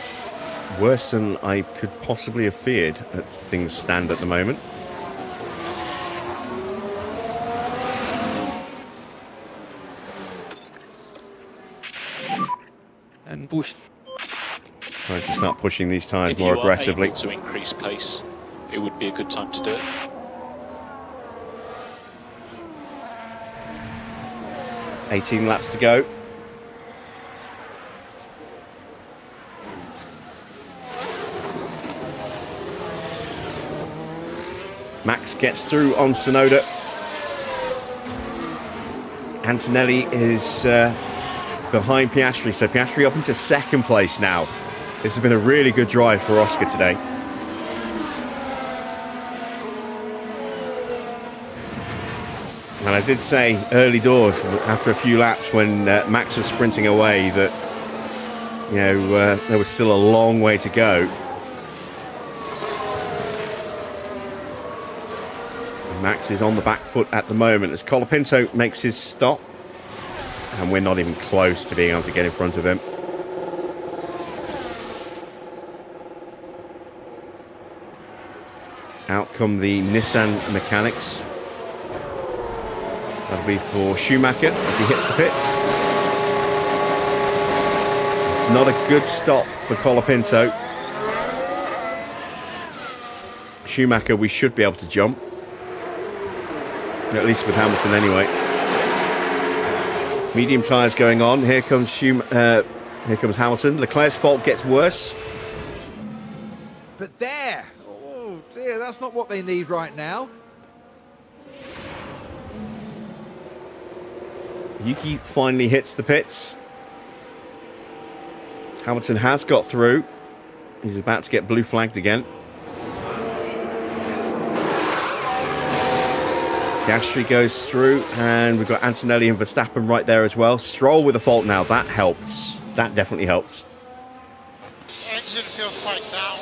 Worse than I could possibly have feared as things stand at the moment. And push. It's time to start pushing these tyres If more you aggressively. are able to increase pace, it would be a good time to do it. $18 laps to go. Max gets through on Tsunoda. Antonelli is behind Piastri, so Piastri up into second place now. This has been a really good drive for Oscar today. And I did say early doors, after a few laps when Max was sprinting away, that there was still a long way to go. Max is on the back foot at the moment as Colapinto makes his stop. And we're not even close to being able to get in front of him. Out come the Nissan mechanics. That'll be for Schumacher as he hits the pits. Not a good stop for Colapinto. Schumacher, we should be able to jump. At least with Hamilton anyway. Medium tyres going on. Here comes Hamilton. Leclerc's fault gets worse. But there! Oh dear, that's not what they need right now. Yuki finally hits the pits. Hamilton has got through. He's about to get blue flagged again. Piastri goes through, and we've got Antonelli and Verstappen right there as well. Stroll with a fault now. That helps. That definitely helps. Engine feels quite down.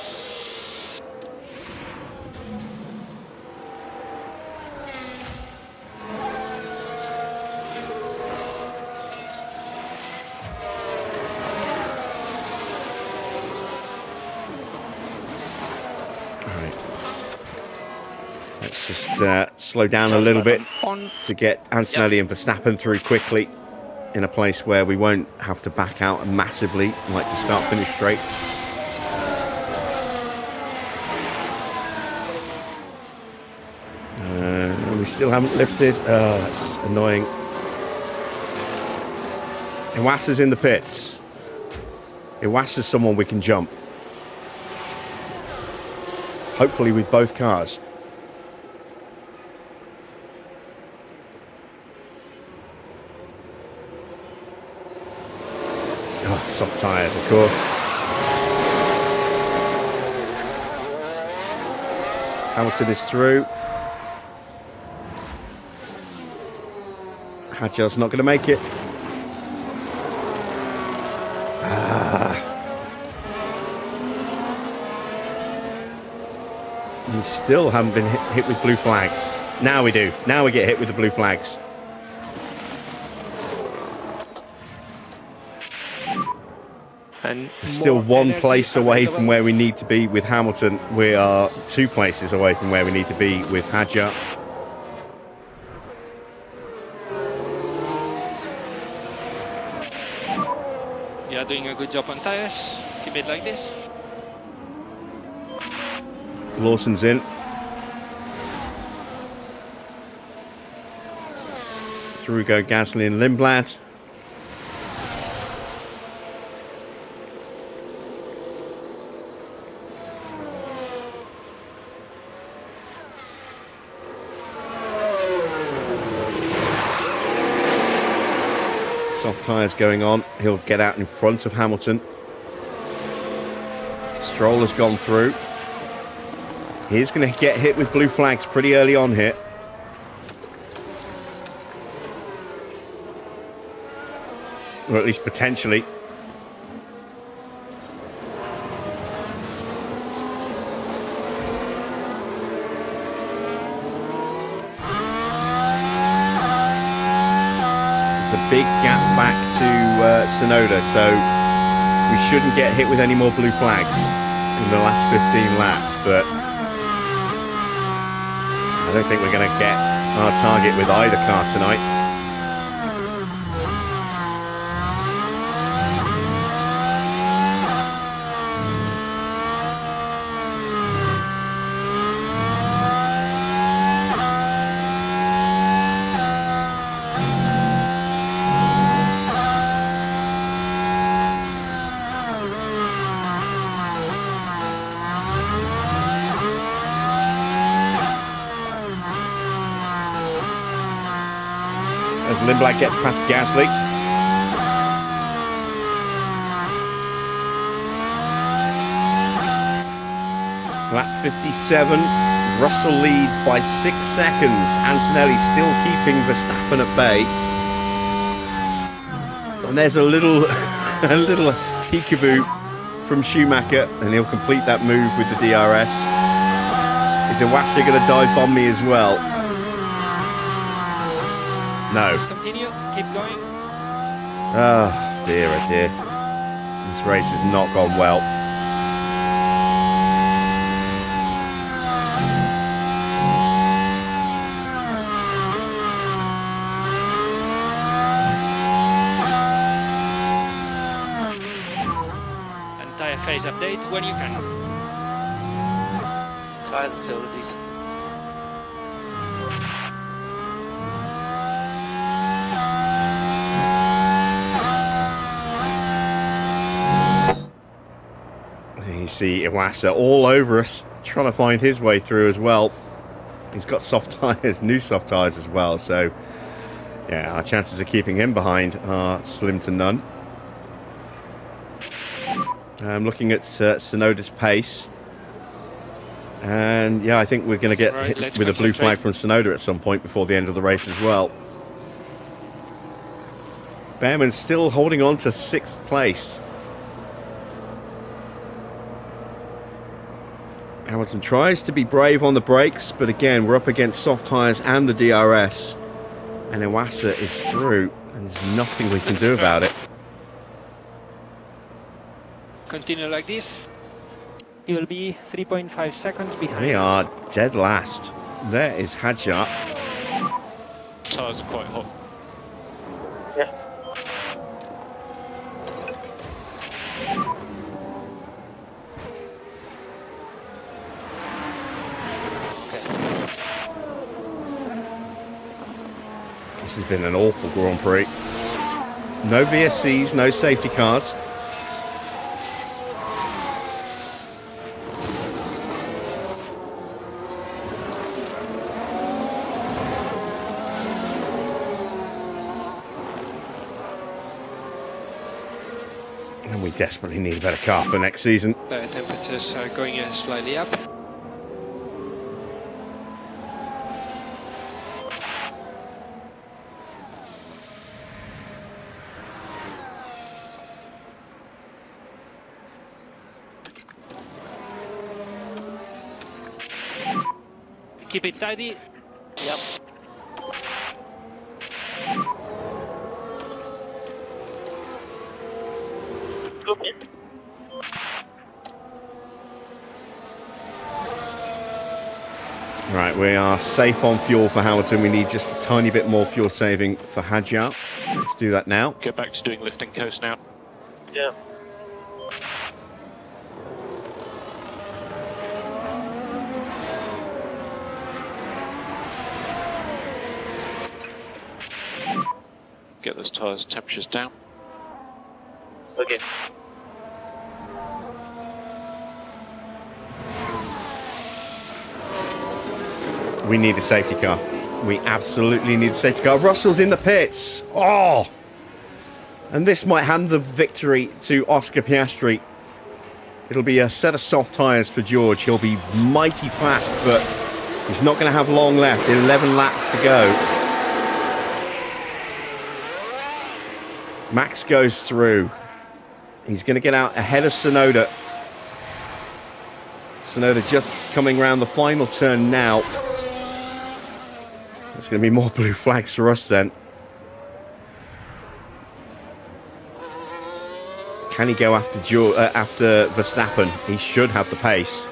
Let's just slow down a little bit to get Antonelli and Verstappen through quickly in a place where we won't have to back out massively like the start-finish straight. We still haven't lifted. Oh, that's annoying. Iwasa's in the pits. Iwasa's someone we can jump. Hopefully with both cars. Oh, soft tyres, of course. Hamilton is through. Hadjar's not going to make it. We still haven't been hit with blue flags. Now we do. Now we get hit with the blue flags. And We're still one place away from where we need to be with Hamilton. We are 2 places away from where we need to be with Hadjar. You are doing a good job on tires. Keep it like this. Lawson's in. Through go Gasly and Lindblad. Soft tyres going on. He'll get out in front of Hamilton. Stroll has gone through. He's going to get hit with blue flags pretty early on here. Or at least potentially. It's a big gap back to Tsunoda, so we shouldn't get hit with any more blue flags in the last 15 laps, but I don't think we're going to get our target with either car tonight. As Lindblad gets past Gasly. Lap 57, Russell leads by 6 seconds. Antonelli still keeping Verstappen at bay. And there's a little peekaboo from Schumacher, and he'll complete that move with the DRS. Is Iwasa going to dive bomb me as well? No. Continue, keep going. Oh dear, oh dear. This race has not gone well. And tyre phase update when you can. Tires are still decent. You see Iwasa all over us, trying to find his way through as well. He's got soft tyres, new soft tyres as well, so yeah, our chances of keeping him behind are slim to none. I'm looking at Tsunoda's pace, and yeah, I think we're going to get hit with a blue flag from Tsunoda at some point before the end of the race as well. Behrman's still holding on to 6th place. Hamilton tries to be brave on the brakes, but again, we're up against soft tyres and the DRS. And Iwasa is through, and there's nothing we can do about it. Continue like this. You will be 3.5 seconds behind. We are dead last. There is Hadjar. Tyres are quite hot. Yeah. This has been an awful Grand Prix. No VSCs, no safety cars. And we desperately need a better car for next season. The temperatures are going slightly up. Keep it tidy. Yep. Look in. Right, we are safe on fuel for Hamilton. We need just a tiny bit more fuel saving for Hadjar. Let's do that now. Get back to doing lifting coast now. Yeah. Get those tyres temperatures down. Okay. We need a safety car. We absolutely need a safety car. Russell's in the pits. Oh! And this might hand the victory to Oscar Piastri. It'll be a set of soft tyres for George. He'll be mighty fast, but he's not going to have long left. 11 laps to go. Max goes through. He's going to get out ahead of Tsunoda. Tsunoda just coming around the final turn now. There's going to be more blue flags for us then. Can he go after Verstappen? He should have the pace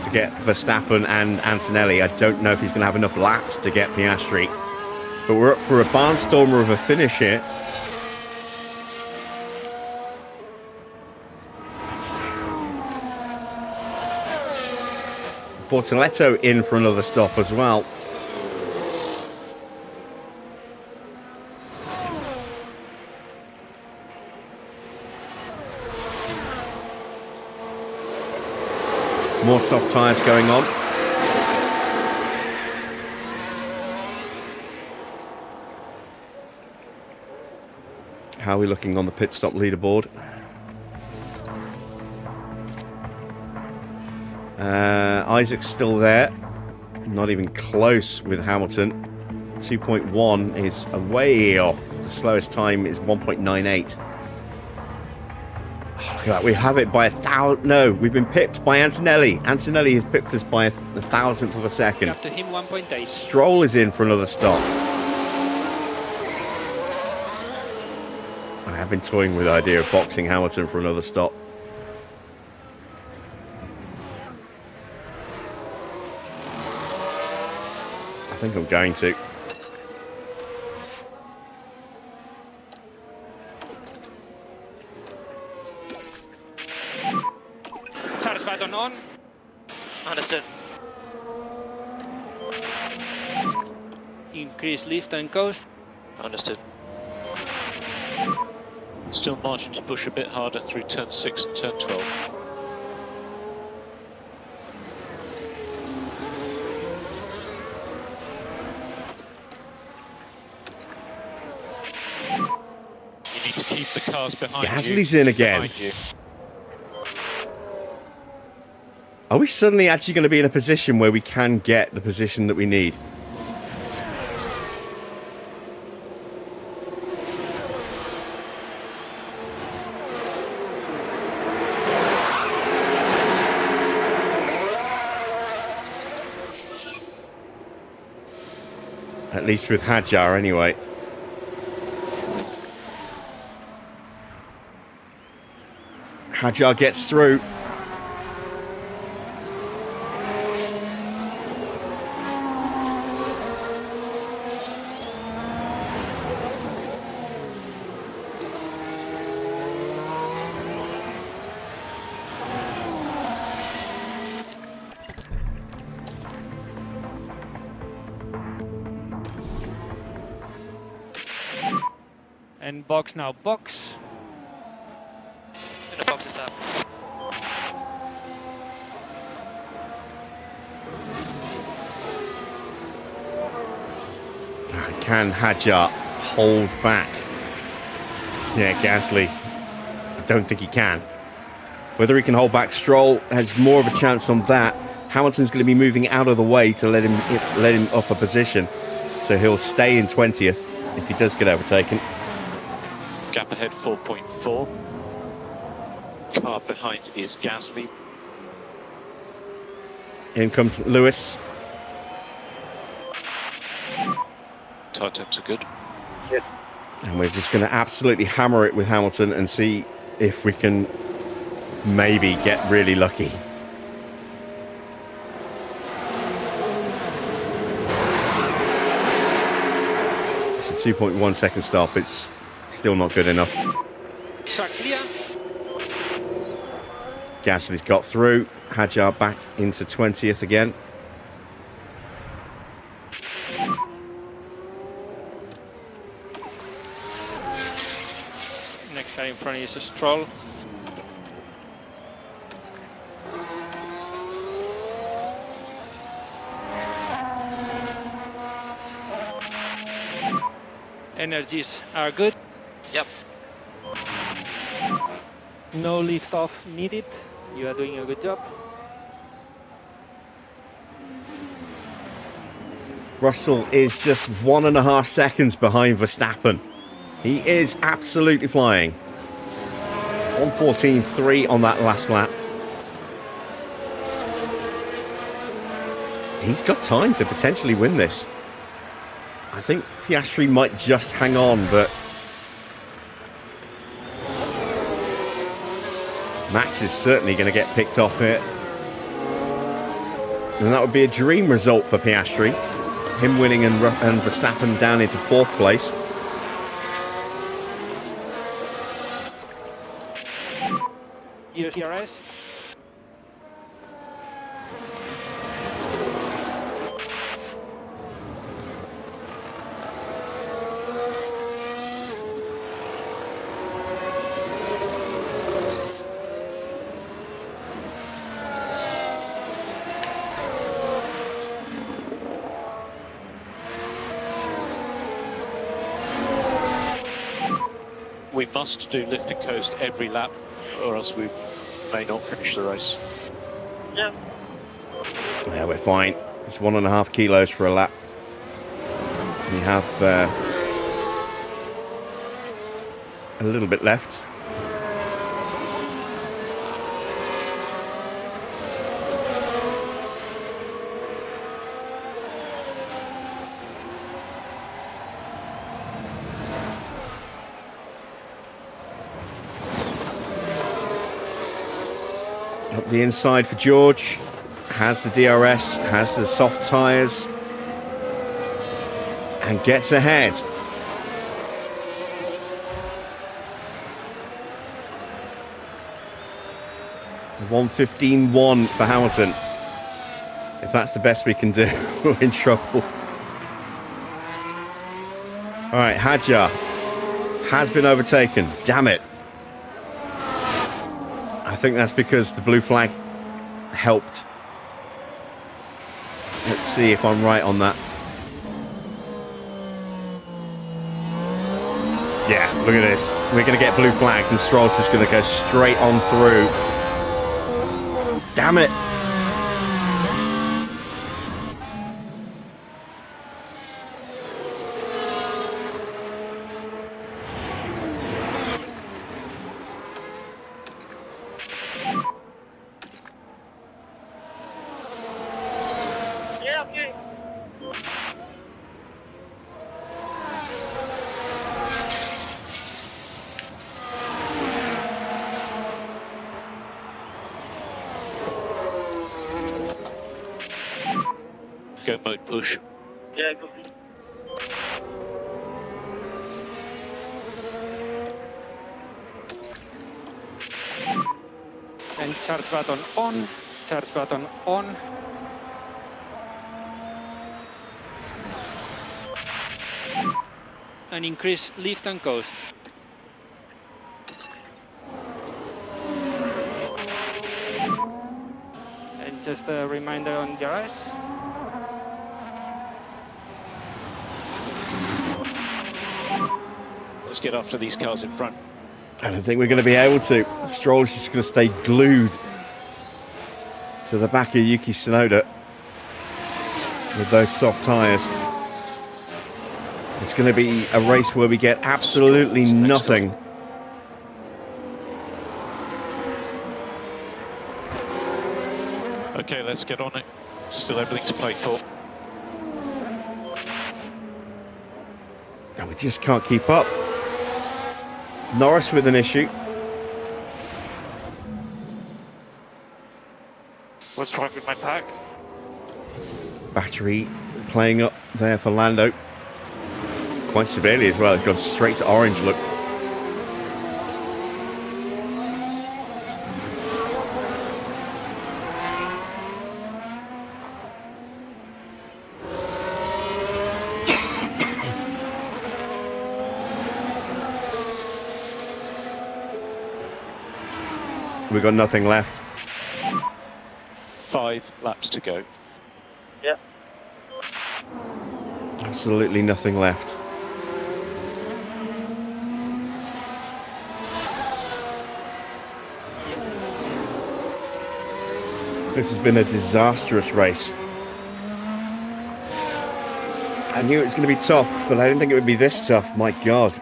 to get Verstappen and Antonelli. I don't know if he's going to have enough laps to get Piastri. But we're up for a barnstormer of a finish here. Bortoletto in for another stop as well. More soft tyres going on. How are we looking on the pit stop leaderboard? Isaac's still there. Not even close with Hamilton. 2.1 is way off. The slowest time is 1.98. Oh, look at that. We have it by 1,000. No, we've been pipped by Antonelli. Antonelli has pipped us by a 1,000th of a second. After him, 1.8. Stroll is in for another stop. I have been toying with the idea of boxing Hamilton for another stop. I think I'm going to. Charge button on. Understood. Increase lift and coast. Understood. Still margin to push a bit harder through turn 6 and turn 12. You need to keep the cars behind you. Gasly's in again. Behind you. Are we suddenly actually going to be in a position where we can get the position that we need? At least with Hadjar, anyway. Hadjar gets through. And box now, box. In the box is up. Can Hadjar hold back? Yeah, Gasly. I don't think he can. Whether he can hold back Stroll has more of a chance on that. Hamilton's going to be moving out of the way to let him up a position. So he'll stay in 20th if he does get overtaken. Gap ahead 4.4. Car behind is Gasly. In comes Lewis. Tyre temps are good. And we're just going to absolutely hammer it with Hamilton and see if we can maybe get really lucky. It's a 2.1 second stop. It's still not good enough. Track clear. Gasly's got through. Hadjar back into 20th again. Next guy in front is a Stroll. Energies are good. Yep. No lift off needed. You are doing a good job. Russell is just 1.5 seconds behind Verstappen. He is absolutely flying. 1:14.3 on that last lap. He's got time to potentially win this. I think Piastri might just hang on, but Max is certainly going to get picked off here. And that would be a dream result for Piastri. Him winning and Verstappen down into 4th place. Here's DRS. We must do lift and coast every lap, or else we may not finish the race. Yeah. Yeah, we're fine. It's 1.5 kilos for a lap. We have a little bit left. Up the inside for George. Has the DRS, has the soft tyres, and gets ahead. A 1:15.1 for Hamilton. If that's the best we can do, we're in trouble. All right, Hadjar has been overtaken. Damn it. I think that's because the blue flag helped. Let's see if I'm right on that. Yeah, look at this. We're going to get blue flag and Stroll's just going to go straight on through. Damn it. Yeah, okay. Go mode push. Yeah, go. And charge button on. Charge button on. And increase lift and coast. Just a reminder on DRS. Let's get after these cars in front. I don't think we're going to be able to. Stroll's just going to stay glued to the back of Yuki Tsunoda with those soft tyres. It's going to be a race where we get absolutely nothing. Okay, let's get on it. Still everything to play for. And we just can't keep up. Norris with an issue. What's wrong with my pack? Battery playing up there for Lando. Quite severely as well. It's gone straight to orange, look. We've got nothing left. 5 laps to go. Yeah. Absolutely nothing left. This has been a disastrous race. I knew it was going to be tough, but I didn't think it would be this tough. My God.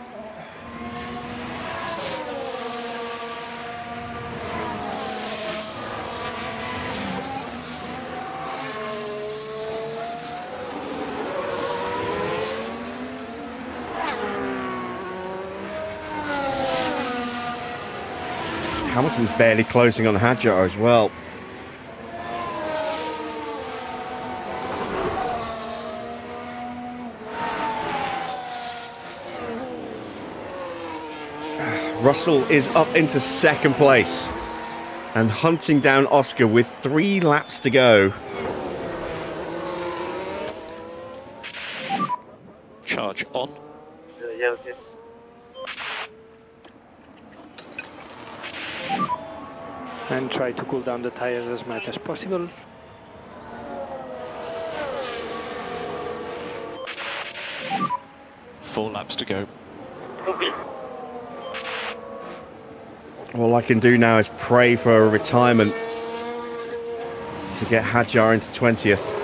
Hamilton's barely closing on Hadjar as well. Russell is up into second place and hunting down Oscar with 3 laps to go. Charge on. Yeah, okay. And try to cool down the tires as much as possible. Four laps to go. Okay. All I can do now is pray for a retirement to get Hadjar into 20th.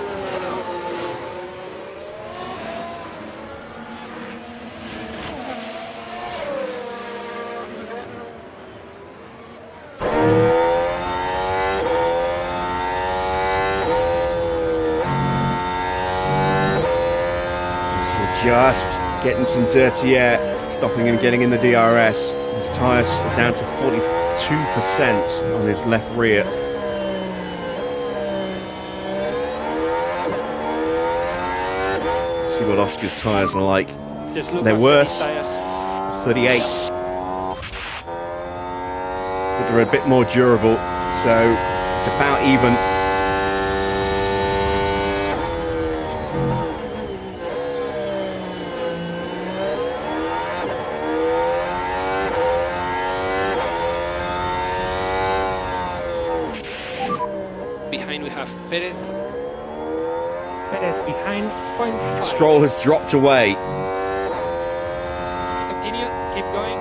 Just getting some dirty air, stopping and getting in the DRS. His tyres are down to 42% on his left rear. See what Oscar's tyres are like. They're worse. 38. But they're a bit more durable, so it's about even. Perez behind, 0.5. Stroll has dropped away. Continue, keep going.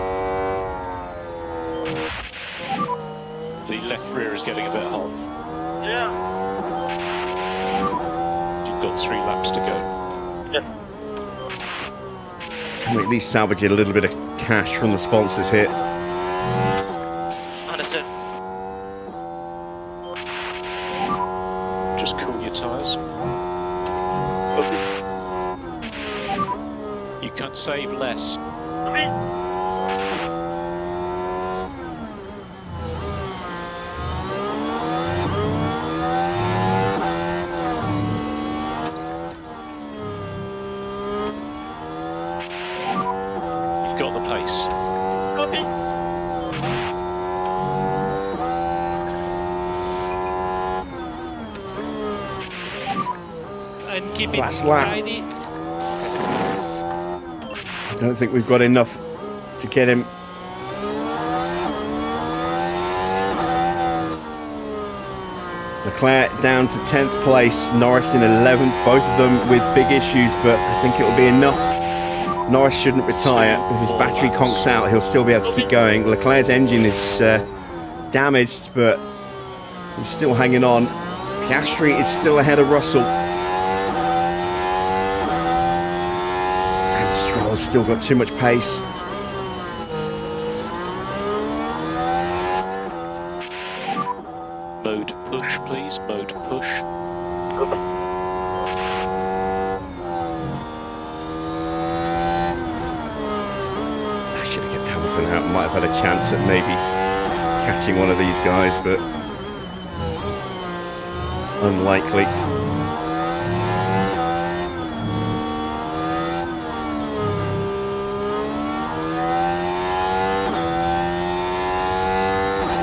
The left rear is getting a bit hot. Yeah. You've got 3 laps to go. Yeah. Can we at least salvage a little bit of cash from the sponsors here? Understood. Just cool your tyres. You can save less. Okay. You've got the pace. Copy. And keep it Last lap. tidy. I don't think we've got enough to get him. Leclerc down to 10th place, Norris in 11th, both of them with big issues, but I think it'll be enough. Norris shouldn't retire. If his battery conks out, he'll still be able to keep going. Leclerc's engine is damaged, but he's still hanging on. Piastri is still ahead of Russell. And Stroll's still got too much pace. Mode push, please. Mode push. I should have kept Hamilton out. Might have had a chance at maybe catching one of these guys, but unlikely.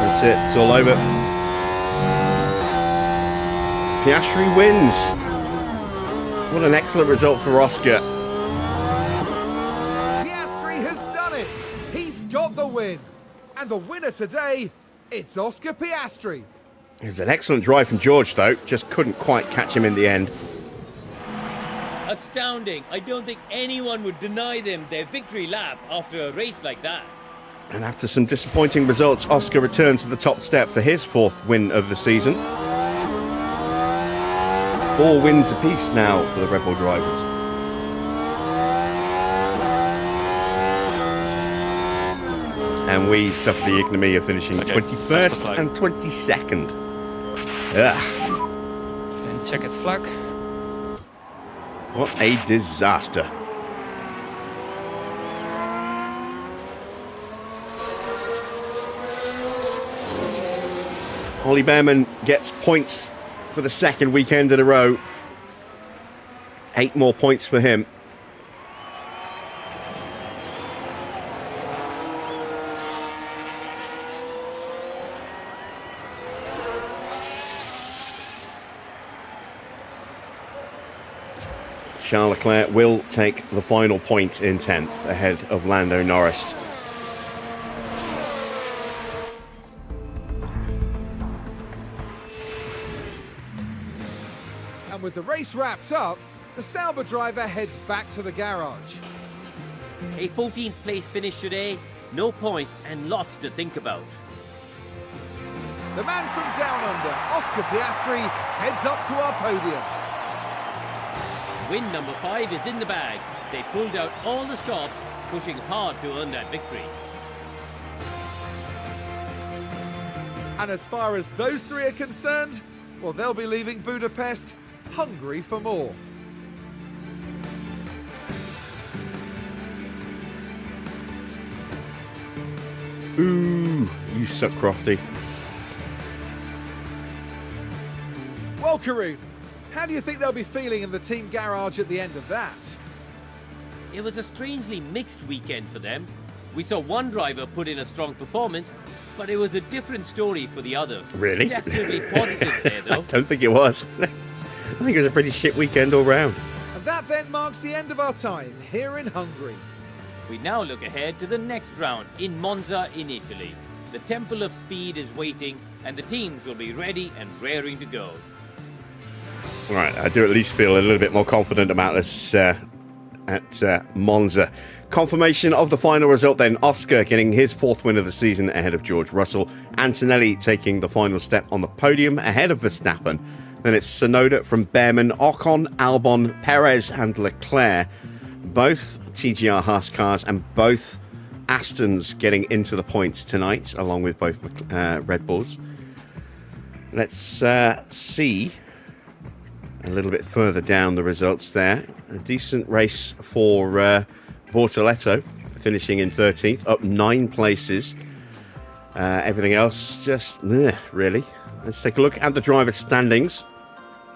That's it. It's all over. Piastri wins. What an excellent result for Oscar. Piastri has done it. He's got the win. And the winner today, it's Oscar Piastri. It was an excellent drive from George, though. Just couldn't quite catch him in the end. Astounding. I don't think anyone would deny them their victory lap after a race like that. And after some disappointing results, Oscar returns to the top step for his 4th win of the season. 4 wins apiece now for the RedBull drivers. And we suffer the ignominy of finishing 21st and 22nd. Ugh. And checkered flag. What a disaster. Ollie Behrman gets points for the 2nd weekend in a row. 8 more points for him. Charles Leclerc will take the final point in 10th ahead of Lando Norris. And with the race wrapped up, the Sauber driver heads back to the garage. A 14th place finish today, no points and lots to think about. The man from down under, Oscar Piastri, heads up to our podium. Win number 5 is in the bag. They pulled out all the stops, pushing hard to earn that victory. And as far as those 3 are concerned, well, they'll be leaving Budapest hungry for more. Ooh, you suck, Crofty. Well, Karun, how do you think they'll be feeling in the team garage at the end of that? It was a strangely mixed weekend for them. We saw one driver put in a strong performance, but it was a different story for the other. Really? Definitely positive there, though. I don't think it was. I think it was a pretty shit weekend all round. And that then marks the end of our time here in Hungary. We now look ahead to the next round in Monza in Italy. The Temple of Speed is waiting, and the teams will be ready and raring to go. All right, I do at least feel a little bit more confident about this at Monza. Confirmation of the final result then. Oscar getting his 4th win of the season ahead of George Russell. Antonelli taking the final step on the podium ahead of Verstappen. Then it's Tsunoda from Behrman, Ocon, Albon, Perez and Leclerc. Both TGR Haas cars and both Astons getting into the points tonight, along with both Red Bulls. Let's see a little bit further down the results there. A decent race for Bortoletto, finishing in 13th, up 9 places. Everything else just really. Let's take a look at the driver standings.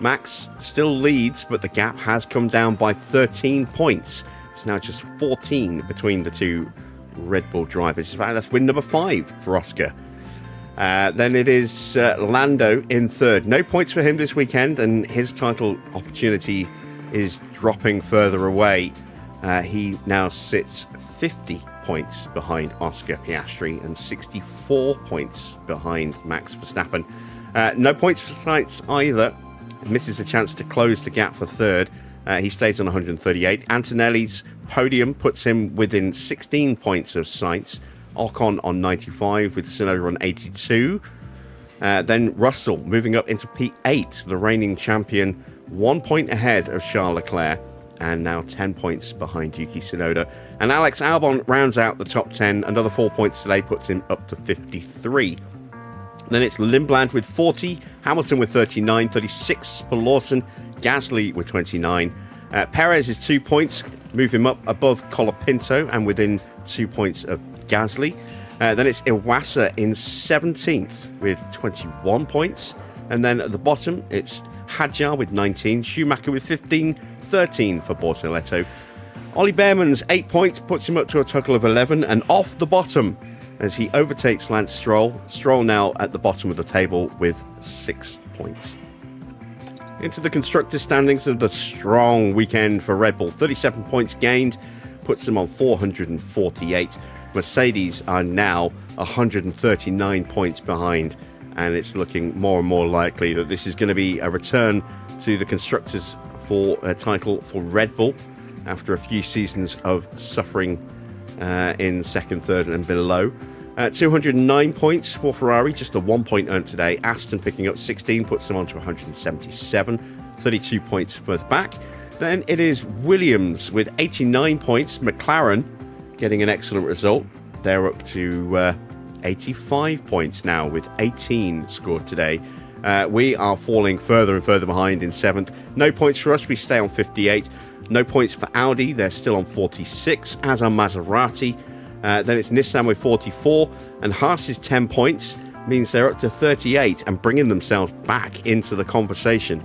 Max still leads, but the gap has come down by 13 points. It's now just 14 between the 2 Red Bull drivers. In fact, that's win number 5 for Oscar. Then it is Lando in 3rd. No points for him this weekend, and his title opportunity is dropping further away. He now sits 50 points behind Oscar Piastri and 64 points behind Max Verstappen. No points for Sainz either. Misses a chance to close the gap for third. He stays on 138. Antonelli's podium puts him within 16 points of Sainz. Ocon on 95 with Tsunoda on 82. Then Russell moving up into P8, the reigning champion, 1 point ahead of Charles Leclerc, and now 10 points behind Yuki Tsunoda. And Alex Albon rounds out the top 10. Another 4 points today puts him up to 53. Then it's Lindblad with 40, Hamilton with 39, 36 for Lawson, Gasly with 29. Perez is 2 points, move him up above Colapinto and within 2 points of Gasly. Then it's Iwasa in 17th with 21 points. And then at the bottom, it's Hadjar with 19, Schumacher with 15, 13 for Bortoletto. Ollie Behrman's 8 points puts him up to a total of 11, and off the bottom as he overtakes Lance Stroll. Stroll now at the bottom of the table with 6 points. Into the constructors' standings of the strong weekend for Red Bull. 37 points gained, puts them on 448. Mercedes are now 139 points behind, and it's looking more and more likely that this is going to be a return to the constructors for a title for Red Bull after a few seasons of suffering in second, third and below. 209 points for Ferrari, just a 1 point earned today. Aston picking up 16, puts them on to 177, 32 points further back. Then it is Williams with 89 points. McLaren getting an excellent result. They're up to 85 points now with 18 scored today. We are falling further and further behind in 7th. No points for us, we stay on 58. No points for Audi, they're still on 46, as are Maserati. Then it's Nissan with 44, and Haas's 10 points means they're up to 38 and bringing themselves back into the conversation.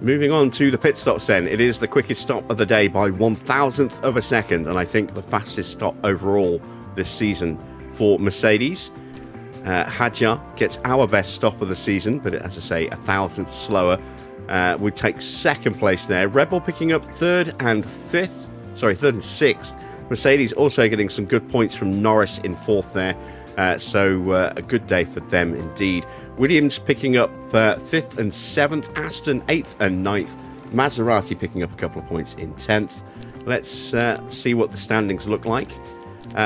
Moving on to the pit stops then. It is the quickest stop of the day by 1,000th of a second, and I think the fastest stop overall this season for Mercedes. Hadjar gets our best stop of the season, but as I say, 1,000th slower. We take second place there. Red Bull picking up third and sixth. Mercedes also getting some good points from Norris in fourth there. So a good day for them indeed. Williams picking up 5th and 7th. Aston 8th and 9th. Maserati picking up a couple of points in 10th. Let's see what the standings look like.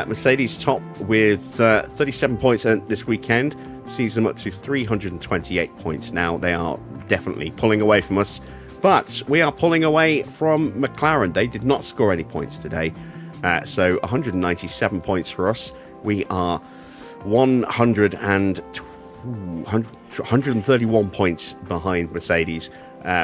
Mercedes top with 37 points earned this weekend. Sees them up to 328 points now. They are definitely pulling away from us. But we are pulling away from McLaren. They did not score any points today. So 197 points for us. We are 131 points behind Mercedes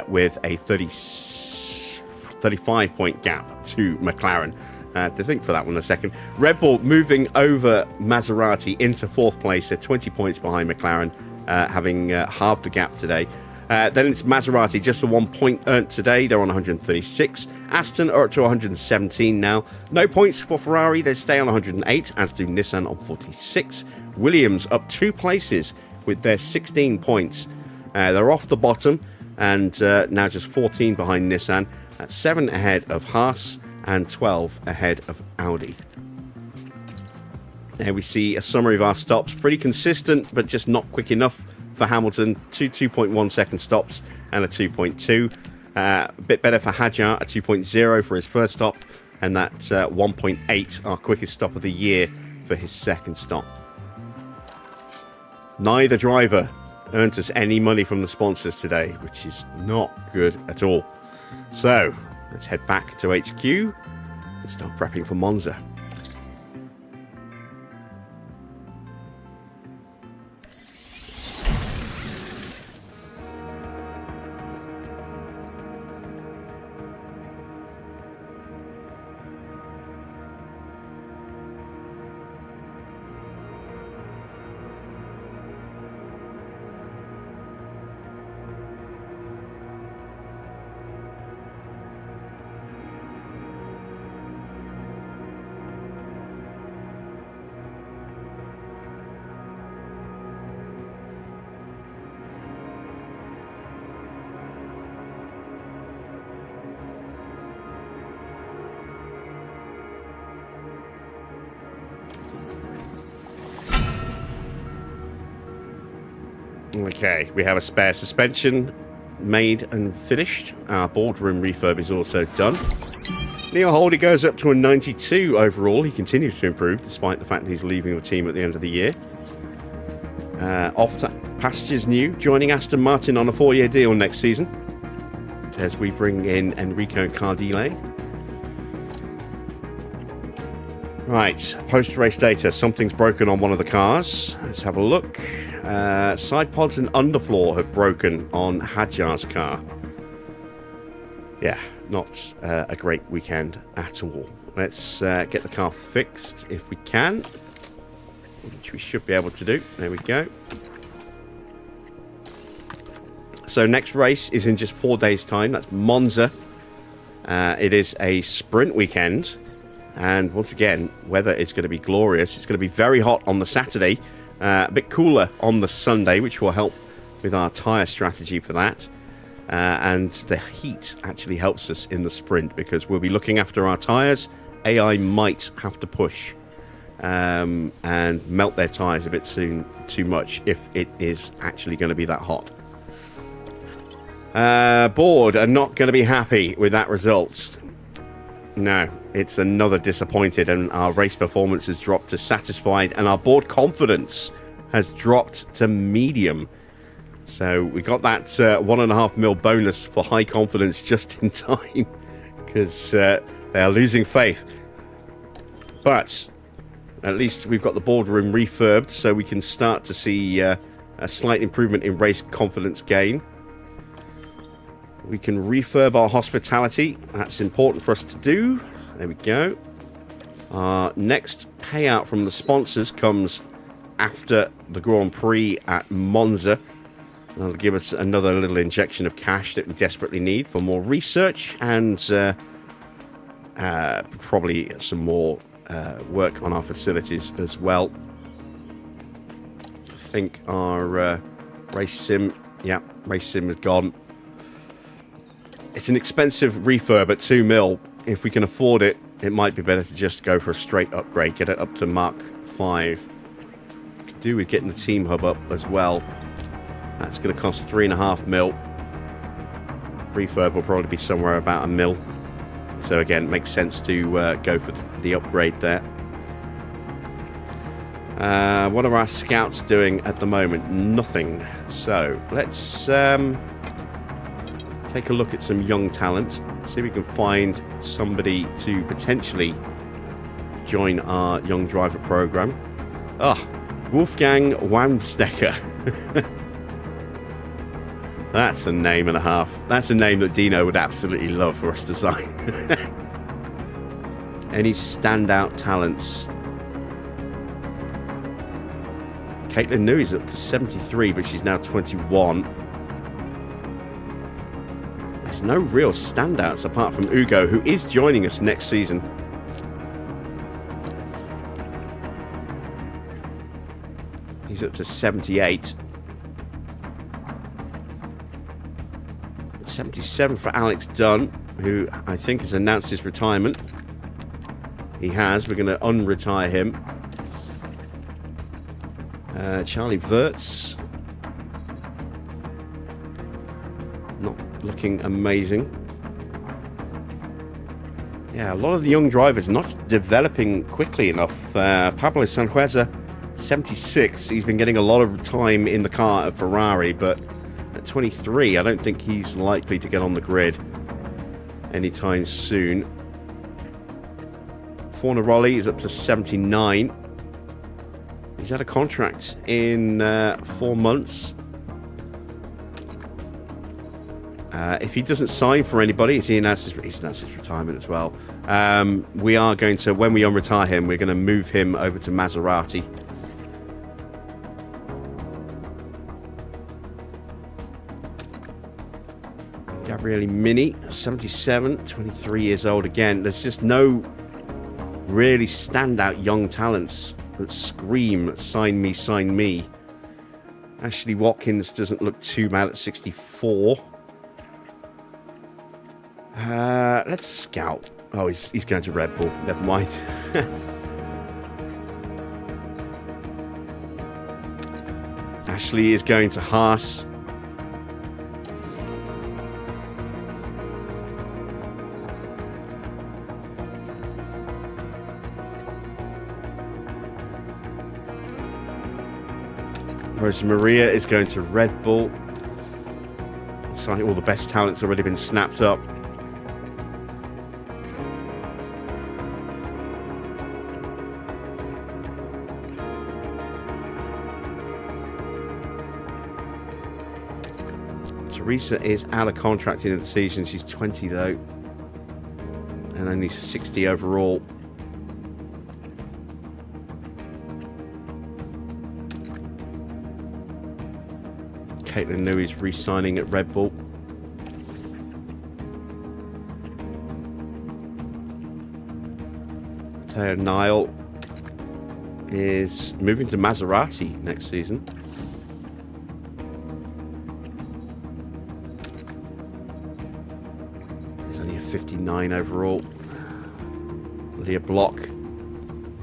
with a 35 point gap to McLaren. To think for that one a second. Red Bull moving over Maserati into fourth place. They're 20 points behind McLaren, having halved the gap today. Then it's Maserati, just a 1 point earned today. They're on 136. Aston are up to 117 now. No points for Ferrari. They stay on 108, as do Nissan on 46. Williams up 2 places with their 16 points. They're off the bottom and now just 14 behind Nissan. That's 7 ahead of Haas and 12 ahead of Audi. There we see a summary of our stops. Pretty consistent, but just not quick enough for Hamilton. 2.1 second stops and a 2.2. A bit better for Hadjar, a 2.0 for his first stop, and that 1.8, our quickest stop of the year, for his second stop. Neither driver earned us any money from the sponsors today, which is not good at all. So let's head back to HQ and start prepping for Monza. Okay, we have a spare suspension made and finished. Our boardroom refurb is also done. Neil Holdy goes up to a 92 overall. He continues to improve despite the fact that he's leaving the team at the end of the year. Off to pastures new, joining Aston Martin on a 4-year deal next season as we bring in Enrico Cardile. Right, post-race data. Something's broken on one of the cars. Let's have a look. Side pods and underfloor have broken on Hadjar's car. Yeah, not a great weekend at all. Let's get the car fixed if we can, which we should be able to do. There we go. So next race is in just 4 days' time. That's Monza. It is a sprint weekend. And once again, weather is going to be glorious. It's going to be very hot on the Saturday. A bit cooler on the Sunday, which will help with our tyre strategy for that. And the heat actually helps us in the sprint because we'll be looking after our tyres. AI might have to push and melt their tyres a bit soon, too much, if it is actually going to be that hot. Board are not going to be happy with that result. No, it's another disappointed, and our race performance has dropped to satisfied, and our board confidence has dropped to medium. So we got that 1.5 mil bonus for high confidence just in time because they are losing faith. But at least we've got the boardroom refurbed, so we can start to see a slight improvement in race confidence gain. We can refurb our hospitality. That's important for us to do. There we go. Our next payout from the sponsors comes after the Grand Prix at Monza. That'll give us another little injection of cash that we desperately need for more research and probably some more work on our facilities as well. I think our race sim, yeah, race sim is gone. It's an expensive refurb at 2 mil. If we can afford it, it might be better to just go for a straight upgrade, get it up to Mark 5. Could do with getting the team hub up as well. That's going to cost 3.5 mil. Refurb will probably be somewhere about 1 mil. So again, it makes sense to go for the upgrade there. What are our scouts doing at the moment? Nothing. So let's take a look at some young talent. See if we can find somebody to potentially join our young driver program. Wolfgang Wamstecker. That's a name and a half. That's a name that Dino would absolutely love for us to sign. Any standout talents? Caitlin Newey's up to 73, but she's now 21. There's no real standouts apart from Ugo, who is joining us next season. He's up to 78. 77 for Alex Dunn, who I think has announced his retirement. He has. We're going to unretire him. Charlie Wirtz. Not looking amazing. Yeah, a lot of the young drivers not developing quickly enough. Pablo Sanhueza, 76. He's been getting a lot of time in the car at Ferrari, but at 23, I don't think he's likely to get on the grid anytime soon. Fornaroli is up to 79. He's had a contract in 4 months. If he doesn't sign for anybody, he's announced his retirement as well. We are going to, when we unretire him, we're going to move him over to Maserati. Gabriele Mini, 77, 23 years old again. There's just no really standout young talents that scream, sign me, sign me. Ashley Watkins doesn't look too bad at 64. Let's scout. Oh, he's going to Red Bull. Never mind. obviously is going to Haas. Rosa Maria is going to Red Bull. It's like all the best talent's already been snapped up. Teresa is out of contract in the season. She's 20 though, and only 60 overall. Caitlin New is re-signing at Red Bull. Teo Nile is moving to Maserati next season. He's only a 59 overall. Leah Block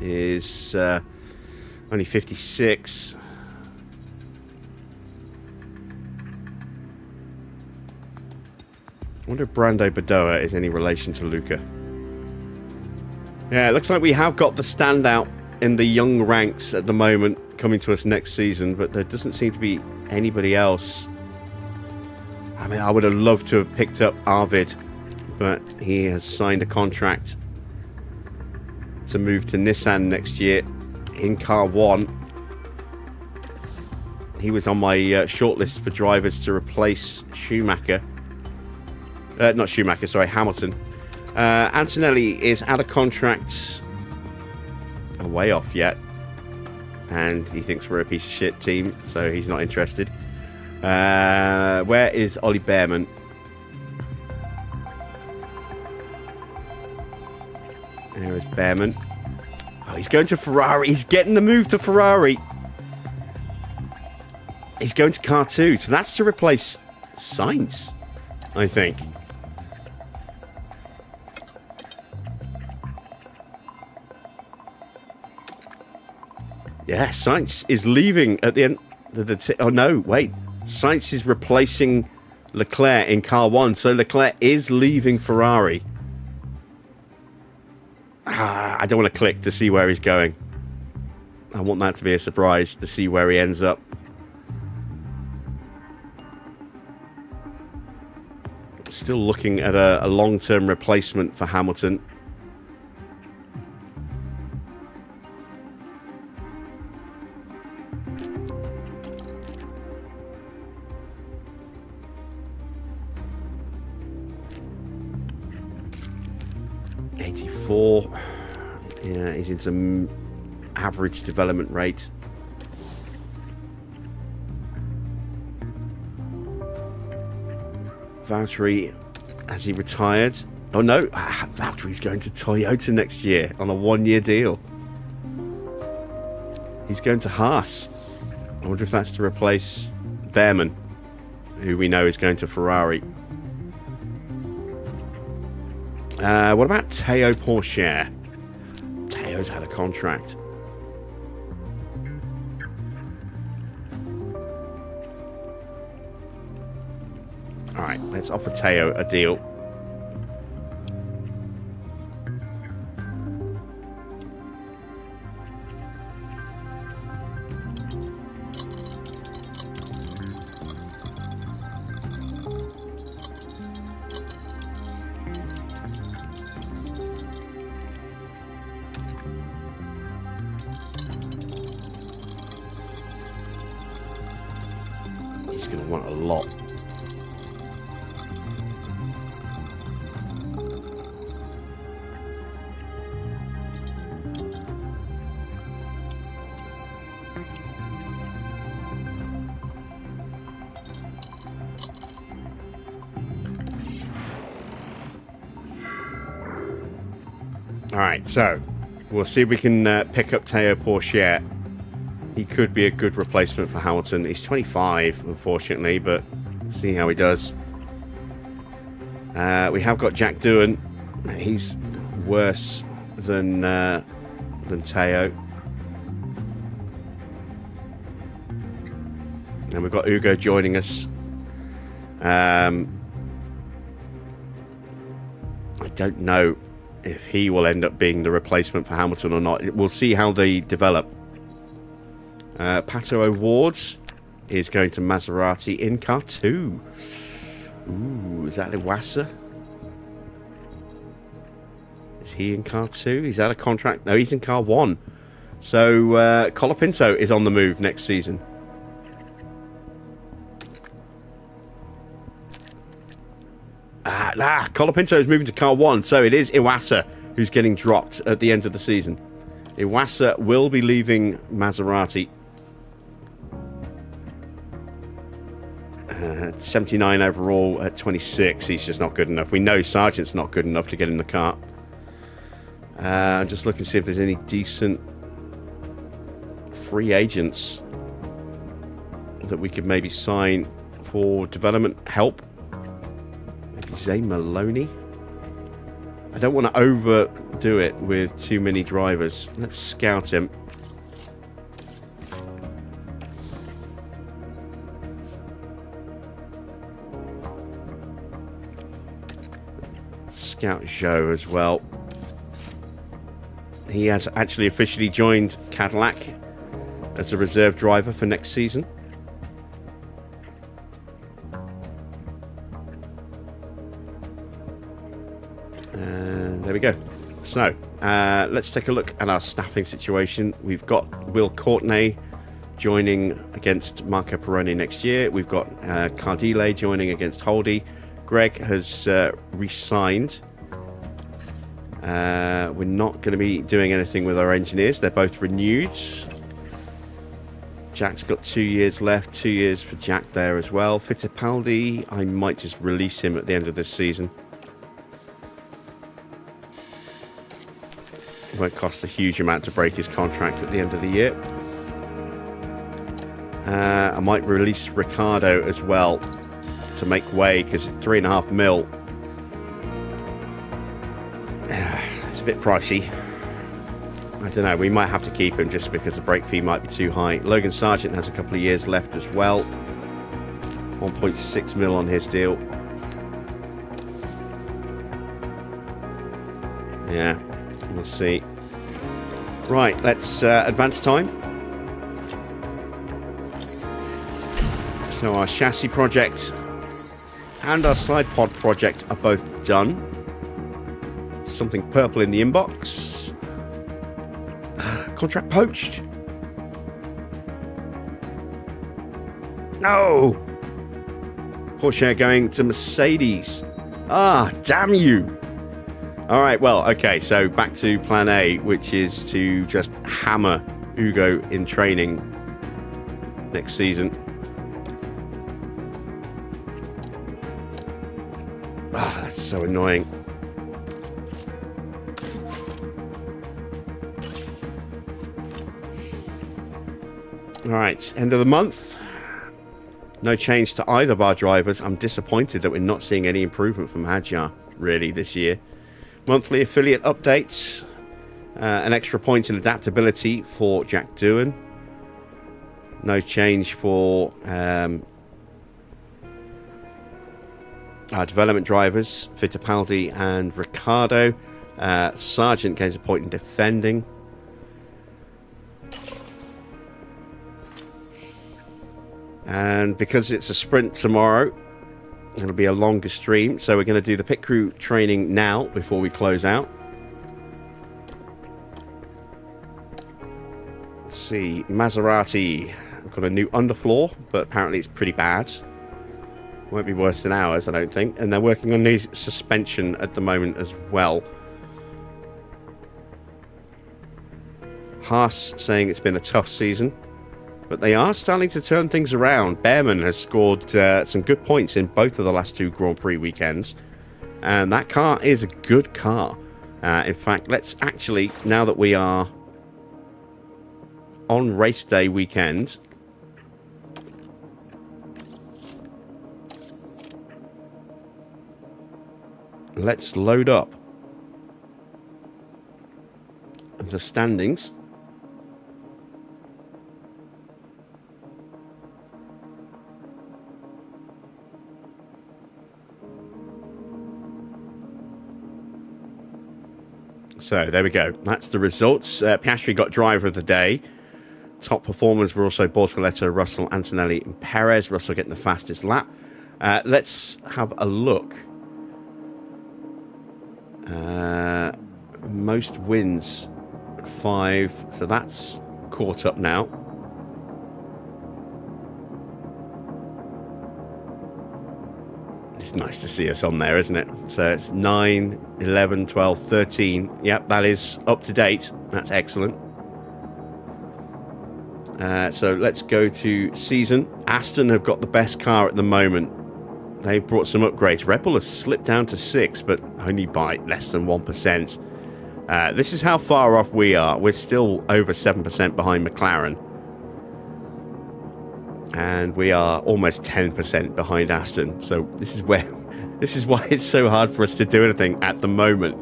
is only 56. I wonder if Brando Badoa is any relation to Luca. Yeah, it looks like we have got the standout in the young ranks at the moment coming to us next season, but there doesn't seem to be anybody else. I mean, I would have loved to have picked up Arvid, but he has signed a contract to move to Nissan next year in Car 1. He was on my shortlist for drivers to replace Schumacher. Not Schumacher, sorry, Hamilton. Antonelli is out of contract, a way off yet, and he thinks we're a piece of shit team, so he's not interested. Where is Ollie Behrman? There is Behrman. Oh, he's going to Ferrari. He's getting the move to Ferrari. He's going to Car 2, so that's to replace Sainz, I think. Yeah, Sainz is leaving at the end of the... oh, no, wait. Sainz is replacing Leclerc in Car 1, so Leclerc is leaving Ferrari. I don't want to click to see where he's going. I want that to be a surprise to see where he ends up. Still looking at a long-term replacement for Hamilton. Yeah, he's into average development rate. Valtteri, has he retired? Oh no, Valtteri's going to Toyota next year on a 1-year deal. He's going to Haas. I wonder if that's to replace Behrman, who we know is going to Ferrari. What about Teo Pourchaire? Teo's had a contract. Alright, let's offer Teo a deal. He's going to want a lot. Alright, so we'll see if we can pick up Teo Pourchaire. He could be a good replacement for Hamilton. He's 25, unfortunately, but see how he does. We have got Jack Doohan. He's worse than Teo. And we've got Ugo joining us. I don't know if he will end up being the replacement for Hamilton or not. We'll see how they develop. Pato Awards is going to Maserati in car 2. Ooh, is that Iwasa? Is he in car 2? He's out of contract. No, he's in car 1. So Colapinto is on the move next season. Colapinto is moving to car 1, so it is Iwasa who's getting dropped at the end of the season. Iwasa will be leaving Maserati. 79 overall at 26. He's just not good enough. We know Sargent's not good enough to get in the car. I'm just looking to see if there's any decent free agents that we could maybe sign for development help. Maybe Zay Maloney. I don't want to overdo it with too many drivers. Let's scout him. Scout Joe as well. He has actually officially joined Cadillac as a reserve driver for next season. And there we go. So, let's take a look at our staffing situation. We've got Will Courtney joining against Marco Peroni next year. We've got Cardile joining against Holdy. Greg has re-signed. We're not going to be doing anything with our engineers. They're both renewed. Jack's got 2 years left. 2 years for Jack there as well. Fittipaldi, I might just release him at the end of this season. It won't cost a huge amount to break his contract at the end of the year. I might release Ricardo as well to make way, because it's 3.5 mil. It's a bit pricey. I don't know, we might have to keep him just because the break fee might be too high. Logan Sargent has a couple of years left as well. 1.6 mil on his deal. Yeah, we'll see. Right, let's advance time. So our chassis project and our side pod project are both done. Something purple in the inbox. Contract poached. No. Porsche going to Mercedes. Ah, damn you. All right, well, okay, so back to plan A, which is to just hammer Ugo in training next season. Ah, that's so annoying. All right, end of the month. No change to either of our drivers. I'm disappointed that we're not seeing any improvement from Hadjar, really, this year. Monthly affiliate updates. An extra point in adaptability for Jack Doohan. No change for our development drivers, Fittipaldi and Ricardo. Sargent gains a point in defending. And because it's a sprint tomorrow, it'll be a longer stream. So we're going to do the pit crew training now before we close out. Let's see. Maserati. I've got a new underfloor, but apparently it's pretty bad. Won't be worse than ours, I don't think. And they're working on new suspension at the moment as well. Haas saying it's been a tough season, but they are starting to turn things around. Behrman has scored some good points in both of the last two Grand Prix weekends. And that car is a good car. In fact, let's actually, now that we are on race day weekend, let's load up the standings. So there we go. That's the results. Piastri got driver of the day. Top performers were also Bortoleto, Russell, Antonelli, and Perez. Russell getting the fastest lap. Let's have a look. Most wins, 5. So that's caught up now. It's nice to see us on there, isn't it? So it's 9, 11, 12, 13. Yep, that is up to date. That's excellent. So let's go to season. Aston have got the best car at the moment. They've brought some upgrades. RedBull has slipped down to 6, but only by less than 1%. This is how far off we are. We're still over 7% behind McLaren. And we are almost 10% behind Aston. So this is why it's so hard for us to do anything at the moment.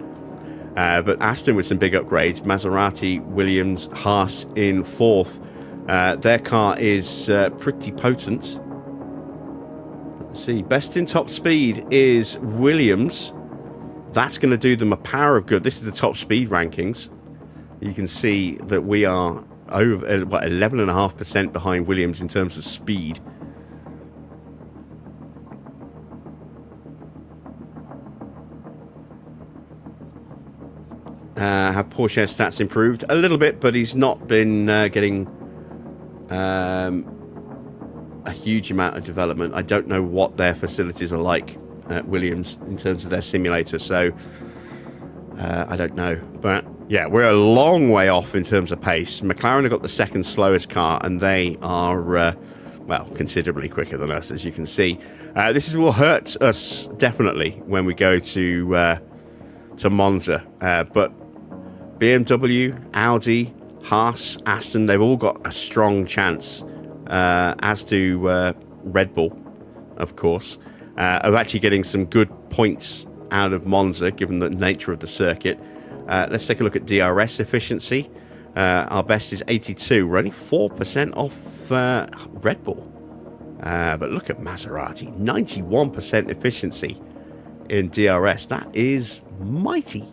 But Aston with some big upgrades. Maserati, Williams, Haas in 4th. Their car is pretty potent. Let's see. Best in top speed is Williams. That's going to do them a power of good. This is the top speed rankings. You can see that we are over 11.5% behind Williams in terms of speed. Have Porsche stats improved a little bit, but he's not been getting a huge amount of development. I don't know what their facilities are like at Williams in terms of their simulator, so I don't know. But yeah, we're a long way off in terms of pace. McLaren have got the second slowest car, and they are, well, considerably quicker than us, as you can see. This will hurt us definitely when we go to Monza. But BMW, Audi, Haas, Aston, they've all got a strong chance, as do RedBull, of course, of actually getting some good points out of Monza, given the nature of the circuit. Let's take a look at DRS efficiency. Our best is 82. We're only 4% off RedBull. But look at Maserati, 91% efficiency in DRS. That is mighty.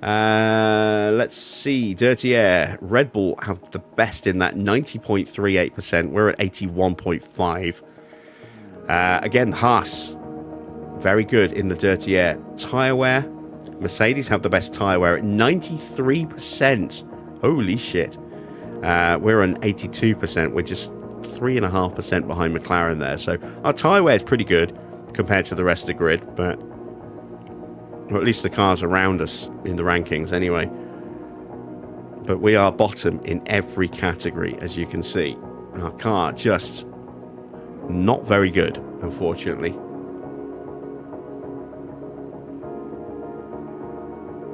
Let's see. Dirty air. RedBull have the best in that, 90.38%. We're at 81.5. Again, Haas, very good in the dirty air. Tyre wear. Mercedes have the best tyre wear at 93%. Holy shit. We're on 82%. We're just 3.5% behind McLaren there. So our tyre wear is pretty good compared to the rest of the grid, but or at least the cars around us in the rankings anyway. But we are bottom in every category, as you can see. Our car just not very good, unfortunately.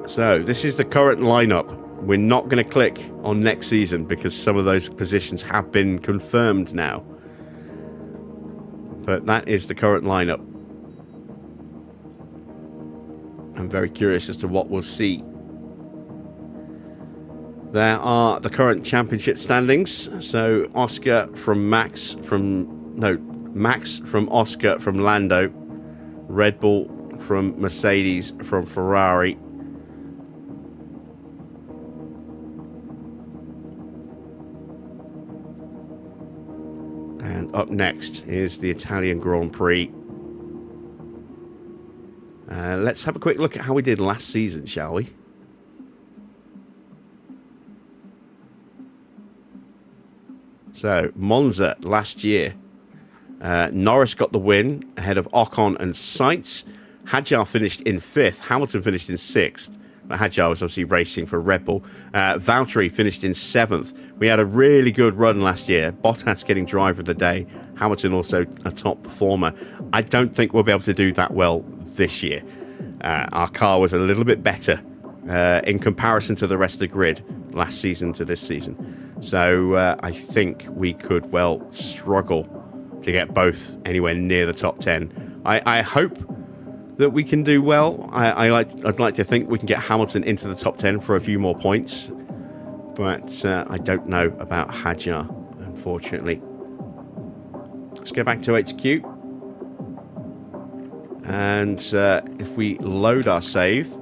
So this is the current lineup. We're not going to click on next season because some of those positions have been confirmed now. But that is the current lineup. I'm very curious as to what we'll see. There are the current championship standings. So Oscar from Max from Oscar from Lando, RedBull from Mercedes from Ferrari, and up next is the Italian Grand Prix. Let's have a quick look at how we did last season, shall we? So, Monza last year. Norris got the win ahead of Ocon and Sainz. Hadjar finished in 5th. Hamilton finished in 6th. But Hadjar was obviously racing for RedBull. Valtteri finished in 7th. We had a really good run last year. Bottas getting driver of the day. Hamilton also a top performer. I don't think we'll be able to do that well this year. Our car was a little bit better in comparison to the rest of the grid last season to this season. So I think we could well struggle to get both anywhere near the top 10. I hope that we can do well. I'd like to think we can get Hamilton into the top 10 for a few more points. But I don't know about Hadjar, unfortunately. Let's go back to HQ. And if we load our save,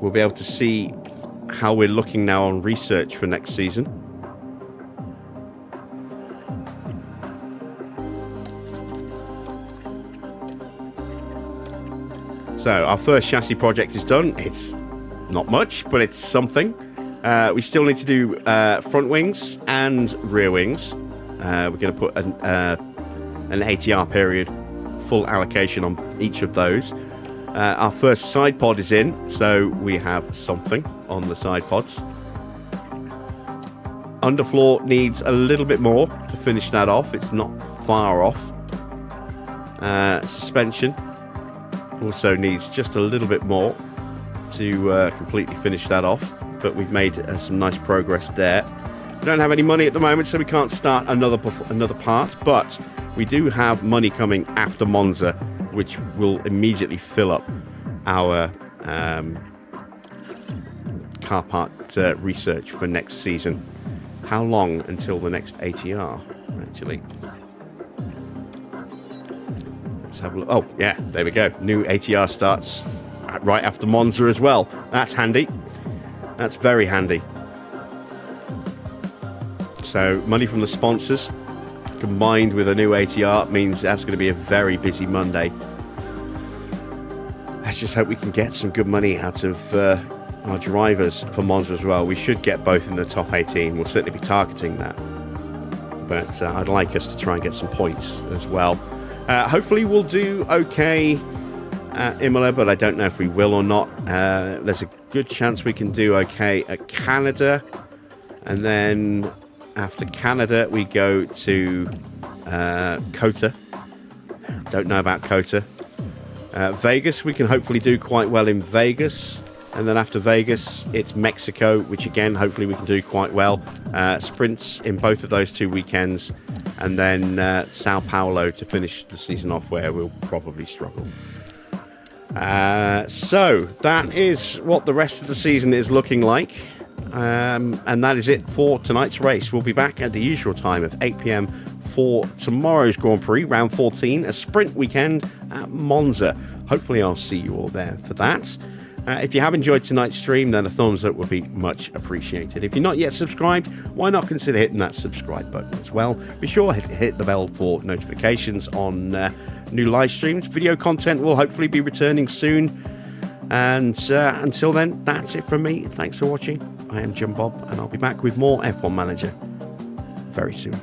we'll be able to see how we're looking now on research for next season. So our first chassis project is done. It's not much, but it's something. We still need to do front wings and rear wings. We're going to put an ATR period full allocation on each of those. Our first side pod is in, so we have something on the side pods. Underfloor needs a little bit more to finish that off. It's not far off. Suspension also needs just a little bit more to completely finish that off, but we've made some nice progress there. We don't have any money at the moment, so we can't start another part, but we do have money coming after Monza, which will immediately fill up our car part research for next season. How long until the next ATR, actually? Let's have a look. Oh, yeah, there we go. New ATR starts right after Monza as well. That's handy. That's very handy. So money from the sponsors combined with a new ATR means that's going to be a very busy Monday. Let's just hope we can get some good money out of our drivers for Monza as well. We should get both in the top 18. We'll certainly be targeting that. But I'd like us to try and get some points as well. Hopefully we'll do okay at Imola, but I don't know if we will or not. There's a good chance we can do okay at Canada. And then after Canada, we go to COTA. Don't know about COTA. Vegas, we can hopefully do quite well in Vegas. And then after Vegas, it's Mexico, which again, hopefully we can do quite well. Sprints in both of those 2 weekends. And then Sao Paulo to finish the season off, where we'll probably struggle. So that is what the rest of the season is looking like. And that is it for tonight's race. We'll be back at the usual time of 8 p.m. for tomorrow's Grand Prix, round 14, a sprint weekend at Monza. Hopefully I'll see you all there for that. If you have enjoyed tonight's stream, then a thumbs up would be much appreciated. If you're not yet subscribed, why not consider hitting that subscribe button as well? Be sure to hit the bell for notifications on new live streams. Video content will hopefully be returning soon. And until then, that's it from me. Thanks for watching. I am Jim Bob, and I'll be back with more F1 Manager very soon.